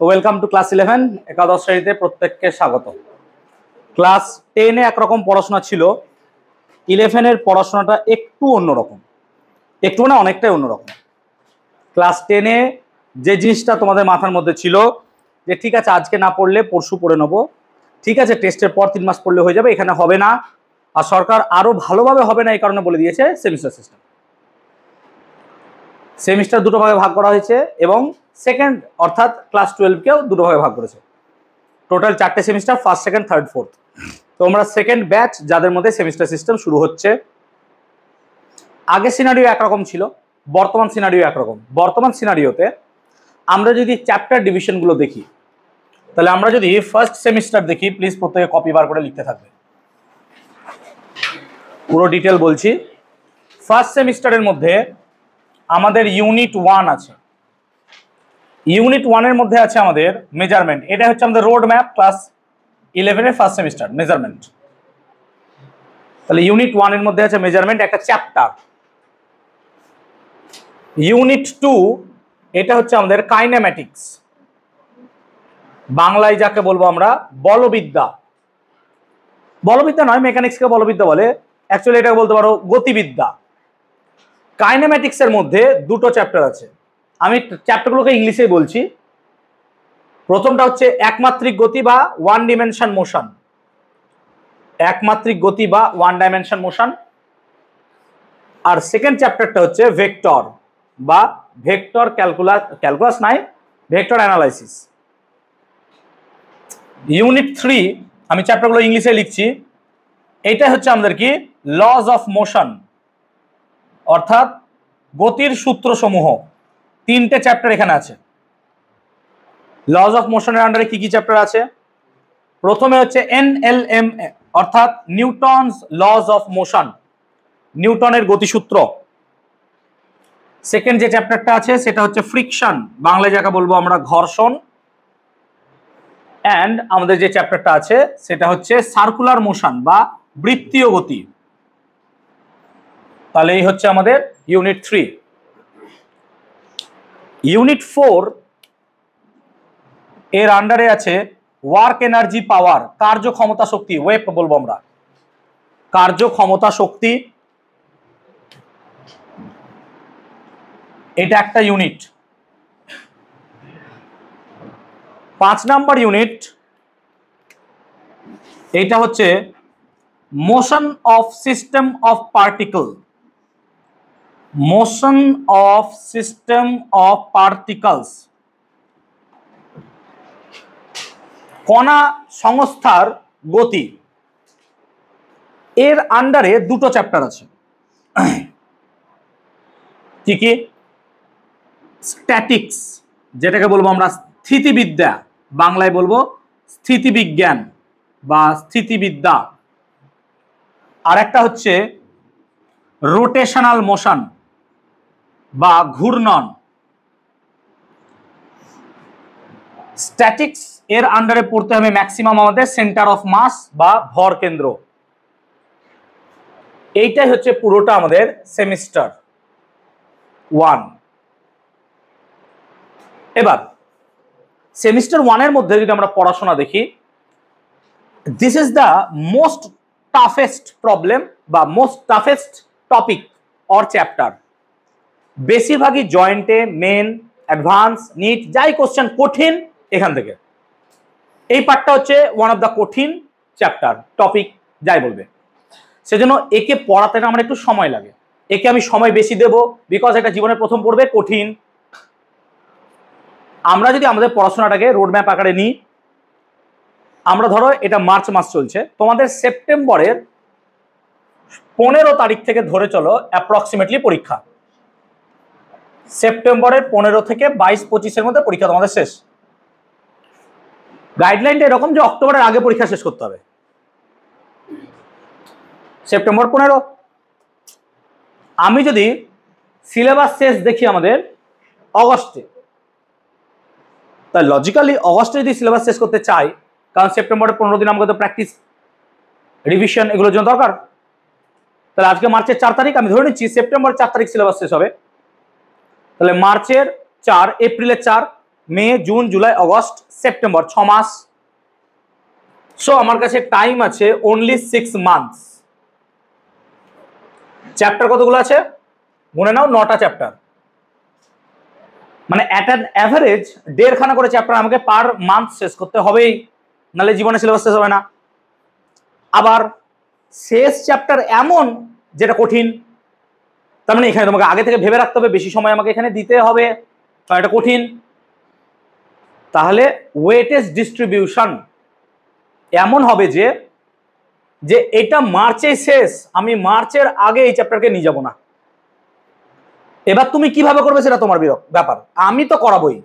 তো welcome to class 11 একাদশ শ্রেণীতে প্রত্যেককে স্বাগত। ক্লাস 10 এ একরকম পড়াশোনা ছিল, 11 এর পড়াশোনাটা একটু অন্যরকম, একটু না অনেকটাই অন্যরকম। ক্লাস 10 এ যে জিনিসটা তোমাদের মাথার মধ্যে ছিল যে ঠিক আছে আজকে না পড়লে পরশু পড়ে নেবো, ঠিক আছে টেস্টের পর 3 মাস পড়লে হয়ে যাবে, এখানে হবে না। আর সরকার আরো ভালোভাবে হবে না এই কারণে বলে দিয়েছে সেমিস্টার সিস্টেম। সেমিস্টার দুটো ভাগে ভাগ করা হয়েছে এবং সেকেন্ড অর্থাৎ ক্লাস 12 কেও দুটো ভাগে ভাগ করেছে। টোটাল 4টে semester, first second third fourth. তোমরা সেকেন্ড ব্যাচ যাদের মধ্যে সেমিস্টার সিস্টেম শুরু হচ্ছে। আগে সিনারিও একরকম ছিল, বর্তমান সিনারিও একরকম। বর্তমান সিনারিওতে আমরা যদি চ্যাপ্টার ডিভিশনগুলো দেখি, তাহলে আমরা যদি ফার্স্ট সেমিস্টার দেখি, প্লিজ প্রত্যেকে কপি বার করে লিখতে থাকবে, পুরো ডিটেল বলছি। ফার্স্ট সেমিস্টারের মধ্যে আমাদের ইউনিট 1 আছে। ইউনিট 1 এর মধ্যে আছে আমাদের মেজারমেন্ট। এটা হচ্ছে আমাদের রোড ম্যাপ ক্লাস 11 এর ফার্স্ট সেমিস্টার মেজারমেন্ট। তাহলে ইউনিট 1 এর মধ্যে আছে মেজারমেন্ট, একটা চ্যাপ্টার। ইউনিট 2 এটা হচ্ছে আমাদের কাইনেম্যাটিক্স, বাংলায় যাকে বলবো আমরা বলবিদ্যা। বলবিদ্যা নয়, মেকানিক্সকে বলবিদ্যা বলে, অ্যাকচুয়ালি এটা বলতে পারো গতিবিদ্যা। কাইনেম্যাটিক্স এর মধ্যে দুটো চ্যাপ্টার আছে, আমি চ্যাপ্টারগুলোকে ইংলিশে বলছি। প্রথমটা হচ্ছে একমাত্রিক গতি বা ওয়ান ডিমেনশন মোশন, একমাত্রিক গতি বা ওয়ান ডাইমেনশন মোশন। আর সেকেন্ড চ্যাপ্টারটা হচ্ছে ভেক্টর বা ভেক্টর ক্যালকুলাস নাই, ভেক্টর অ্যানালাইসিস। ইউনিট 3 আমি চ্যাপ্টারগুলো ইংলিশে লিখছি। এইটা হচ্ছে আমাদের কি লজ অফ মোশন, অর্থাৎ গতির সূত্রসমূহ। 3টে চ্যাপ্টার এখানে আছে। লজ অফ মোশনের আন্ডারে কি কি চ্যাপ্টার আছে? প্রথমে হচ্ছে NLM অর্থাৎ নিউটনস লজ অফ মোশন, নিউটনের গতিসূত্র। সেকেন্ড যে চ্যাপ্টারটা আছে সেটা হচ্ছে ফ্রিকশন, বাংলায় যাকে বলবো আমরা ঘর্ষণ। অ্যান্ড আমাদের যে চ্যাপ্টারটা আছে সেটা হচ্ছে সার্কুলার মোশন বা বৃত্তীয় গতি। তাহলে এই হচ্ছে আমাদের ইউনিট 3। ইউনিট 4 এর আন্ডারে আছে ওয়ার্ক এনার্জি পাওয়ার, কার্যক্ষমতা শক্তি, ওয়েপ বলবো আমরা, কার্যক্ষমতা শক্তি। এটা একটা ইউনিট। 5 নাম্বার ইউনিট, এটা হচ্ছে motion of system of particle, motion of system of particles, কণা সংস্থার গতি। এর আন্ডারে দুটো চ্যাপ্টার আছে, কি কি? স্ট্যাটিক্স, যেটাকে বলবো আমরা স্থিতিবিদ্যা, বাংলায় বলবো স্থিতিবিজ্ঞান বা স্থিতিবিদ্যা। আর একটা হচ্ছে রোটেশনাল মোশন বা ঘূর্ণন। স্ট্যাটিক্স এর আন্ডারে পড়তে হবে ম্যাক্সিমাম আমাদের সেন্টার অফ মাস বা ভর কেন্দ্র। এইটাই হচ্ছে পুরোটা আমাদের সেমিস্টার 1। এবার সেমিস্টার 1 এর মধ্যে যদি আমরা পড়াশোনা দেখি, this is the most toughest problem বা most toughest topic or chapter. বেশিরভাগই জয়েন্টে, মেন, অ্যাডভান্স, নিট, যাই কোশ্চেন কঠিন এখান থেকে। এই পার্টটা হচ্ছে ওয়ান অফ দ্য কঠিন চ্যাপ্টার, টপিক যাই বলবে। সেজন্য একে পড়াতে না আমার একটু সময় লাগে, একে আমি সময় বেশি দেব, বিকজ এটা জীবনে প্রথম পড়বে, কঠিন। আমরা যদি আমাদের পড়াশোনাটাকে রোডম্যাপ আকারে নিই, আমরা ধরো এটা মার্চ মাস চলছে, তোমাদের সেপ্টেম্বরের 15 তারিখ থেকে ধরে চলো অ্যাপ্রক্সিমেটলি পরীক্ষা। সেপ্টেম্বরের 15 থেকে 22-25-এর মধ্যে পরীক্ষা তোমাদের শেষ। গাইডলাইনটা এরকম যে অক্টোবরের আগে পরীক্ষা শেষ করতে হবে। সেপ্টেম্বর 15। আমি যদি সিলেবাস শেষ দেখি আমাদের অগস্টে, তাই লজিক্যালি অগস্টে যদি সিলেবাস শেষ করতে চাই, কারণ সেপ্টেম্বরের 15 দিন আমাকে তো প্র্যাকটিস, রিভিশন এগুলোর জন্য দরকার। তাহলে আজকে মার্চের 4 তারিখ, আমি ধরে নিচ্ছি সেপ্টেম্বর 4 তারিখ সিলেবাস শেষ হবে। তাহলে মার্চের 4, এপ্রিলের 4, মে, জুন, জুলাই, অগস্ট, সেপ্টেম্বর, 6 মাস। সো আমার কাছে টাইম আছে অনলি 6 মান্থস। চ্যাপ্টার কতগুলো আছে মনে নাও, 9টা চ্যাপ্টার, মানে অ্যাট অ্যান অ্যাভারেজ 1.5 খানা করে চ্যাপ্টার আমাকে পার মান্থ শেষ করতে হবেই, নাহলে জীবনে সিলেবাস শেষ হবে না। আবার শেষ চ্যাপ্টার এমন যেটা কঠিন, তার মানে এখানে তোমাকে আগে থেকে ভেবে রাখতে হবে বেশি সময় আমাকে এখানে দিতে হবে, কারণ এটা কঠিন। তাহলে ওয়েটেজ ডিস্ট্রিবিউশন এমন হবে যে যে এটা মার্চে শেষ, আমি মার্চের আগে এই চ্যাপ্টারকে নিয়ে যাব না। এবার তুমি কিভাবে করবে সেটা তোমার ব্যাপার, আমি তো করাবোই।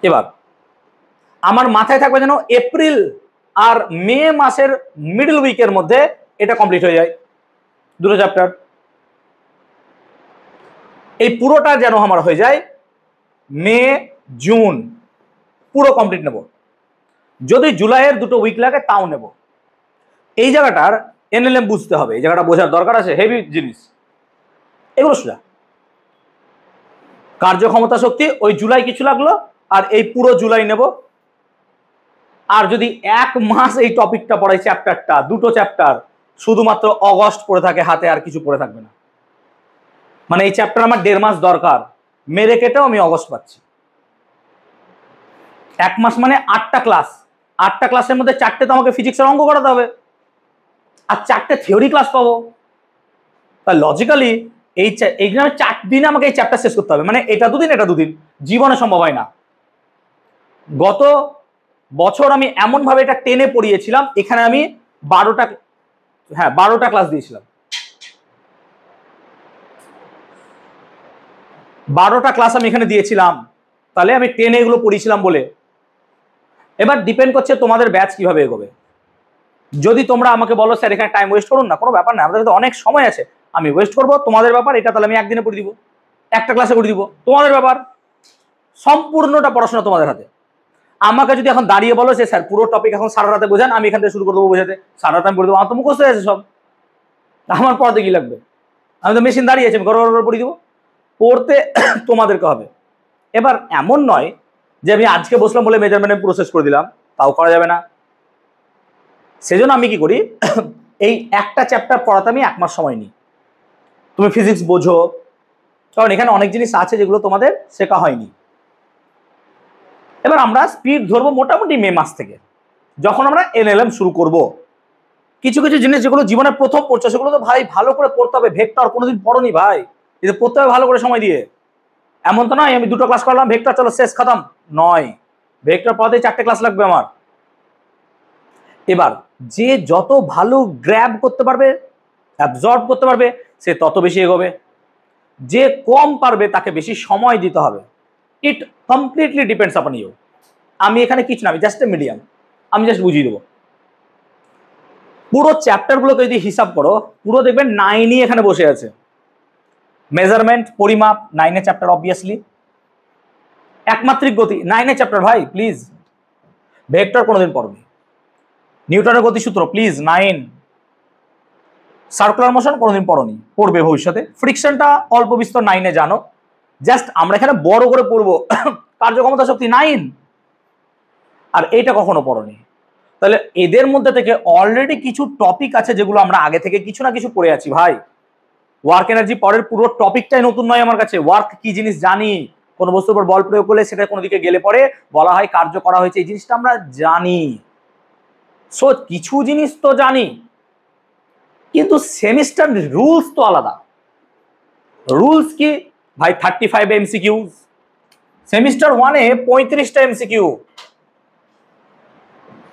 এবার আমার মাথায় থাকবে যেন এপ্রিল আর মে মাসের মিডল উইকের মধ্যে এটা কমপ্লিট হয়ে যায়, 2টো চ্যাপ্টার। এই পুরোটা যেন আমার হয়ে যায় মে, জুন পুরো কমপ্লিট নেব। যদি জুলাইয়ের 2টো উইক লাগে তাও নেব। এই জায়গাটার এনএলএম বুঝতে হবে, এই জায়গাটা বোঝার দরকার আছে, হেভি জিনিস এগুলো। সোজা কার্যক্ষমতা শক্তি ওই জুলাই কিছু লাগলো, আর এই পুরো জুলাই নেব। আর যদি 1 মাস এই টপিকটা পড়াই, চ্যাপ্টারটা 2টো চ্যাপ্টার, শুধুমাত্র অগস্ট পড়ে থাকে হাতে, আর কিছু পড়ে থাকবে না। মানে এই চ্যাপ্টার আমার 1.5 মাস দরকার, মেরে কেটেও আমি অগস্ট পাচ্ছি। 1 মাস মানে 8টা ক্লাস, 8টা ক্লাসের মধ্যে 4টে তো আমাকে ফিজিক্সের অঙ্ক করাতে হবে, আর 4টে থিওরি ক্লাস পাবো। তাই লজিক্যালি এইখানে 4 দিনে আমাকে এই চ্যাপ্টার শেষ করতে হবে, মানে এটা 2 দিন এটা 2 দিন, জীবনে সম্ভব হয় না। গত বছর আমি এমন ভাবে এটা টেনে পড়িয়েছিলাম, এখানে আমি 12টা ক্লাস দিয়েছিলাম, 12টা ক্লাস আমি এখানে দিয়েছিলাম, তাহলে আমি টেনে এগুলো পড়িয়েছিলাম বলে। এবার ডিপেন্ড করছে তোমাদের ব্যাচ কিভাবে এগোবে। যদি তোমরা আমাকে বলো স্যার এখানে টাইম ওয়েস্ট করুন না, কোনো ব্যাপার না, আমাদের তো অনেক সময় আছে, আমি ওয়েস্ট করবো, তোমাদের ব্যাপার। এটা তাহলে আমি একদিনে পড়ে দিব, একটা ক্লাসে করে দিব, তোমাদের ব্যাপার। সম্পূর্ণটা পড়াশোনা তোমাদের হাতে। আমাকে যদি এখন দাঁড়িয়ে বলো যে স্যার পুরো টপিক এখন সারা রাতে বোঝান, আমি এখান থেকে শুরু করে দেবো বোঝাতে, সারা রাত আমি পড়ে দেবো, আমার তো মুখস্থ হয়ে আছে সব, আমার পড়াতে কি লাগবে? আমি তো মেশিন দাঁড়িয়ে আছি, আমি ঘর পড়ে দিব, পড়তে তোমাদেরকে হবে। এবার এমন নয় যে আমি আজকে বসলাম বলে মেজারমেন্ট প্রসেস করে দিলাম, তাও করা যাবে না। সেজন্য আমি কি করি, এই একটা চ্যাপ্টার পড়াতে আমি 1 মাস সময় নিই। তুমি ফিজিক্স বোঝো, কারণ এখানে অনেক জিনিস আছে যেগুলো তোমাদের শেখা হয়নি। এবার আমরা স্পিড ধরবো মোটামুটি মে মাস থেকে, যখন আমরা এনএলএম শুরু করব। কিছু কিছু জিনিস যেগুলো জীবনে প্রথম পড়ছো সেগুলো তো ভাই ভালো করে পড়তে হবে। ভেক্টর কোনোদিন পড়োনি ভাই, এটা পড়তে হবে ভালো করে সময় দিয়ে। এমন তো নয় আমি 2টো ক্লাস করলাম ভেক্টর চলো শেষ খতম, নয়। ভেক্টর পড়াতে 4টে ক্লাস লাগবে আমার। এবার যে যত ভালো গ্র্যাব করতে পারবে, অ্যাবজর্ব করতে পারবে, সে তত বেশি এগোবে। যে কম পারবে তাকে বেশি সময় দিতে হবে। ইট কমপ্লিটলি ডিপেন্ডস আপন ইউ। আমি এখানে কিছু না, আমি জাস্ট এ মিডিয়াম, আমি জাস্ট বুঝিয়ে দেবো। পুরো চ্যাপ্টারগুলোকে যদি হিসাব করো, পুরো দেখবেন 9ই এখানে বসে আছে। মেজারমেন্ট, পরিমাপ, 9এর চ্যাপ্টার অবভিয়াসলি। একমাত্রিক গতি 9এর চ্যাপ্টার ভাই, প্লিজ। ভেক্টর কোনোদিন পড়োনি। নিউটনের গতিসূত্র প্লিজ 9। সার্কুলার মোশন কোনোদিন পড়োনি, পড়বে ভবিষ্যতে। ফ্রিকশনটা অল্প বিস্তর 9এ জানো, জাস্ট আমরা এখানে বড় করে পড়বো কার্যক্ষমতা শক্তি 9, আর এইটা কখনো পড়োনি। তাহলে এদের মধ্যে থেকে অলরেডি কিছু টপিক আছে যেগুলো আমরা আগে থেকে কিছু না কিছু পড়ে আছি ভাই। ওয়ার্ক এনার্জি পরের পুরো টপিকটাই নতুন নয় আমার কাছে। ওয়ার্ক কি জিনিস জানি, কোন বস্তুর উপর বল প্রয়োগ করলে সেটা কোনো দিকে গেলে পরে বলা হয় কার্য করা হয়েছে, এই জিনিসটা আমরা জানি। সো কিছু জিনিস তো জানি, কিন্তু সেমিস্টার রুলস তো আলাদা। রুলস কি ভাই? 35 এমসিকিউ, সেমিস্টার 1-এ 35টা এমসিকিউ,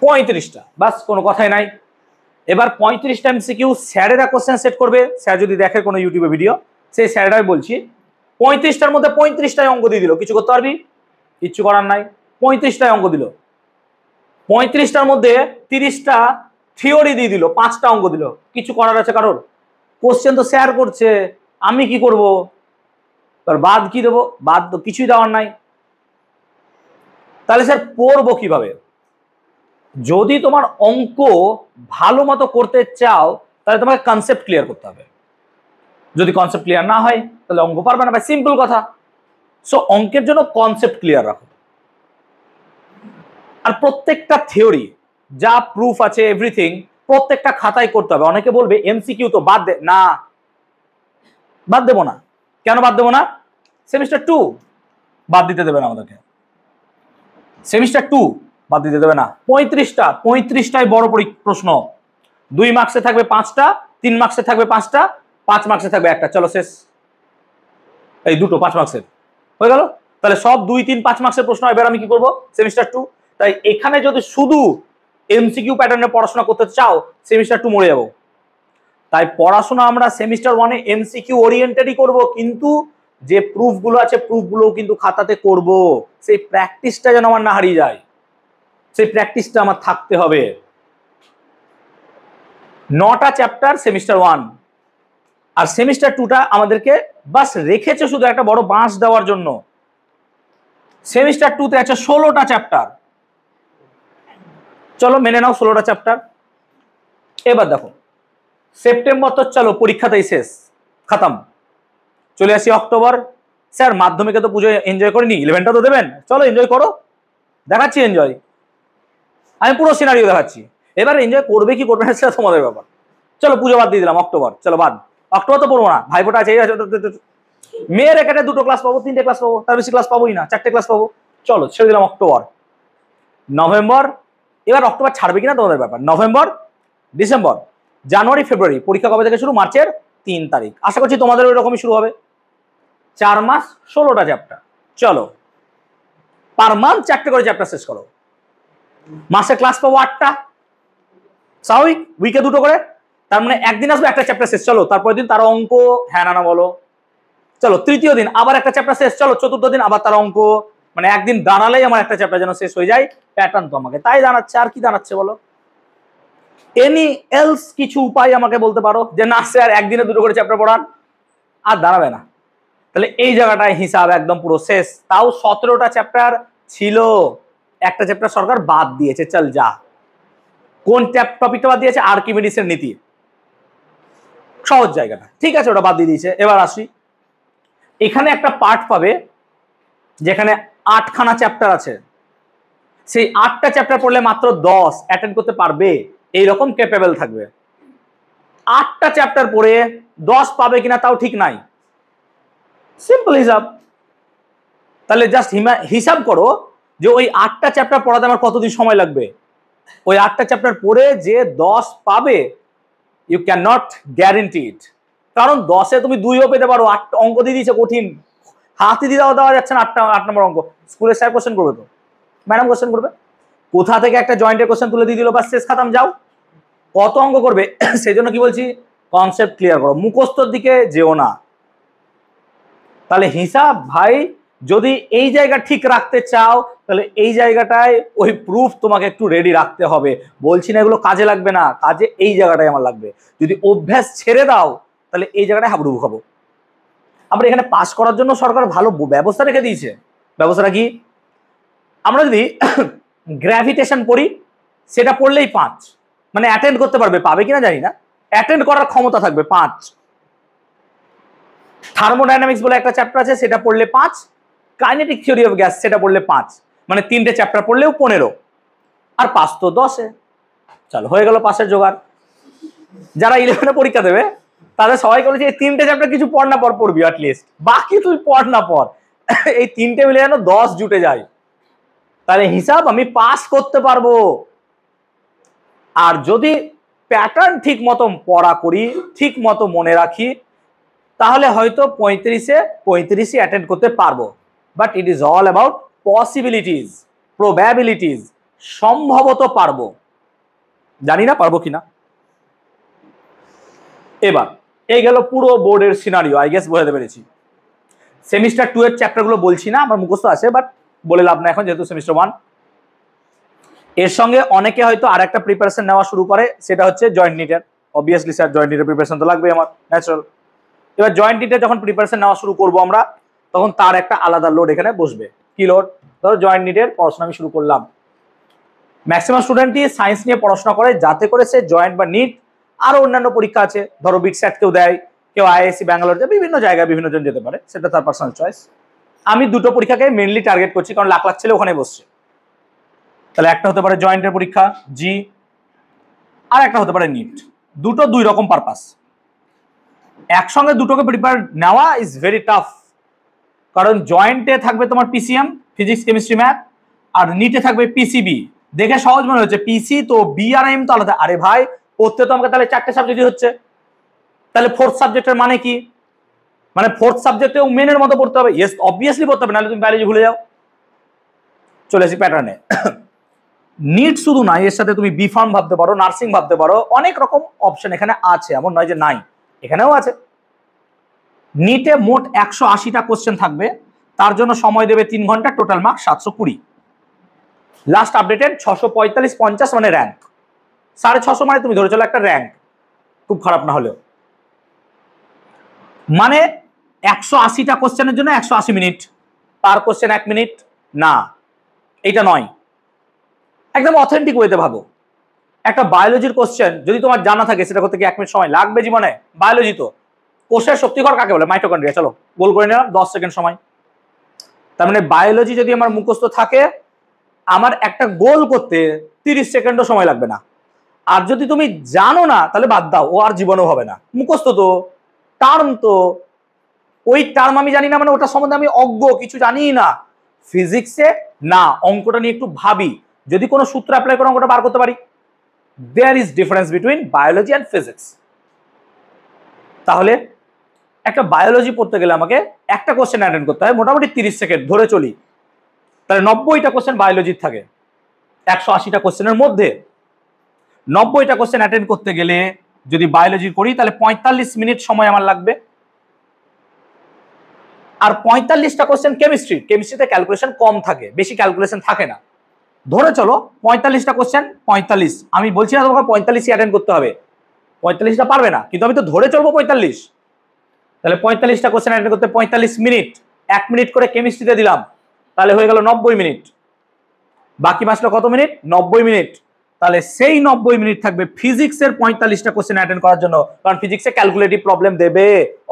35টা, বাস, কোনো কথাই নাই। এবার 35টা এমসিকিউ স্যারেরা কোশ্চেন সেট করবে। স্যার যদি দেখে কোনো ইউটিউবে ভিডিও, সেই স্যারেরাই বলছি 35টার মধ্যে 35টাই অঙ্ক দিয়ে দিল, কিছু করতে পারবি? কিচ্ছু করার নাই। 35টাই অঙ্ক দিল, 35টার মধ্যে 30টা থিওরি দিয়ে দিল, 5টা অঙ্ক দিল, কিছু করার আছে কারোর? কোশ্চেন তো স্যার করছে, আমি কি করব? বাদ কি দেবো? বাদ তো কিছুই দেওয়ার নাই। তাহলে স্যার পড়বো কিভাবে? যদি তোমার অঙ্ক ভালো মতো করতে চাও তাহলে তোমাকে কনসেপ্ট ক্লিয়ার করতে হবে। যদি কনসেপ্ট ক্লিয়ার না হয় তাহলে অঙ্ক পারবে না ভাই, সিম্পল কথা। সো অঙ্কের জন্য কনসেপ্ট ক্লিয়ার রাখো, আর প্রত্যেকটা থিওরি যা প্রুফ আছে এভরিথিং প্রত্যেকটা খাতায় করতে হবে। অনেকে বলবে এমসিকিউ তো বাদ দে, না বাদ দেবো না। কেন বাদ দেবো না? সেমিস্টার 2 বাদ দিতে দেবে না আমাদেরকে, সেমিস্টার 2 বাদ দিতে দেবে না। 35টাই বড় প্রশ্ন, 2 মার্কসে থাকবে 5টা, 3 মার্কসে থাকবে 5টা, 5 মার্কসে থাকবে একটা, চলো শেষ। এই দুটো 5 মার্কসের হয়ে গেল। তাহলে সব 2, 3, 5 মার্কসের প্রশ্ন, এবার আমি কি করব? সেমিস্টার 2। তাই এখানে যদি শুধু এমসিকিউ প্যাটার্নে পড়াশোনা করতে চাও, সেমিস্টার 2 মরে যাবো। তাই পড়াশোনা আমরা সেমিস্টার 1-এ এমসিকিউ ওরিয়েন্টেডই করব, কিন্তু যে প্রুফগুলো আছে প্রুফগুলো কিন্তু খাতাতে করব। সেই প্র্যাকটিসটা যেন আমার না হারিয়ে যায়, সেই প্র্যাকটিসটা আমার থাকতে হবে। 9টা চ্যাপ্টার সেমিস্টার 1, আর সেমিস্টার 2টা আমাদেরকে বাস রেখেছে শুধু একটা বড় বাঁশ দেওয়ার জন্য। সেমিস্টার 2-তে আছে 16টা চ্যাপ্টার, চলো মেনে নাও 16টা চ্যাপ্টার। এবার দেখো সেপ্টেম্বর তো চলো পরীক্ষাতেই শেষ, খতম। চলে আসি অক্টোবর। স্যার মাধ্যমিকে তো পুজো এনজয় করিনি, 11টা তো দেবেন, চলো এনজয় করো, দেখাচ্ছি এনজয়। আমি পুরো সিনারিও দেখাচ্ছি, এবার এনজয় করবে কি করবে না সেটা তোমাদের ব্যাপার। চলো পুজো বাদ দিয়ে দিলাম, অক্টোবর চলো বাদ, অক্টোবর তো পড়বো না, ভাইফোঁটা আছে। মেয়ের এখানে 2টো ক্লাস পাবো, 3টে ক্লাস পাবো, তার বেশি ক্লাস পাবোই না, 4টে ক্লাস পাবো, চলো ছেড়ে দিলাম অক্টোবর। নভেম্বর, এবার অক্টোবর ছাড়বে কিনা তোমাদের ব্যাপার। নভেম্বর, ডিসেম্বর, জানুয়ারি, ফেব্রুয়ারি, পরীক্ষা কবে থেকে শুরু? মার্চের 3 তারিখ। আশা করছি তোমাদের ওই রকমই শুরু হবে। 4 মাস 16টা চ্যাপ্টার, চলো পার মান্থ 4টে করে চ্যাপ্টার শেষ করো। মাসে ক্লাস পাবো 8টা, স্বাভাবিক, উইকে 2টো করে, তার মানে একদিন আসবে একটা চ্যাপ্টার শেষ, চলো তারপরের দিন তার অঙ্ক, হ্যাঁ না বলো, চলো তৃতীয় দিন আবার একটা চ্যাপ্টার শেষ, চলো চতুর্থ দিন আবার তার অঙ্ক, মানে একদিন দাঁড়ালেই আমার একটা চ্যাপ্টার যেন শেষ হয়ে যায়। প্যাটার্ন তো আমাকে তাই দাঁড়াচ্ছে, আর কি দাঁড়াচ্ছে বলো? এনি এলস কিছু উপায় আমাকে বলতে পারো যে না স্যার একদিনে 2টো করে চ্যাপ্টার পড়ান? আর দাঁড়াবে না। তাহলে এই জায়গাটায় হিসাব একদম পুরো শেষ। তাও 17টা চ্যাপ্টার ছিল, একটা চ্যাপ্টার সরকার বাদ দিয়েছে, চল যা। কোন টপিকটা বাদ দিয়েছে? আর্কিমিডিসের নীতি, সহজ জায়গাটা, ঠিক আছে ওটা বাদ দিয়ে দিয়েছে। এবার আসি, এখানে একটা পার্ট পাবে যেখানে 8খানা চ্যাপ্টার আছে, সেই 8টা চ্যাপ্টার পড়লে মাত্র 10 অ্যাটেন্ড করতে পারবে, এইরকম ক্যাপেবল থাকবে। 8টা চ্যাপ্টার পড়ে 10 পাবে কিনা তাও ঠিক নাই, সিম্পল হিসাব। তাহলে জাস্ট হিসাব করো যে ওই 8টা চ্যাপ্টার পড়াতে আমার কতদিন সময় লাগবে। ওই 8টা চ্যাপ্টার পড়ে যে 10 পাবে, ইউ ক্যান নট গ্যারেন্টি ইট, কারণ 10-এ তুমি 2ও পেতে পারো। 8 অঙ্ক দিয়ে দিয়েছে কঠিন, হাতে দিয়ে দেওয়া যাচ্ছে না। 8 নম্বর অঙ্ক স্কুলে স্যার কোশ্চেন করবে, তো ম্যাডাম কোশ্চেন করবে, কোথা থেকে একটা জয়েন্টের কোশ্চেন তুলে দিয়ে দিল, বাস শেষ, খাতাম, যাও। কত অঙ্ক করবে? সেই জন্য কি বলছি, কনসেপ্ট ক্লিয়ার করো, মুখস্থর দিকে যেও না। তাহলে হিসাব ভাই যদি এই জায়গা ঠিক রাখতে চাও, তাহলে এই জায়গাটায় ওই প্রুফ তোমাকে একটু রেডি রাখতে হবে। বলছি না এগুলো কাজে লাগবে না, কাজে এই জায়গাটায় আমার লাগবে। যদি অভ্যাস ছেড়ে দাও তাহলে এই জায়গাটায় হাবুডুবু খাবো। আমরা এখানে পাস করার জন্য সরকার ভালো ব্যবস্থা রেখে দিয়েছে। ব্যবস্থাটা কি? আমরা যদি গ্র্যাভিটেশন পড়ি, সেটা পড়লেই 5, মানে অ্যাটেন্ড করতে পারবে, পাবে কিনা জানি না, অ্যাটেন্ড করার ক্ষমতা থাকবে 5। থার্মোডাইনামিক্স বলে একটা চ্যাপ্টার আছে, সেটা পড়লে 5। কাইনেটিক থিওরি অফ গ্যাস, সেটা পড়লে 5, মানে 3টে চ্যাপ্টার পড়লেও 15, আর পাস তো 10-এ। চলো হয়ে গেল পাসের জোগাড়। যারা 11-এ পরীক্ষা দেবে তাদের সবাইকে বলেছে এই 3টে চ্যাপ্টার কিছু পড় না পর পড়বি অ্যাটলিস্ট, বাকি তুই পড় না পড়, এই 3টে মিলে যেন 10 জুটে যায়, তাহলে হিসাব আমি পাস করতে পারবো। আর যদি প্যাটার্ন ঠিক মতো পড়া করি, ঠিক মতো মনে রাখি, তাহলে হয়তো 35-এ অ্যাটেন্ড করতে পারবো। But it is all about possibilities, probabilities, সম্ভবত পারবো, জানি না পারবো কিনা। এবার এই গেল পুরো বোর্ডের সিনারিও, আই গেস বোঝাতে পেরেছি। সেমিস্টার 2 এর চ্যাপ্টারগুলো বলছি না, আমার মুখস্থ আছে, বাট বলে লাভ না এখন, যেহেতু সেমিস্টার 1। এর সঙ্গে অনেকে হয়তো আর একটা প্রিপারেশন নেওয়া শুরু করে, সেটা হচ্ছে জয়েন্ট নিটের। অবভিয়াসলি স্যার জয়েন্ট নিটের প্রিপারেশন তো লাগবে আমার, ন্যাচারাল। এবার জয়েন্ট নিটে যখন প্রিপারেশন নেওয়া শুরু করবো আমরা, তখন তার একটা আলাদা লোড এখানে বসবে। কি লোড? ধরো জয়েন্ট নিটের পড়াশোনা আমি শুরু করলাম, ম্যাক্সিমাম স্টুডেন্টই সায়েন্স নিয়ে পড়াশোনা করে, যাতে করে সে জয়েন্ট বা নিট আরো অন্যান্য পরীক্ষা আছে, ধরো বিটস্যাট কেউ দেয়, কেউ আইআইএসসি ব্যাঙ্গালোর যায়, বিভিন্ন জায়গায় বিভিন্ন জন যেতে পারে, সেটা তার পার্সোনাল চয়েস। আমি দুটো পরীক্ষাকে মেনলি টার্গেট করছি, কারণ লাখ লাখ ছেলে ওখানে বসছে। তাহলে একটা হতে পারে জয়েন্টের পরীক্ষা জি, আর একটা হতে পারে নিট। দুটো দুই রকম পারপাস। একসঙ্গে দুটোকে প্রিপেয়ার নেওয়া ইজ ভেরি টাফ, কারণ জয়েন্টে থাকবে তোমার পিসিএম, ফিজিক্স কেমিস্ট্রি ম্যাথ, আর নিটে থাকবে পিসিবি। দেখে সহজ মনে হচ্ছে, পিসি তো বি আর এম তো আলাদা। আরে ভাই, পড়তে তো আমাকে তাহলে 4টে সাবজেক্টই হচ্ছে, তাহলে ফোর্থ সাবজেক্টের মানে কি? মানে ফোর্থ সাবজেক্টেও মেনের মতো পড়তে হবে? ইয়েস, অবভিয়াসলি পড়তে হবে, নাহলে তুমি বায়োলজি ভুলে যাও। চলে আসি প্যাটার্নে। নিট শুধু নাই, এর সাথে তুমি বি ফার্ম ভাবতে পারো, নার্সিং ভাবতে পারো, অনেক রকম অপশন এখানে আছে, এমন নয় যে নাই, এখানেও আছে। নিটে মোট 180টা কোশ্চেন থাকবে, তার জন্য সময় দেবে 3 ঘন্টা, টোটাল মার্ক 720। লাস্ট আপডেটেড 645-50 মানে র্যাঙ্ক 650, মানে তুমি ধরে চলো একটা র্যাঙ্ক, খুব খারাপ না হলেও। মানে 180টা কোশ্চেনের জন্য 180 মিনিট, পার কোশ্চেন 1 মিনিট না, এটা নয়। একদম অথেন্টিক ওয়েতে ভাবো, একটা বায়োলজির কোশ্চেন যদি তোমার জানা থাকে, সেটা করতে কি 1 মিনিট সময় লাগবে জীবনে? বায়োলজি তো কোষের শক্তিকর কাকে বলে? মাইটোকন্ড্রিয়া। চলো গোল করে নিলাম, 10 সেকেন্ড সময়। তার মানে বায়োলজি যদি আমার মুখস্থ থাকে, আমার একটা গোল করতে 30 সেকেন্ডও সময় লাগবে না। আর যদি তুমি জানো না, তাহলে বাদ দাও, ও আর জীবনেও হবে না। মুখস্থ তো, টার্ম তো, ওই টার্ম আমি জানি না মানে ওটা সম্বন্ধে আমি অজ্ঞ, কিছু জানি না। ফিজিক্সে না, অঙ্কটা নিয়ে একটু ভাবি, যদি কোনো সূত্র অ্যাপ্লাই করে অঙ্কটা বার করতে পারি। There is difference between biology and physics. তাহলে একটা বায়োলজি পড়তে গেলে আমাকে একটা কোশ্চেন অ্যাটেন্ড করতে হয় মোটামুটি 30 সেকেন্ড ধরে চলি, তাহলে 90টা কোশ্চেন বায়োলজির থাকে 180টা কোশ্চেনের মধ্যে। 90টা কোশ্চেন অ্যাটেন্ড করতে গেলে যদি বায়োলজি করি, তাহলে 45 মিনিট সময় আমার লাগবে। আর 45টা কোশ্চেন কেমিস্ট্রিতে ক্যালকুলেশন কম থাকে, বেশি ক্যালকুলেশন থাকে না। ধরে চলো 45টা কোশ্চেন, 45, আমি বলছি না তোমাকে 45ই অ্যাটেন্ড করতে হবে, 45টা পারবে না, কিন্তু আমি তো ধরে চলবো 45। তাহলে 45টা কোশ্চেন অ্যাটেন্ড করতে 45 মিনিট, 1 মিনিট করে কেমিস্ট্রিতে দিলাম, তাহলে হয়ে গেল 90 মিনিট। বাকি বাঁচলো কত মিনিট? 90 মিনিট। তাহলে সেই 90 মিনিট থাকবে ফিজিক্সের 45টা কোশ্চেন অ্যাটেন্ড করার জন্য, কারণ ফিজিক্সে ক্যালকুলেটিভ প্রবলেম দেবে,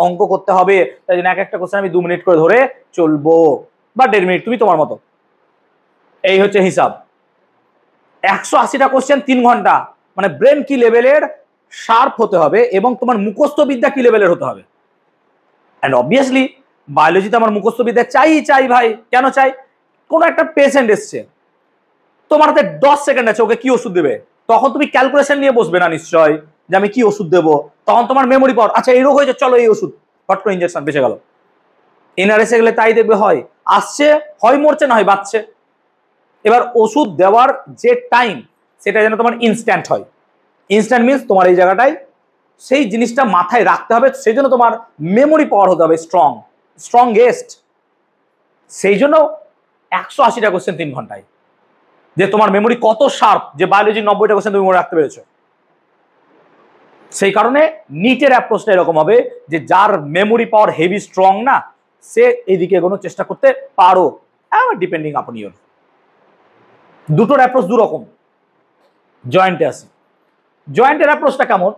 অঙ্ক করতে হবে, তাই জন্য এক একটা কোশ্চেন আমি 2 মিনিট করে ধরে চলবো, বা 1.5 মিনিট, তুমি তোমার মতো। এই হচ্ছে হিসাব। 180টা কোশ্চেন 3 ঘন্টা, মানে ব্রেন কি লেভেলের শার্প হতে হবে এবং তোমার মুখস্থ বিদ্যা কি লেভেলের হতে হবে। অ্যান্ড অবভিয়াসলি বায়োলজিতে আমার মুখস্থ বিদ্যা চাই ভাই। কেন চাই? কোনো একটা পেশেন্ট এসছে, তোমার হাতে 10 সেকেন্ড আছে, ওকে কি ওষুধ দেবে, তখন তুমি ক্যালকুলেশন নিয়ে বসবে না নিশ্চয়, যে আমি কি ওষুধ দেবো। তখন তোমার মেমোরি পাওয়ার, আচ্ছা এই রোগ হয়েছে, চলো এই ওষুধ, হট করে ইঞ্জেকশন, বেঁচে গেল। এনআরএসে গেলে তাই দেখবে, হয় আসছে, হয় মরছে, না হয় বাঁচছে। এবার ওষুধ দেওয়ার যে টাইম, সেটা যেন তোমার ইনস্ট্যান্ট হয়। ইনস্ট্যান্ট মিনস তোমার এই জায়গাটায় সেই জিনিসটা মাথায় রাখতে হবে, সেই জন্য তোমার মেমোরি পাওয়ার হতে হবে স্ট্রংগেস্ট। সেই জন্য 180টা কোশ্চেন 3 ঘন্টায়, যে তোমার মেমোরি কত শার্প, যে বায়োলজির 90টা কোশ্চেন তুমি মনে রাখতে পেরেছো। সেই কারণে নিটের অ্যাপ্রোচটা এরকম হবে, যে যার মেমোরি পাওয়ার হেভি স্ট্রং না, সে এইদিকে এগোনোর চেষ্টা করতে পারো, ডিপেন্ডিং আপন ইউর। দুটোর অ্যাপ্রোচ দুরকম। জয়েন্টে আসি, জয়েন্টের অ্যাপ্রোচটা কেমন?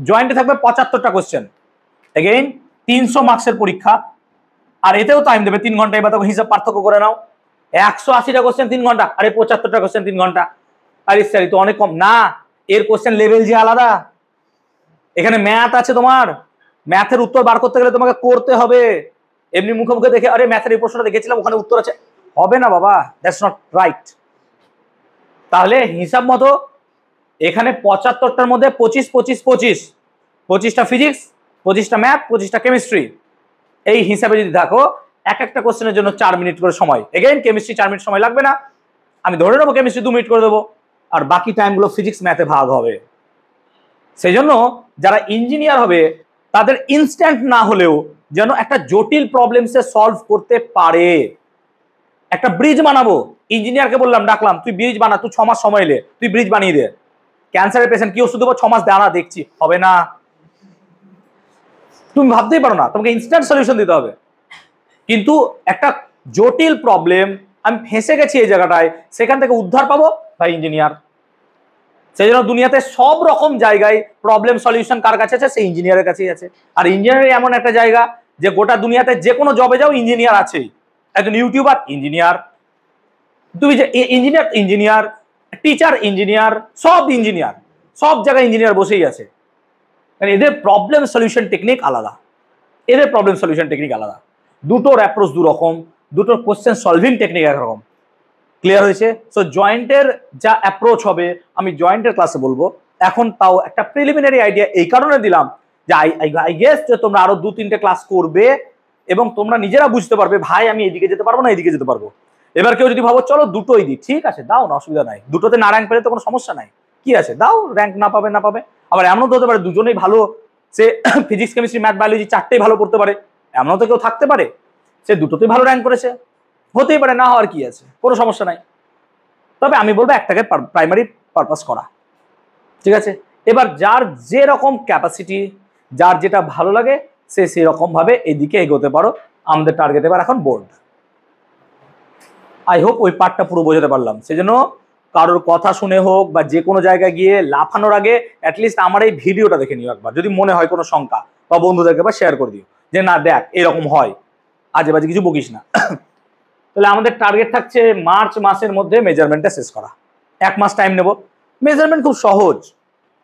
জয়েন্টে থাকবে 75টা কোশ্চেন, এগেইন 300 মার্কসের পরীক্ষা, আর এতেও টাইম দেবে 3 ঘন্টা। এবার তখন হিসাব পার্থক্য করে নাও, 180টা কোশ্চেন 3 ঘন্টা, আরে 75টা কোশ্চেন 3 ঘন্টা, আরে স্যার তো অনেক কম না। এর কোশ্চেন লেভেল যে আলাদা। এখানে ম্যাথ আছে, তোমার ম্যাথের উত্তর বার করতে গেলে তোমাকে করতে হবে। এমনি মুখে মুখে দেখে, আরে ম্যাথের এই প্রশ্নটা দেখেছিলাম, ওখানে উত্তর আছে, হবে না বাবা, দ্যাটস নট রাইট। তাহলে হিসাব মতো এখানে 75টার মধ্যে 25টা ফিজিক্স, 25টা ম্যাথ, 25টা কেমিস্ট্রি। এই হিসাবে যদি দেখো, এক একটা কোশ্চেনের জন্য 4 মিনিট করে সময়। এগেইন কেমিস্ট্রি 4 মিনিট সময় লাগবে না, আমি ধরে নেবো কেমিস্ট্রি 2 মিনিট করে দেবো, আর বাকি টাইমগুলো ফিজিক্স ম্যাথে ভাগ হবে। সেই জন্য যারা ইঞ্জিনিয়ার হবে, তাদের ইনস্ট্যান্ট না হলেও যেন একটা জটিল প্রবলেমসে সলভ করতে পারে। একটা ব্রিজ বানাবো, ইঞ্জিনিয়ারকে বললাম, ডাকলাম, তুই ব্রিজ বানা, তুই 6 মাস সময় এলে, তুই ব্রিজ বানিয়ে দে। ক্যান্সারের পেশেন্ট, কি ওষুধ দেবো, 6 মাস দাঁড়া, দেখছি, হবে না। তুমি ভাবতেই পারো না, তোমাকে ইনস্ট্যান্ট সলিউশন দিতে হবে। কিন্তু একটা জটিল প্রবলেম, আমি ফেঁসে গেছি এই জায়গাটায়, সেখান থেকে উদ্ধার পাবো ভাই ইঞ্জিনিয়ার। সেই জন্য দুনিয়াতে সব রকম জায়গায় প্রবলেম সলিউশন কার কাছে আছে? সেই ইঞ্জিনিয়ারের কাছেই আছে। আর ইঞ্জিনিয়ারিং এমন একটা জায়গা, যে গোটা দুনিয়াতে যে কোনো জবে যাও, ইঞ্জিনিয়ার আছেই। একজন ইউটিউবার ইঞ্জিনিয়ার, তুমি যে ইঞ্জিনিয়ার, টিচার ইঞ্জিনিয়ার, সব জায়গায় ইঞ্জিনিয়ার বসেই আছে। এদের প্রবলেম সলিউশন টেকনিক আলাদা, দুটোর অ্যাপ্রোচ দু রকম, দুটোর কোশ্চেন সলভিং টেকনিক একরকম। ক্লিয়ার হয়েছে? সো জয়েন্টের যা অ্যাপ্রোচ হবে আমি জয়েন্টের ক্লাসে বলবো। এখন তাও একটা প্রিলিমিনারি আইডিয়া এই কারণে দিলাম যে আই গেস যে তোমরা আরো 2-3টে ক্লাস করবে এবং তোমরা নিজেরা বুঝতে পারবে ভাই আমি এদিকে যেতে পারবো না এদিকে যেতে পারবো। এবার কেউ যদি ভাবো চলো দুটোই দিই, ঠিক আছে দাও না, অসুবিধা নাই। দুটোতে না র্যাঙ্ক পেলে তো কোনো সমস্যা নাই, কি আছে দাও, র্যাঙ্ক না পাবে। আবার এমনও তো হতে পারে দুজনেই ভালো, সে ফিজিক্স কেমিস্ট্রি ম্যাথ বায়োলজি চারটেই ভালো পড়তে পারে, এমনও তো কেউ থাকতে পারে সে দুটোতেই ভালো র্যাঙ্ক করেছে, হতেই পারে, না হওয়ার কি আছে, কোনো সমস্যা নাই। তবে আমি বলবো একটাকে প্রাইমারি পারপাস করা, ঠিক আছে? এবার যার যে রকম ক্যাপাসিটি, যার যেটা ভালো লাগে সে সেরকম ভাবে এদিকে এগোতে পারো। আমাদের টার্গেট এবার এখন বোর্ড। আই হোপ ওই পার্টটা পুরো বোঝাতে পারলাম। সেজন্য কারোর কথা শুনে হোক বা যে কোনো জায়গায় গিয়ে লাফানোর আগে অ্যাটলিস্ট আমার এই ভিডিওটা দেখে নিও একবার, যদি মনে হয় কোনো শঙ্কা, বা বন্ধুদেরকে বা শেয়ার করে দিও যে না দেখ এরকম হয়, আজে বাজে কিছু বকিস না। তাহলে আমাদের টার্গেট থাকছে মার্চ মাসের মধ্যে মেজারমেন্টটা শেষ করা। 1 মাস টাইম নেব। মেজারমেন্ট খুব সহজ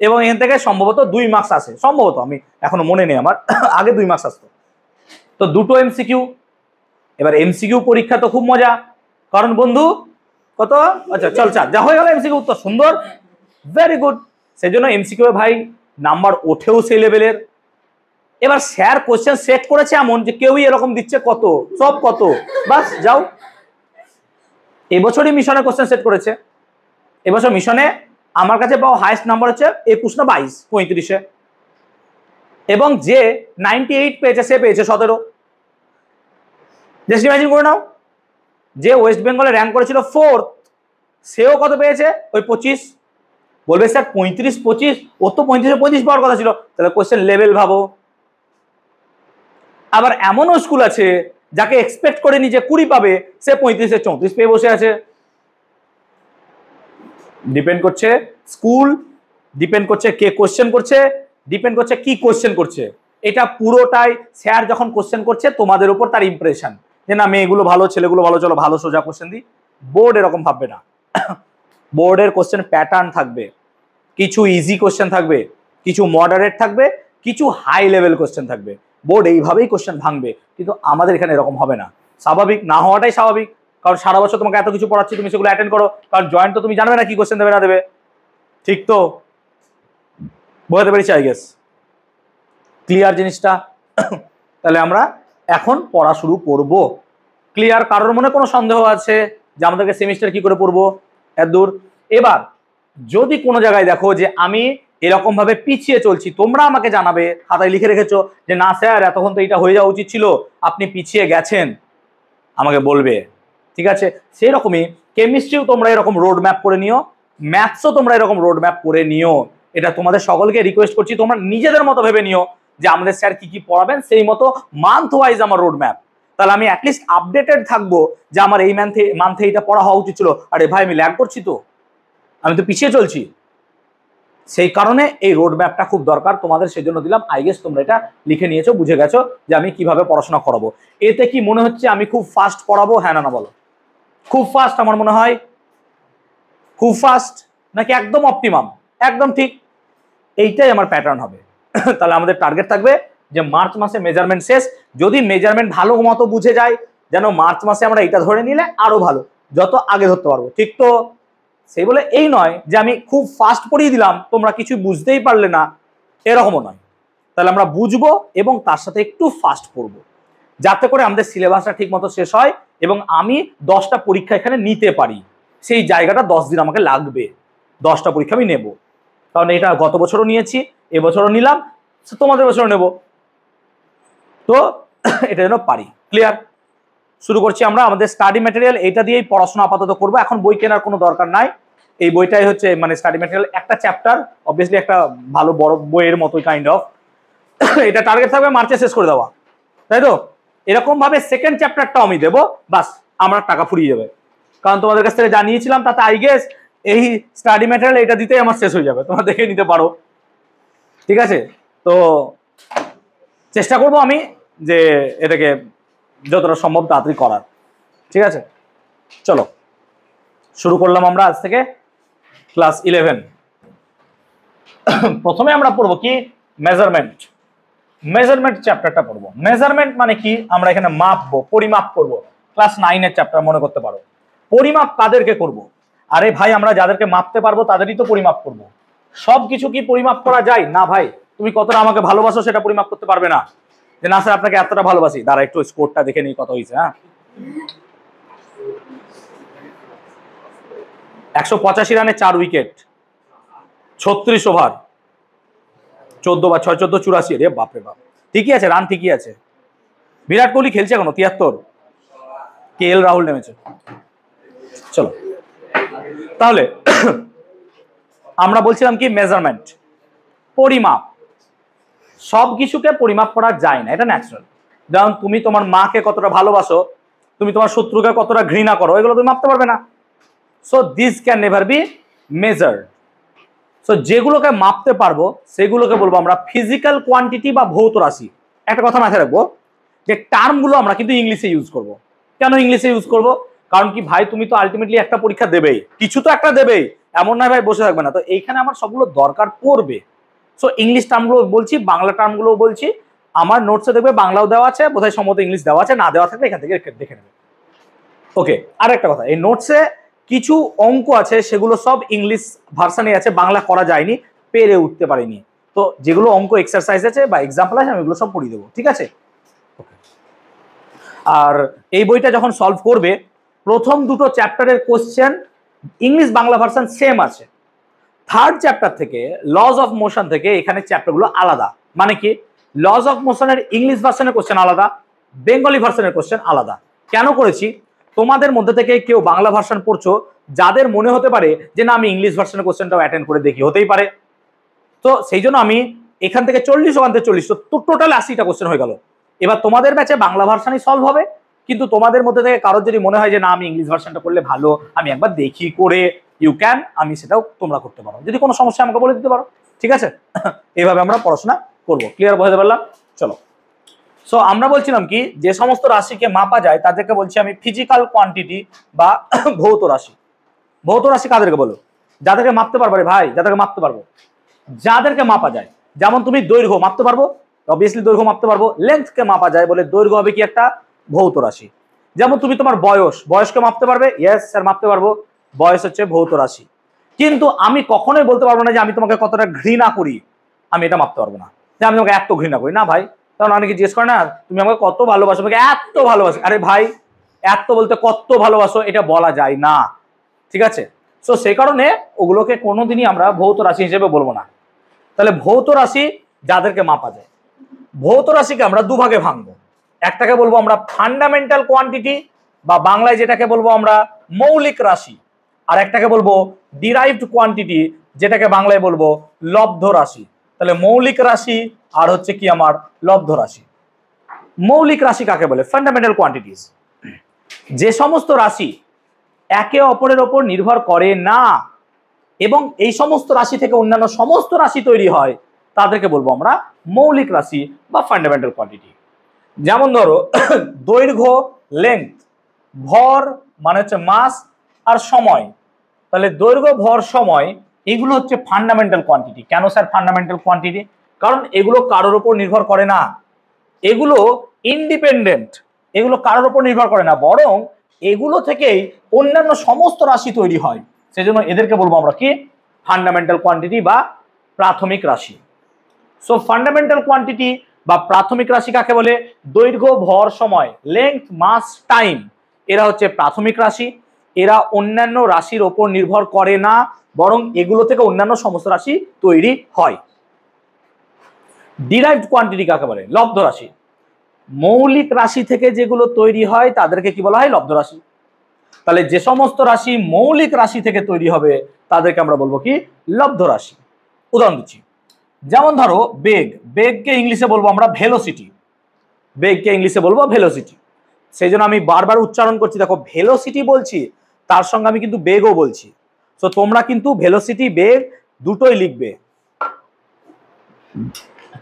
এবং এখান থেকে সম্ভবত 2 মার্কস আসে, সম্ভবত, আমি এখনো মনে নেই আমার, আগে 2 মার্কস আসতো। তো দুটো এমসিকিউ। এবার এমসিকিউ পরীক্ষা তো খুব মজা, কারণ বন্ধু কত, আচ্ছা চল চার, যা হয়ে গেল এমসিকিউ উত্তর, সুন্দর, ভেরি গুড। সেই জন্য এমসিকিউ ভাই নাম্বার ওঠেও সেই লেভেলের। এবার স্যার কোশ্চেন সেট করেছে এমন যে কেউই এরকম দিচ্ছে কত, সব কত, বাস যাও। এবছরই মিশনে কোশ্চেন সেট করেছে। এবছর মিশনে আমার কাছে পাওয়া হাইয়েস্ট নাম্বার হচ্ছে 21 না 22, 35-এ, এবং যে 98 পেয়েছে সে পেয়েছে 17। জাস্ট ইমাজিন করে নাও, যে ওয়েস্ট বেঙ্গলে র্যাঙ্ক করেছিল 4th সেও কত পেয়েছে, ওই 25। বলবে স্যার 35-25, ও তো 35-35 পাওয়ার কথা ছিল, তাহলে কোশ্চেন লেভেল ভাবো। আবার এমনও স্কুল আছে যাকে এক্সপেক্ট করেনি যে 20 পাবে, সে 35-এ 34 পেয়ে বসে আছে। ডিপেন্ড করছে স্কুল, ডিপেন্ড করছে কে কোশ্চেন করছে, ডিপেন্ড করছে কি কোশ্চেন করছে। এটা পুরোটাই স্যার যখন কোশ্চেন করছে তোমাদের উপর তার ইমপ্রেশন, যে না মেয়েগুলো ভালো ছেলেগুলো ভালো, চলো ভালো সোজা কোশ্চেন দিই। বোর্ড এরকম ভাববে না। বোর্ডের কোশ্চেন প্যাটার্ন থাকবে, কিছু ইজি কোশ্চেন থাকবে, কিছু মডারেট থাকবে, কিছু হাই লেভেল কোশ্চেন থাকবে। বোর্ড এইভাবেই কোশ্চেন ভাঙবে, কিন্তু আমাদের এখানে এরকম হবে না। স্বাভাবিক না হওয়াটাই স্বাভাবিক, কারণ সারা বছর তোমাকে এত কিছু পড়াচ্ছি, তুমি সেগুলো অ্যাটেন্ড করো, কারণ জয়েন্ট তো তুমি জানবে না কি কোশ্চেন দেবে না দেবে, ঠিক তো? বোঝাতে পেরেছি আই গেস, ক্লিয়ার জিনিসটা? তাহলে আমরা এখন পড়া শুরু করব। ক্লিয়ার? কারোর মনে কোনো সন্দেহ আছে যে আমাদেরকে সেমিস্টার কি করে পড়বো এত দূর? এবার যদি কোনো জায়গায় দেখো যে আমি এরকম ভাবে পিছিয়ে চলছি, তোমরা আমাকে জানাবে, খাতায় লিখে রেখেছো যে না স্যার এতক্ষণ তো এটা হয়ে যাওয়া উচিত ছিল, আপনি পিছিয়ে গেছেন, আমাকে বলবে, ঠিক আছে? সেই রকমই কেমিস্ট্রিও তোমরা এরকম রোড ম্যাপ করে নিও, ম্যাথসও তোমরা এরকম রোড ম্যাপ করে নিও। এটা তোমাদের সকলকে রিকোয়েস্ট করছি, তোমরা নিজেদের মতো ভেবে নিও যে আমাদের স্যার কি কি পড়াবেন, সেই মতো মান্থ ওয়াইজ আমার রোড ম্যাপ। তাহলে আমি অ্যাটলিস্ট আপডেটেড থাকবো যে আমার এই মান্থে এটা পড়া হওয়া উচিত ছিল, আরে ভাই আমি ল্যাগ করছি তো, আমি তো পিছিয়ে চলছি। সেই কারণে এই রোড ম্যাপটা খুব দরকার তোমাদের, সেই জন্য দিলাম। আই গেস তোমরা এটা লিখে নিয়েছো, বুঝে গেছো যে আমি কিভাবে পড়াশোনা করাবো। এতে কি মনে হচ্ছে আমি খুব ফাস্ট পড়াবো? হ্যাঁ না বলো, খুব ফাস্ট আমার মনে হয়? খুব ফাস্ট নাকি একদম অপটিমাম? একদম ঠিক, এইটাই আমার প্যাটার্ন হবে। তাহলে আমাদের টার্গেট থাকবে যে মার্চ মাসে মেজারমেন্ট শেষ। যদি মেজারমেন্ট ভালো মতো বুঝে যায়, যেন মার্চ মাসে আমরা এটা ধরে নিলে আরো ভালো, যত আগে ধরতে পারবো, ঠিক তো? সেই বলে এই নয় যে আমি খুব ফাস্ট পড়িয়ে দিলাম তোমরা কিছু বুঝতেই পারলে না, এরকমও নয়। তাহলে আমরা বুঝবো এবং তার সাথে একটু ফাস্ট পড়বো, যাতে করে আমাদের সিলেবাসটা ঠিক মতো শেষ হয় এবং আমি 10টা পরীক্ষা এখানে নিতে পারি। সেই জায়গাটা 10 দিন আমাকে লাগবে, 10টা পরীক্ষা আমি নেব, কারণ এটা গত বছরও নিয়েছি, এবছরও নিলাম, তোমাদের বছরও নেব। তো এটা যেন পারি। ক্লিয়ার? শুরু করছি আমরা আমাদের স্টাডি ম্যাটেরিয়াল, এটা দিয়েই পড়াশোনা আপাতত করবো। এখন বই কেনার কোনো দরকার নাই, এই বইটাই হচ্ছে মানে স্টাডি ম্যাটেরিয়াল, একটা চ্যাপ্টার, অবভিয়াসলি একটা ভালো বড় বইয়ের মতোই কাইন্ড অফ। এটা টার্গেট থাকবে মার্চে শেষ করে দেওয়া, তাই তো? এরকম ভাবে সেকেন্ড চ্যাপ্টারটাও আমি দেবো, বাস আমরা টাকা ফুরিয়ে যাবে। কারণ তোমাদের কাছ থেকে জানিয়েছিলাম, তাতে আই গেস এই স্টাডি ম্যাটেরিয়াল এটা দিতেই আমার শেষ হয়ে যাবে, তোমরা দেখে নিতে পারো, ঠিক আছে? তো চেষ্টা করবো আমি যে এটাকে যতটা সম্ভব তাড়াতাড়ি করার। ঠিক আছে, চলো শুরু করলাম আমরা আজ থেকে ক্লাস 11। প্রথমে আমরা পড়বো কি মেজারমেন্ট। মেজারমেন্ট চ্যাপ্টারটা পড়বো। মেজারমেন্ট মানে কি, আমরা এখানে মাপবো, পরিমাপ করব। ক্লাস 9 এর চ্যাপ্টার মনে করতে পারো। পরিমাপ কাদেরকে করব? আরে ভাই, আমরা যাদেরকে মাপতে পারবো তাদেরই তো পরিমাপ করব। সবকিছু কি পরিমাপ করা যায় না ভাই? তুমি কতটা আমাকে ভালোবাসো সেটা পরিমাপ করতে পারবে না। যে না স্যার আপনাকে এতটা ভালোবাসি, দাঁড়া একটু স্কোরটা দেখে নিই কত হয়েছে। হ্যাঁ, 185 রানে 4 উইকেট, 36 ওভার, 14 বা 6 14 84। রে বাপরে বাপ, ঠিকই আছে, রান ঠিকই আছে। বিরাট কোহলি খেলছে এখনো 73, KL রাহুল নেমেছে। চলো তাহলে আমরা বলছিলাম কি মেজারমেন্ট, পরিমাপ। সব কিছুকে পরিমাপ করা যায় না, এটা ন্যাচারাল। যেমন তুমি তোমার মাকে কতটা ভালোবাসো, তুমি তোমার শত্রুকে কতটা ঘৃণা করো, এগুলো তুমি মাপতে পারবে না। So this can never be measured. So যেগুলোকে মাপতে পারবো সেগুলোকে বলবো আমরা ফিজিক্যাল কোয়ান্টিটি বা ভৌত রাশি। একটা কথা মাথায় রাখবো, যে টার্মগুলো আমরা কিন্তু ইংলিশে ইউজ করব। কেন ইংলিশে ইউজ করব? কারণ কি ভাই, তুমি তো আলটিমেটলি একটা পরীক্ষা দেবেই, কিছু তো একটা দেবেই, এমন নয় ভাই বসে থাকবে না। তো এইখানে আমার সবগুলো দরকার পড়বে। সো ইংলিশ টার্মগুলো বলছি, বাংলা টার্মগুলো বলছি। আমার নোটসে দেখবে বাংলাও দেওয়া আছে, বোধহয় সম্ভবত ইংলিশ দেওয়া আছে, না দেওয়া থাকলে এখান থেকে দেখে নেবে। ওকে, আর একটা কথা, এই নোটসে কিছু অঙ্ক আছে সেগুলো সব ইংলিশ ভার্সানে আছে, বাংলা করা যায়নি, পেরে উঠতে পারিনি। তো যেগুলো অঙ্ক এক্সারসাইজ আছে বা এক্সাম্পল আছে আমি এগুলো সব পড়িয়ে দেবো, ঠিক আছে? আর এই বইটা যখন সলভ করবে, প্রথম দুটো চ্যাপ্টারের question English Bangla version same আছে। থার্ড চ্যাপ্টার থেকে লজ অফ মোশন থেকে এখানে চ্যাপ্টারগুলো আলাদা। মানে কি, লজ অফ মোশনের ইংলিশ ভার্সনের কোশ্চেন আলাদা, বেঙ্গলি ভার্সনের কোশ্চেন আলাদা। কেন করেছি? তোমাদের মধ্যে থেকে কেউ বাংলা ভার্সন পড়ছো, যাদের মনে হতে পারে যে না আমি ইংলিশ ভার্সনের কোশ্চেনটাও অ্যাটেন্ড করে দেখি, হতেই পারে। তো সেই জন্য আমি এখান থেকে 40, ওখান থেকে 40, তো টোটাল 80টা কোশ্চেন হয়ে গেল। এবার তোমাদের ব্যাচে বাংলা ভার্সনই সলভ হবে, কিন্তু তোমাদের মধ্যে থেকে কারোর যদি মনে হয় যে না আমি ইংলিশ ভার্সনটা করলে ভালো, আমি একবার দেখি করে, ইউ ক্যান, আমি সেটাও তোমরা করতে পারো। যদি কোনো সমস্যা আমাকে বলে দিতে পারো, ঠিক আছে? এইভাবে আমরা পড়াশোনা করবো। ক্লিয়ার বোঝাতে পারলাম? চলো। সো আমরা বলছিলাম কি, যে সমস্ত রাশিকে মাপা যায় তাদেরকে বলছি আমি ফিজিক্যাল কোয়ান্টিটি বা ভৌত রাশি। ভৌত রাশি কাদেরকে বলো? যাদেরকে মাপতে পারবো রে ভাই, যাদেরকে মাপতে পারবো, যাদেরকে মাপা যায়। যেমন তুমি দৈর্ঘ্য মাপতে পারবো, অবভিয়াসলি দৈর্ঘ্য মাপতে পারবো। লেন্থকে মাপা যায় বলে দৈর্ঘ্য হবে কি একটা ভৌত রাশি। যেমন তুমি তোমার বয়সকে মাপতে পারবে, ইয়েস স্যার মাপতে পারবো, বয়স হচ্ছে ভৌত রাশি। কিন্তু আমি কখনোই বলতে পারবো না যে আমি তোমাকে কতটা ঘৃণা করি, আমি এটা মাপতে পারবো না যে আমি তোমাকে এত ঘৃণা করি। না ভাই, কারণ অনেকে জিজ্ঞেস করে না তুমি আমাকে কত ভালোবাসো, আমাকে এত ভালোবাসো। আরে ভাই, এত বলতে কত ভালোবাসো এটা বলা যায় না, ঠিক আছে? সো সেই কারণে ওগুলোকে কোনোদিনই আমরা ভৌত রাশি হিসেবে বলবো না। তাহলে ভৌত রাশি যাদেরকে মাপা যায়, ভৌত রাশিকে আমরা দুভাগে ভাঙবো। একটাকে বলবো আমরা ফান্ডামেন্টাল কোয়ান্টিটি বা বাংলায় যেটাকে বলবো আমরা মৌলিক রাশি, আর একটাকে বলবো ডিরাইভড কোয়ান্টিটি, যেটাকে বাংলায় বলবো লব্ধ রাশি। তাহলে মৌলিক রাশি আর হচ্ছে কি আমার লব্ধ রাশি। মৌলিক রাশি কাকে বলে? Fundamental quantities. যে সমস্ত রাশি একে অপরের ওপর নির্ভর করে না এবং এই সমস্ত রাশি থেকে অন্যান্য সমস্ত রাশি তৈরি হয়, তাদেরকে বলবো আমরা মৌলিক রাশি বা ফান্ডামেন্টাল কোয়ান্টিটি। যেমন ধরো দৈর্ঘ্য, লেন্থ, ভর মানে হচ্ছে মাস, আর সময়। তাহলে দৈর্ঘ্য, ভর, সময় এগুলো হচ্ছে ফান্ডামেন্টাল কোয়ান্টিটি। কেন স্যার ফান্ডামেন্টাল কোয়ান্টিটি? কারণ এগুলো কারোর উপর নির্ভর করে না, এগুলো ইন্ডিপেন্ডেন্ট, এগুলো কারোর উপর নির্ভর করে না, বরং এগুলো থেকেই অন্যান্য সমস্ত রাশি তৈরি হয়। সেজন্য এদেরকে বলবো আমরা কি ফান্ডামেন্টাল কোয়ান্টিটি বা প্রাথমিক রাশি। সো ফান্ডামেন্টাল কোয়ান্টিটি বা প্রাথমিক রাশি কাকে বলে? দৈর্ঘ্য, ভর, সময়, লেংথ, মাস, টাইম, এরা হচ্ছে প্রাথমিক রাশি। এরা অন্যান্য রাশির ওপর নির্ভর করে না, বরং এগুলো থেকে অন্যান্য সমস্ত রাশি তৈরি হয়। ডিরাইভড কোয়ান্টিটি কাকে বলে? লব্ধ রাশি। মৌলিক রাশি থেকে যেগুলো তৈরি হয় তাদেরকে কি বলা হয়? লব্ধ রাশি। তাহলে যে সমস্ত রাশি মৌলিক রাশি থেকে তৈরি হবে তাদেরকে আমরা বলবো কি লব্ধ রাশি। উদাহরণ দিচ্ছি, যেমন ধরো বেগ, বেগকে ইংলিশে বলবো আমরা ভেলোসিটি, বেগকে ইংলিশে বলবো ভেলোসিটি। সেই জন্য আমি বারবার উচ্চারণ করছি, দেখো ভেলোসিটি বলছি, তার সঙ্গে আমি কিন্তু বেগও বলছি। তো তোমরা কিন্তু ভেলোসিটি, বেগ দুটোই লিখবে।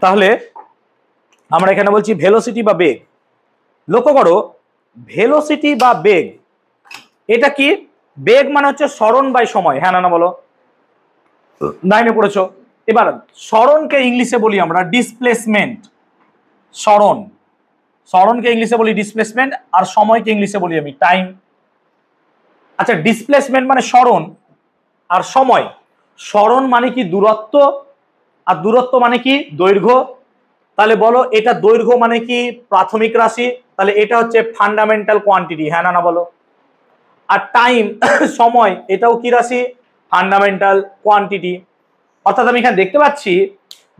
তাহলে আমরা এখানে বলছি ভেলোসিটি বা বেগ। লক্ষ্য করো, ভেলোসিটি বা বেগ এটা কি? বেগ মানে হচ্ছে সরণ বাই সময়, হ্যাঁ না বলো, 9 পড়েছো। এবার সরণকে ইংলিশে বলি আমরা ডিসপ্লেসমেন্ট। সরণ, সরণকে ইংলিশে বলি ডিসপ্লেসমেন্ট, আর সময়কে ইংলিশে বলি আমি টাইম। আচ্ছা, ডিসপ্লেসমেন্ট মানে সরণ, আর সময়, সরণ মানে কি দূরত্ব, আর দূরত্ব মানে কি দৈর্ঘ্য। তাহলে বলো এটা দৈর্ঘ্য মানে কি প্রাথমিক রাশি, তাহলে এটা হচ্ছে ফান্ডামেন্টাল কোয়ান্টিটি, হ্যাঁ না বলো। আর টাইম সময়, এটাও কি রাশি? Fundamental quantity. অর্থাৎ আমি এখানে দেখতে পাচ্ছি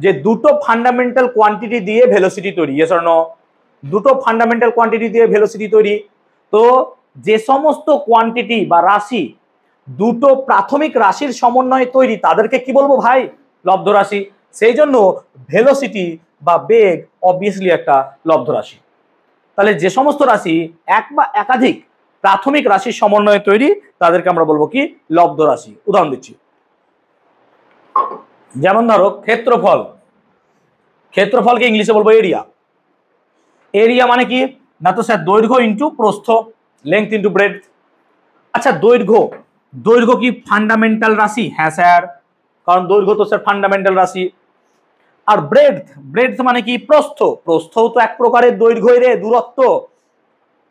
যে দুটো ফান্ডামেন্টাল কোয়ান্টিটি দিয়ে ভেলোসিটি তৈরি, ইয়েস অর নো? দুটো ফান্ডামেন্টাল কোয়ান্টিটি দিয়ে ভেলোসিটি তৈরি। তো যে সমস্ত কোয়ান্টিটি বা রাশি দুটো প্রাথমিক রাশির সমন্বয়ে তৈরি তাদেরকে কি বলবো ভাই? লব্ধ রাশি। সেই জন্য ভেলোসিটি বা বেগ অবভিয়াসলি একটা লব্ধ রাশি। তাহলে যে সমস্ত রাশি এক বা একাধিক প্রাথমিক রাশির সমন্বয়ে তৈরি তাদেরকে আমরা বলবো কি? লব্ধ রাশি। উদাহরণ দিচ্ছি, যেমন ধরো ক্ষেত্রফল, ক্ষেত্রফলকে ইংলিশে বলবো এরিয়া। এরিয়া মানে কি না তো স্যার দৈর্ঘ্য ইন্টু প্রস্থ, লেংথ ইন্টু ব্রেডথ। আচ্ছা দৈর্ঘ্য, দৈর্ঘ্য কি ফান্ডামেন্টাল রাশি? হ্যাঁ স্যার, কারণ দৈর্ঘ্য তো স্যার ফান্ডামেন্টাল রাশি। আর ব্রেডথ, ব্রেডথ মানে কি প্রস্থ, প্রস্থও তো এক প্রকারের দৈর্ঘ্য রে, দূরত্ব,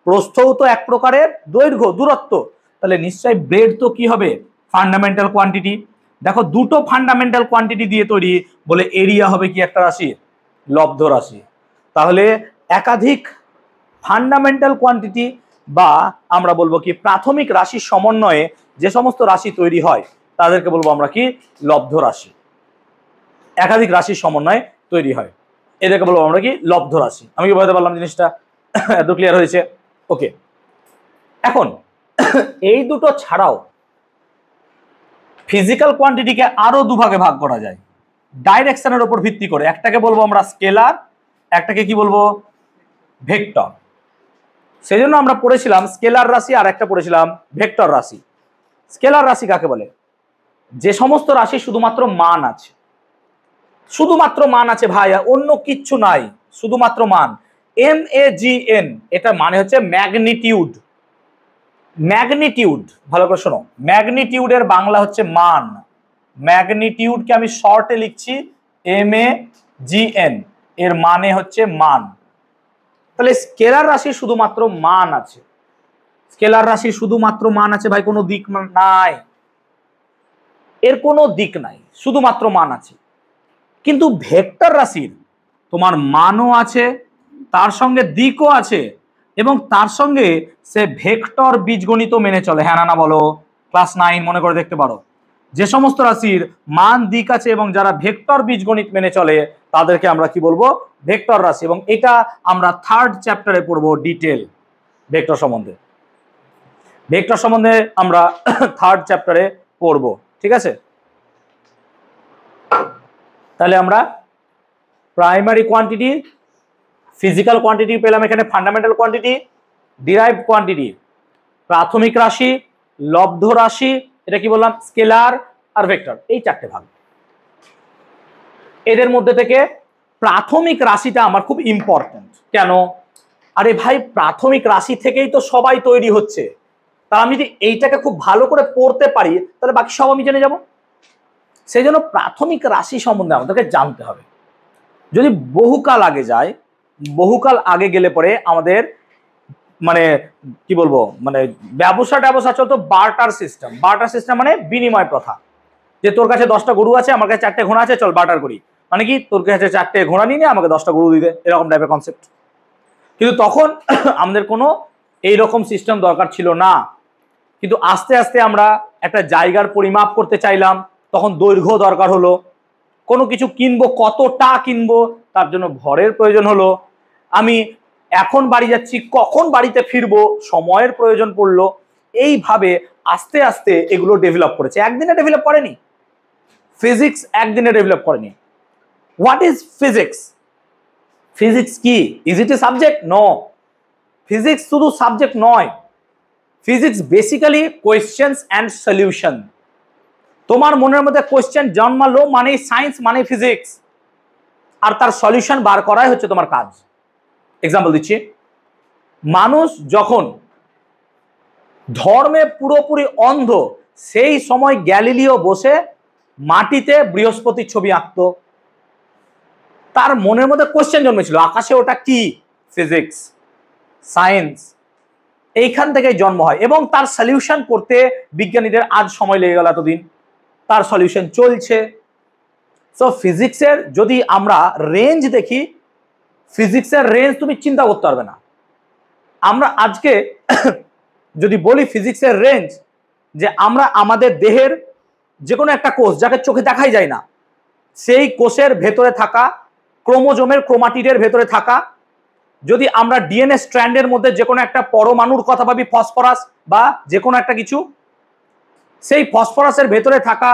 প্রস্থও তো এক প্রকারের দৈর্ঘ্য দূরত্ব, তাহলে নিশ্চয়ই ব্রেড তো কি হবে? Fundamental quantity. দেখো দুটো ফান্ডামেন্টাল কোয়ান্টিটি দিয়ে তৈরি বলে এরিয়া হবে কি একটা রাশি? লব্ধ রাশি। তাহলে একাধিক ফান্ডামেন্টাল কোয়ান্টিটি বা আমরা বলবো কি প্রাথমিক রাশির সমন্বয়ে যে সমস্ত রাশি তৈরি হয় তাদেরকে বলবো আমরা কি? লব্ধ রাশি। একাধিক রাশির সমন্বয়ে তৈরি হয়, এদেরকে বলবো আমরা কি? লব্ধ রাশি। আমি কি বলতে পারলাম জিনিসটা? এত ক্লিয়ার হয়েছে? ওকে। এখন এই দুটো ছাড়াও ফিজিক্যাল কোয়ান্টিটিকে আরো দুভাগে ভাগ করা যায় ডাইরেকশনের উপর ভিত্তি করে। একটাকে বলবো আমরা স্কেলার, একটাকে কি বলবো? ভেক্টর। সেই জন্য আমরা পড়েছিলাম স্কেলার রাশি আর একটা পড়েছিলাম ভেক্টর রাশি। স্কেলার রাশি কাকে বলে? যে সমস্ত রাশি শুধুমাত্র মান আছে, শুধুমাত্র মান আছে ভাই, অন্য কিচ্ছু নাই, শুধুমাত্র মান। MAGN, এটা মানে হচ্ছে ম্যাগনিটিউড। ম্যাগনিটিউড, ভালো করে শোনো, ম্যাগনিটিউডের বাংলা হচ্ছে মান। ম্যাগনিটিউডকে আমি শর্টে লিখছি MAGN, এর মানে হচ্ছে মান। তাহলে স্কেলার রাশি শুধুমাত্র মান আছে, স্কেলার রাশি শুধুমাত্র মান আছে ভাই, কোনো দিক নাই, এর কোনো দিক নাই, শুধুমাত্র মান আছে। কিন্তু ভেক্টর রাশির তোমার মানও আছে, তার সঙ্গে দিকও আছে, এবং তার সঙ্গে সে ভেক্টর বীজগণিত মেনে চলে, হ্যাঁ না বলো? ক্লাস 9 মনে করে দেখতে পারো। যে সমস্ত রাশির মান দিক আছে এবং যারা ভেক্টর বীজগণিত মেনে চলে তাদেরকে আমরা কি বলবো? ভেক্টর রাশি। এবং এটা আমরা 3rd চ্যাপ্টারে পড়বো ডিটেল ভেক্টর সম্বন্ধে। ভেক্টর সম্বন্ধে আমরা 3rd চ্যাপ্টারে পড়বো, ঠিক আছে? তাহলে আমরা প্রাইমারি কোয়ান্টিটি, ফিজিক্যাল কোয়ান্টিটি পেলাম এখানে, ফান্ডামেন্টাল কোয়ান্টিটি, ডিরাইভড কোয়ান্টিটি, প্রাথমিক রাশি, লব্ধ রাশি, এটা কি বললাম? স্কেলার আর ভেক্টর, এই চারটে ভাগ। এদের মধ্যে থেকে প্রাথমিক রাশিটা আমার খুব ইম্পর্টেন্ট। কেন? আরে ভাই প্রাথমিক রাশি থেকেই তো সবাই তৈরি হচ্ছে, তার আমি যদি এইটাকে খুব ভালো করে পড়তে পারি তাহলে বাকি সব আমি জেনে যাব। সেই জন্য প্রাথমিক রাশি সম্বন্ধে আমাদেরকে জানতে হবে। যদি বহুকাল আগে যায়, বহুকাল আগে গেলে পরে আমাদের মানে কি বলবো, মানে ব্যবসা চলতো বার্টার সিস্টেম। বার্টার সিস্টেম মানে বিনিময় প্রথা, যে তোর কাছে 10টা গরু আছে, আমার কাছে 4টে ঘোড়া আছে, চল বার্টার করি। মানে কি তোর কাছে 4টে ঘোড়া নিয়ে আমাকে 10টা গরু দিতে, এরকম টাইপের কনসেপ্ট। কিন্তু তখন আমাদের কোনো এইরকম সিস্টেম দরকার ছিল না। কিন্তু আস্তে আস্তে আমরা একটা জায়গার পরিমাপ করতে চাইলাম, তখন দৈর্ঘ্য দরকার হলো। কোনো কিছু কিনবো, কতটা কিনবো, তার জন্য ভরের প্রয়োজন হলো। আমি এখন বাড়ি যাচ্ছি, কখন বাড়িতে ফিরবো, সময়ের প্রয়োজন পড়লো। এইভাবে আস্তে আস্তে এগুলো ডেভেলপ করেছে, একদিনে ডেভেলপ করেনি। ফিজিক্স একদিনে ডেভেলপ করেনি। What is physics? ফিজিক্স কি? Is it a subject? No, physics শুধু সাবজেক্ট নয়। Physics basically questions and solution. তোমার মনের মধ্যে কোয়েশ্চেন জন্মালো মানে সায়েন্স মানে ফিজিক্স, আর তার সলিউশন বার করাই হচ্ছে তোমার কাজ। এক্সাম্পল দিচ্ছি, মানুষ যখন ধর্মে পুরোপুরি অন্ধ, সেই সময় গ্যালিলিও বসে মাটিতে বৃহস্পতির ছবি আঁকতো। তার মনের মধ্যে কোশ্চেন জন্মেছিল, আকাশে ওটা কি? ফিজিক্স, সায়েন্স, এইখান থেকেই জন্ম হয়। এবং তার সলিউশন করতে বিজ্ঞানীদের আজ সময় লেগে গেল, এতদিন তার সলিউশন চলছে। সো ফিজিক্সের যদি আমরা রেঞ্জ দেখি, ফিজিক্সের রেঞ্জ তুমি চিন্তা করতে পারবে না। আমরা আজকে যদি বলি ফিজিক্সের রেঞ্জ, যে আমরা আমাদের দেহের যে কোনো একটা কোষ যাকে চোখে দেখাই যায় না, সেই কোষের ভেতরে থাকা ক্রোমোজোমের ক্রোমাটিডের ভেতরে থাকা, যদি আমরা ডিএনএ স্ট্র্যান্ডের মধ্যে যে কোনো একটা পরমাণুর কথা ভাবি, ফসফরাস বা যে কোনো একটা কিছু, সেই ফসফরাসের ভেতরে থাকা,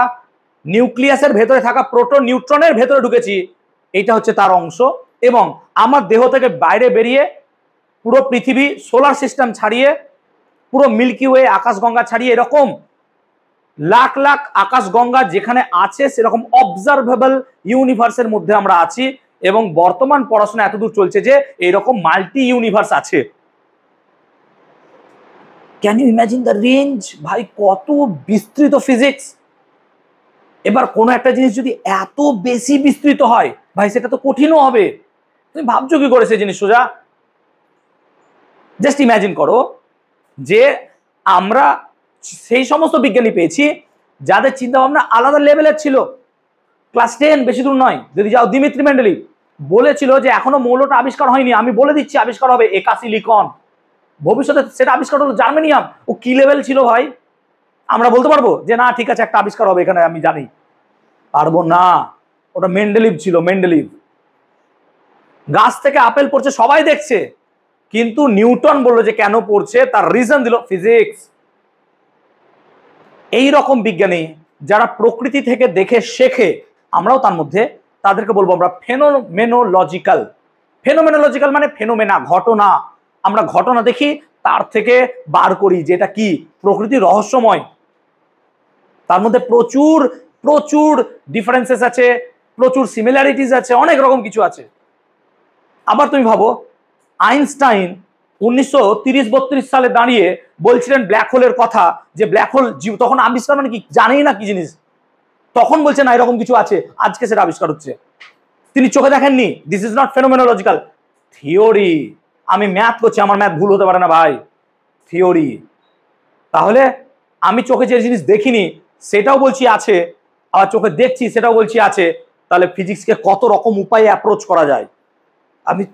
নিউক্লিয়াসের ভেতরে থাকা প্রোটন নিউট্রনের ভেতরে ঢুকেছি, এইটা হচ্ছে তার অংশ। এবং আমার দেহ থেকে বাইরে বেরিয়ে পুরো পৃথিবী, সোলার সিস্টেম ছাড়িয়ে, পুরো মিল্কি ওয়ে, আকাশগঙ্গা ছাড়িয়ে, এরকম লাখ লাখ আকাশগঙ্গা যেখানে আছে, সেরকম অবজারভেবল ইউনিভার্সের মধ্যে আমরা আছি। এবং বর্তমান পড়াশোনা এতদূর চলছে যে এরকম মাল্টি ইউনিভার্স আছে। Can you imagine the range? ভাই, কত বিস্তৃত ফিজিক্স। এবার কোনো একটা জিনিস যদি এত বেশি বিস্তৃত হয়, ভাই সেটা তো কঠিনও হবে। তুমি ভাবছো কি করে সেই জিনিস? সোজা জাস্ট ইমাজিন করো যে আমরা সেই সমস্ত বিজ্ঞানী পেয়েছি যাদের চিন্তা ভাবনা আলাদা লেভেলের ছিল। ক্লাস 10, বেশি দূর নয়, যদি যাও, দিমিত্রি মেন্ডেলিভ বলেছিল যে এখনো মৌলটা আবিষ্কার হয়নি, আমি বলে দিচ্ছি আবিষ্কার হবে, একা সিলিকন। ভবিষ্যতে সেটা আবিষ্কার হলো জার্মেনিয়াম। ও কি লেভেল ছিল ভাই! আমরা বলতে পারবো যে না ঠিক আছে একটা আবিষ্কার হবে এখানে, আমি জানি? পারবো না। ওটা মেন্ডেলিভ ছিল, মেন্ডেলিভ। গাছ থেকে আপেল পড়ছে সবাই দেখছে, কিন্তু নিউটন বললো যে কেন পড়ছে, তার রিজন দিল ফিজিক্স। এই রকম বিজ্ঞানী যারা প্রকৃতি থেকে দেখে শেখে, আমরাও তার মধ্যে, তাদেরকে বলবো আমরা ফেনোমেনোলজিক্যাল। ফেনোমেনোলজিক্যাল মানে ফেনোমেনা, ঘটনা। আমরা ঘটনা দেখি, তার থেকে বার করি যেটা কি প্রকৃতির রহস্যময়। তার মধ্যে প্রচুর প্রচুর ডিফারেন্সেস আছে, প্রচুর সিমিলারিটিস আছে, অনেক রকম কিছু আছে। আবার তুমি ভাবো, আইনস্টাইন 1930-32 সালে দাঁড়িয়ে বলছিলেন ব্ল্যাক হোলের কথা, যে ব্ল্যাক হোল তখন আবিষ্কার মানে কি জানেই না কি জিনিস, তখন বলছে না এরকম কিছু আছে, আজকে সেটা আবিষ্কার হচ্ছে। তিনি চোখে দেখেননি। This is not phenomenological, theory. আমি ম্যাথ করছি, আমার ম্যাথ ভুল হতে পারে না ভাই, থিওরি। তাহলে আমি চোখে যে জিনিস দেখিনি সেটাও বলছি আছে, আবার চোখে দেখছি সেটাও বলছি আছে। তাহলে ফিজিক্সকে কত রকম উপায়ে অ্যাপ্রোচ করা যায়।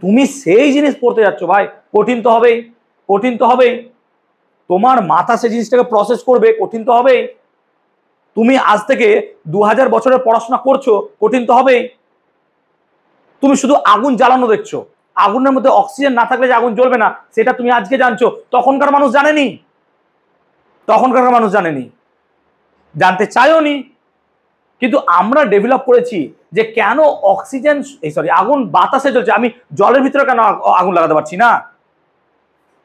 তুমি সেই জিনিস পড়তে যাচ্ছ ভাই, কঠিন তো হবেই, কঠিন তো হবেই। তোমার মাথা সেই জিনিসটাকে প্রসেস করবে, কঠিন তো হবেই। তুমি আজ থেকে 2000 বছরের পড়াশোনা করছো, কঠিন তো হবেই। তুমি শুধু আগুন জ্বালানো দেখছো, আগুনের মধ্যে অক্সিজেন না থাকলে যে আগুন জ্বলবে না, সেটা তুমি আজকে জানছো, তখনকার মানুষ জানেনি, তখনকার মানুষ জানেনি, জানতে চাইও নি। কিন্তু আমরা ডেভেলপ করেছি যে কেন অক্সিজেন, আগুন বাতাসে জ্বলছে, আমি জলের ভিতরে কেন আগুন লাগাতে পারছি না?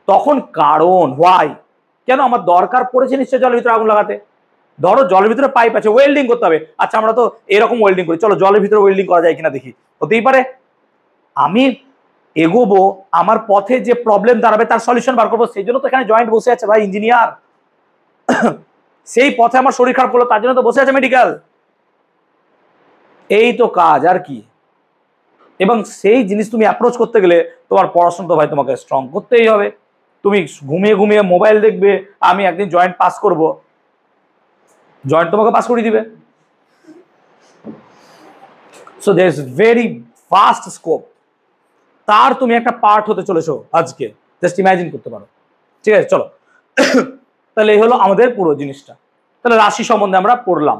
তখন কারণ হোয়াই, কেন আমার দরকার পড়েছে নিশ্চয় জলের ভিতরে আগুন লাগাতে। ধরো জলের ভিতরে পাইপ আছে, ওয়েল্ডিং করতে হবে, আচ্ছা আমরা তো এরকম ওয়েল্ডিং করি, চলো জলের ভিতরে ওয়েল্ডিং করা যায় কিনা দেখি, হতেই পারে। আমি এগোবো, আমার পথে যে প্রবলেম দাঁড়াবে তার সলিউশন বার করবো, সেই জন্য তো এখানে জয়েন্ট বসে আছে ভাই, ইঞ্জিনিয়ার। সেই পথে আমার শরীর খারাপ করলো, তার জন্য তো বসে আছে মেডিকেল। এই তো কাজ, আর কি। এবং সেই জিনিস তুমি অ্যাপ্রোচ করতে গেলে তোমার পড়াশোনা তো ভাই তোমাকে স্ট্রং করতেই হবে। তুমি ঘুমিয়ে ঘুমিয়ে মোবাইল দেখবে, আমি একদিন জয়েন্ট পাস করব, জয়েন্ট তোমাকে পাস করিয়ে দিবে। So there is very fast scope, তার তুমি একটা পার্ট হতে চলেছো আজকে, জাস্ট ইমাজিন করতে পারো। ঠিক আছে, চলো। তাহলে এই হলো আমাদের পুরো জিনিসটা। তাহলে রাশি সম্বন্ধে আমরা পড়লাম।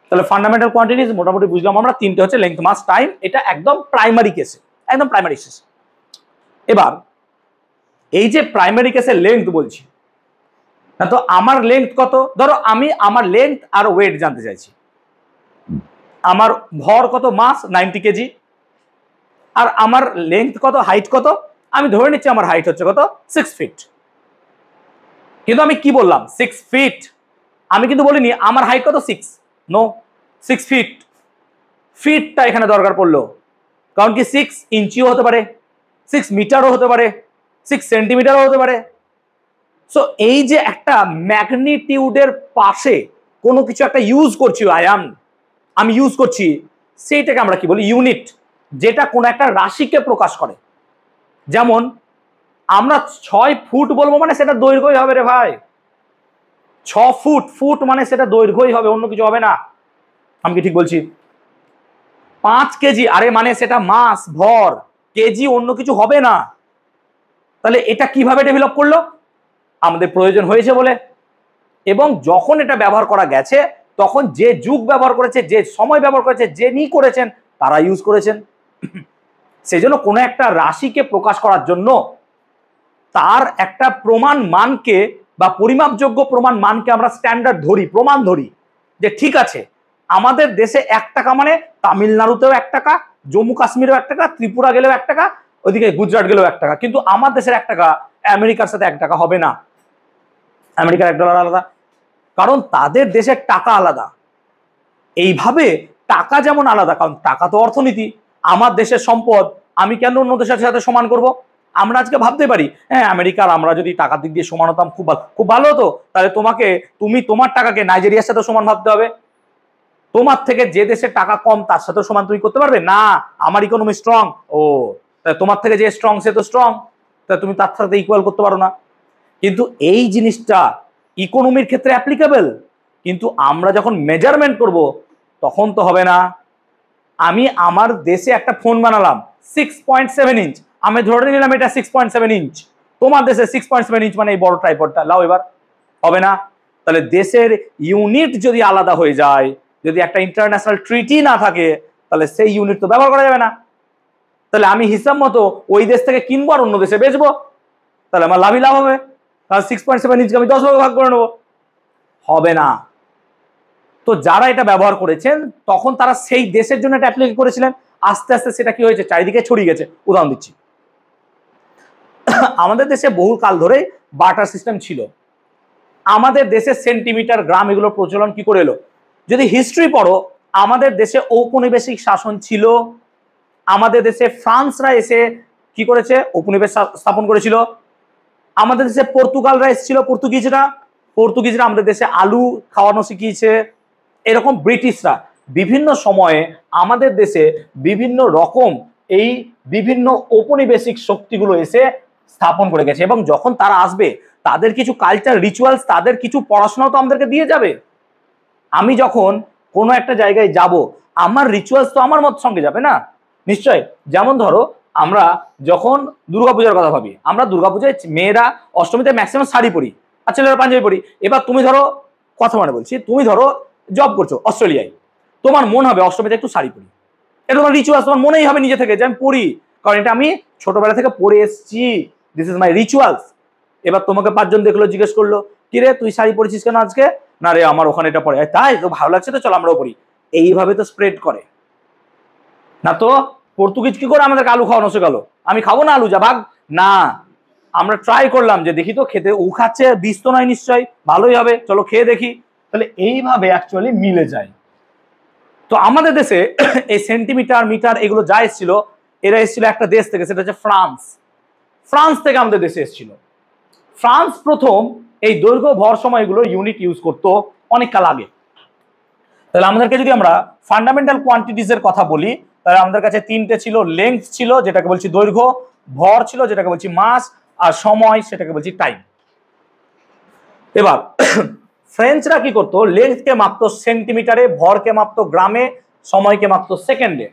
তাহলে ফান্ডামেন্টাল কোয়ান্টিটিজ মোটামুটি বুঝলাম আমরা, তিনটে হচ্ছে লেংথ, মাস, টাইম। এটা একদম প্রাইমারি কেসে, একদম প্রাইমারি কেসে। এবার এই যে প্রাইমারি কেসে লেংথ বলছি, তো আমার লেংথ কত? ধরো আমি আমার লেংথ আর ওয়েট জানতে চাইছি। আমার ভর কত? মাস 90 কেজি। আর আমার লেংথ কত, হাইট কত? আমি ধরে নিচ্ছি আমার হাইট হচ্ছে কত, 6 ফিট। কিন্তু আমি কি বললাম? 6 ফিট। আমি কিন্তু বলিনি আমার হাইট কত, 6। No, 6 fit. ফিটটা এখানে দরকার পড়লো, কারণ কি 6 ইঞ্চিও হতে পারে, 6 মিটারও হতে পারে, 6 সেন্টিমিটারও হতে পারে। সো এই যে একটা ম্যাগনিটিউডের পাশে কোনো কিছু একটা ইউজ করছি, আমি ইউজ করছি, সেইটাকে আমরা কি বলি? ইউনিট, যেটা কোনো একটা রাশিকে প্রকাশ করে। যেমন আমরা 6 ফুট বলবো মানে সেটা দৈর্ঘ্যই হবে রে ভাই। 6 ফুট, ফুট মানে সেটা দৈর্ঘ্যই হবে, অন্য কিছু হবে না। আমি কি ঠিক বলছি? 5 কেজি, আরে মানে সেটা মাস, ভর, কেজি অন্য কিছু হবে না। তাহলে এটা কিভাবে ডেভেলপ করলো? আমাদের প্রয়োজন হয়েছে বলে। এবং যখন এটা ব্যবহার করা গেছে, তখন যে যুগ ব্যবহার করেছে, যে সময় ব্যবহার করেছে, যে নি করেছেন, তারা ইউজ করেছেন। সেই জন্য কোনো একটা রাশিকে প্রকাশ করার জন্য তার একটা প্রমাণ মানকে বা পরিমাপযোগ্য প্রমাণ মানকে আমরা স্ট্যান্ডার্ড ধরি, প্রমাণ ধরি, যে ঠিক আছে আমাদের দেশে 1 টাকা মানে তামিলনাড়ুতেও 1 টাকা, জম্মু কাশ্মীরেও 1 টাকা, ত্রিপুরা গেলেও 1 টাকা, ওইদিকে গুজরাট গেলেও 1 টাকা। কিন্তু আমার দেশের 1 টাকা আমেরিকার সাথে 1 টাকা হবে না। আমেরিকার $1 আলাদা, কারণ তাদের দেশের টাকা আলাদা। এইভাবে টাকা যেমন আলাদা, কারণ টাকা তো অর্থনীতি। আমার দেশের সম্পদ আমি কেন অন্য দেশের সাথে সমান করব? আমরা আজকে ভাবতে পারি হ্যাঁ আমেরিকার আমরা যদি টাকার দিক দিয়ে সমান হতাম খুব ভালো হতো। তাহলে তুমি তোমার টাকাকে নাইজেরিয়ার সাথে সমান ভাবতে হবে। তোমার থেকে যে দেশের টাকা কম তার সাথে সমান তুমি করতে পারবে না। আমার ইকোনমি স্ট্রং, ও তোমার থেকে যে স্ট্রং সে তো স্ট্রং, তা তুমি তার সাথে ইকুয়াল করতে পারো না। কিন্তু এই জিনিসটা ইকোনমির ক্ষেত্রে অ্যাপ্লিকেবল, কিন্তু আমরা যখন মেজারমেন্ট করব তখন তো হবে না। আমি আমার দেশে একটা ফোন বানালাম 6.7 ইঞ্চ, আমি ধরে নিলাম এটা 6.7 ইঞ্চ, তোমার দেশে 6.7 ইঞ্চ মানে এই বড় ট্রাইপডটা লাও, এবার হবে না। তাহলে দেশের ইউনিট যদি আলাদা হয়ে যায়, যদি একটা ইন্টারন্যাশনাল ট্রিটি না থাকে, তাহলে সেই ইউনিট তো ব্যবহার করা যাবে না। তাহলে আমি হিসাব মতো ওই দেশ থেকে কিনবো আর অন্য দেশে বেচবো, তাহলে আমার লাভই লাভ হবে। তাহলে 6.7 ইঞ্চকে আমি 10 ভাগে ভাগ করে নেবো, হবে না। তো যারা এটা ব্যবহার করেছেন তখন তারা সেই দেশের জন্য এটা অ্যাপ্লাই করেছিলেন, আস্তে আস্তে সেটা কি হয়েছে, চারিদিকে ছড়িয়ে গেছে। উদাহরণ দিচ্ছি, আমাদের দেশে বহু কাল ধরে বার্টার সিস্টেম ছিল। আমাদের দেশে সেন্টিমিটার, গ্রাম এগুলোর প্রচলন কি করে এলো? যদি হিস্ট্রি পড়ো, আমাদের দেশে ঔপনিবেশিক শাসন ছিল। আমাদের দেশে ফ্রান্সরা এসে কি করেছে? উপনিবেশ স্থাপন করেছিল। আমাদের দেশে পর্তুগালরা এসেছিল, পর্তুগিজরা আমাদের দেশে আলু খাওয়ানো শিখিয়েছে। এরকম ব্রিটিশরা বিভিন্ন সময়ে আমাদের দেশে বিভিন্ন রকম এই বিভিন্ন ঔপনিবেশিক শক্তিগুলো এসে স্থাপন করে গেছে। এবং যখন তারা আসবে তাদের কিছু কালচার, রিচুয়ালস, তাদের কিছু পড়াশোনাও তো আমাদেরকে দিয়ে যাবে। আমি যখন কোনো একটা জায়গায় যাব, আমার রিচুয়ালস তো আমার মত সঙ্গে যাবে না, নিশ্চয়। যেমন ধরো আমরা যখন দুর্গাপূজার কথা ভাবি, আমরা দুর্গাপূজায় মেয়েরা অষ্টমীতে ম্যাক্সিমাম শাড়ি পরি আর ছেলেরা পাঞ্জাবি পরি। এবার তুমি ধরো, কথা মানে বলছি, তুমি ধরো জব করছো অস্ট্রেলিয়ায়, তোমার মন হবে অষ্টমীতে একটু শাড়ি পরি, এটা তোমার রিচুয়ালস, তোমার মনেই হবে নিজে থেকে যে আমি পড়ি, কারণ এটা আমি ছোটবেলা থেকে পড়ে এসছি, দিস ইজ মাই রিচুয়ালস। এবার তোমাকে 5 জন দেখলো, জিজ্ঞেস করলো কি রে তুই শাড়ি পরেছিস কেন আজকে? না রে আমার ওখানে এটা পড়ে, তাই তো ভালো লাগছে তো চল আমরাও পড়ি। এইভাবে তো স্প্রেড করে না। তো পর্তুগিজ কি করে আমাদেরকে আলু খাওয়ানো শেখালো? আমি খাবো না আলু, যা ভাগ। না, আমরা ট্রাই করলাম যে দেখি তো খেতে, ও খাচ্ছে, বিষ তো নয় নিশ্চয়ই, ভালোই হবে, চলো খেয়ে দেখি। তাহলে এইভাবে অ্যাকচুয়ালি মিলে যায়। তো আমাদের দেশে এই সেন্টিমিটার, মিটার এগুলো যা এসেছিল, এরা এসেছিল একটা দেশ থেকে, সেটা হচ্ছে ফ্রান্স। ফ্রান্স থেকে আমাদের দেশে এসেছিল। ফ্রান্স প্রথম এই দৈর্ঘ্য ভর সময়গুলো ইউনিট ইউজ করতো অনেক কাল আগে। তাহলে আমাদেরকে যদি আমরা ফান্ডামেন্টাল কোয়ান্টিটিজ এর কথা বলি, তাহলে আমাদের কাছে 3টে ছিল। লেংথ ছিল, যেটাকে বলছি দৈর্ঘ্য; ভর ছিল, যেটাকে বলছি মাস; আর সময়, সেটাকে বলছি টাইম। এবার ফ্রেঞ্চরা কি করতো? লেংথকে মাপতো সেন্টিমিটারে, ভরকে মাপতো গ্রামে, সময়কে মাপতো সেকেন্ডে।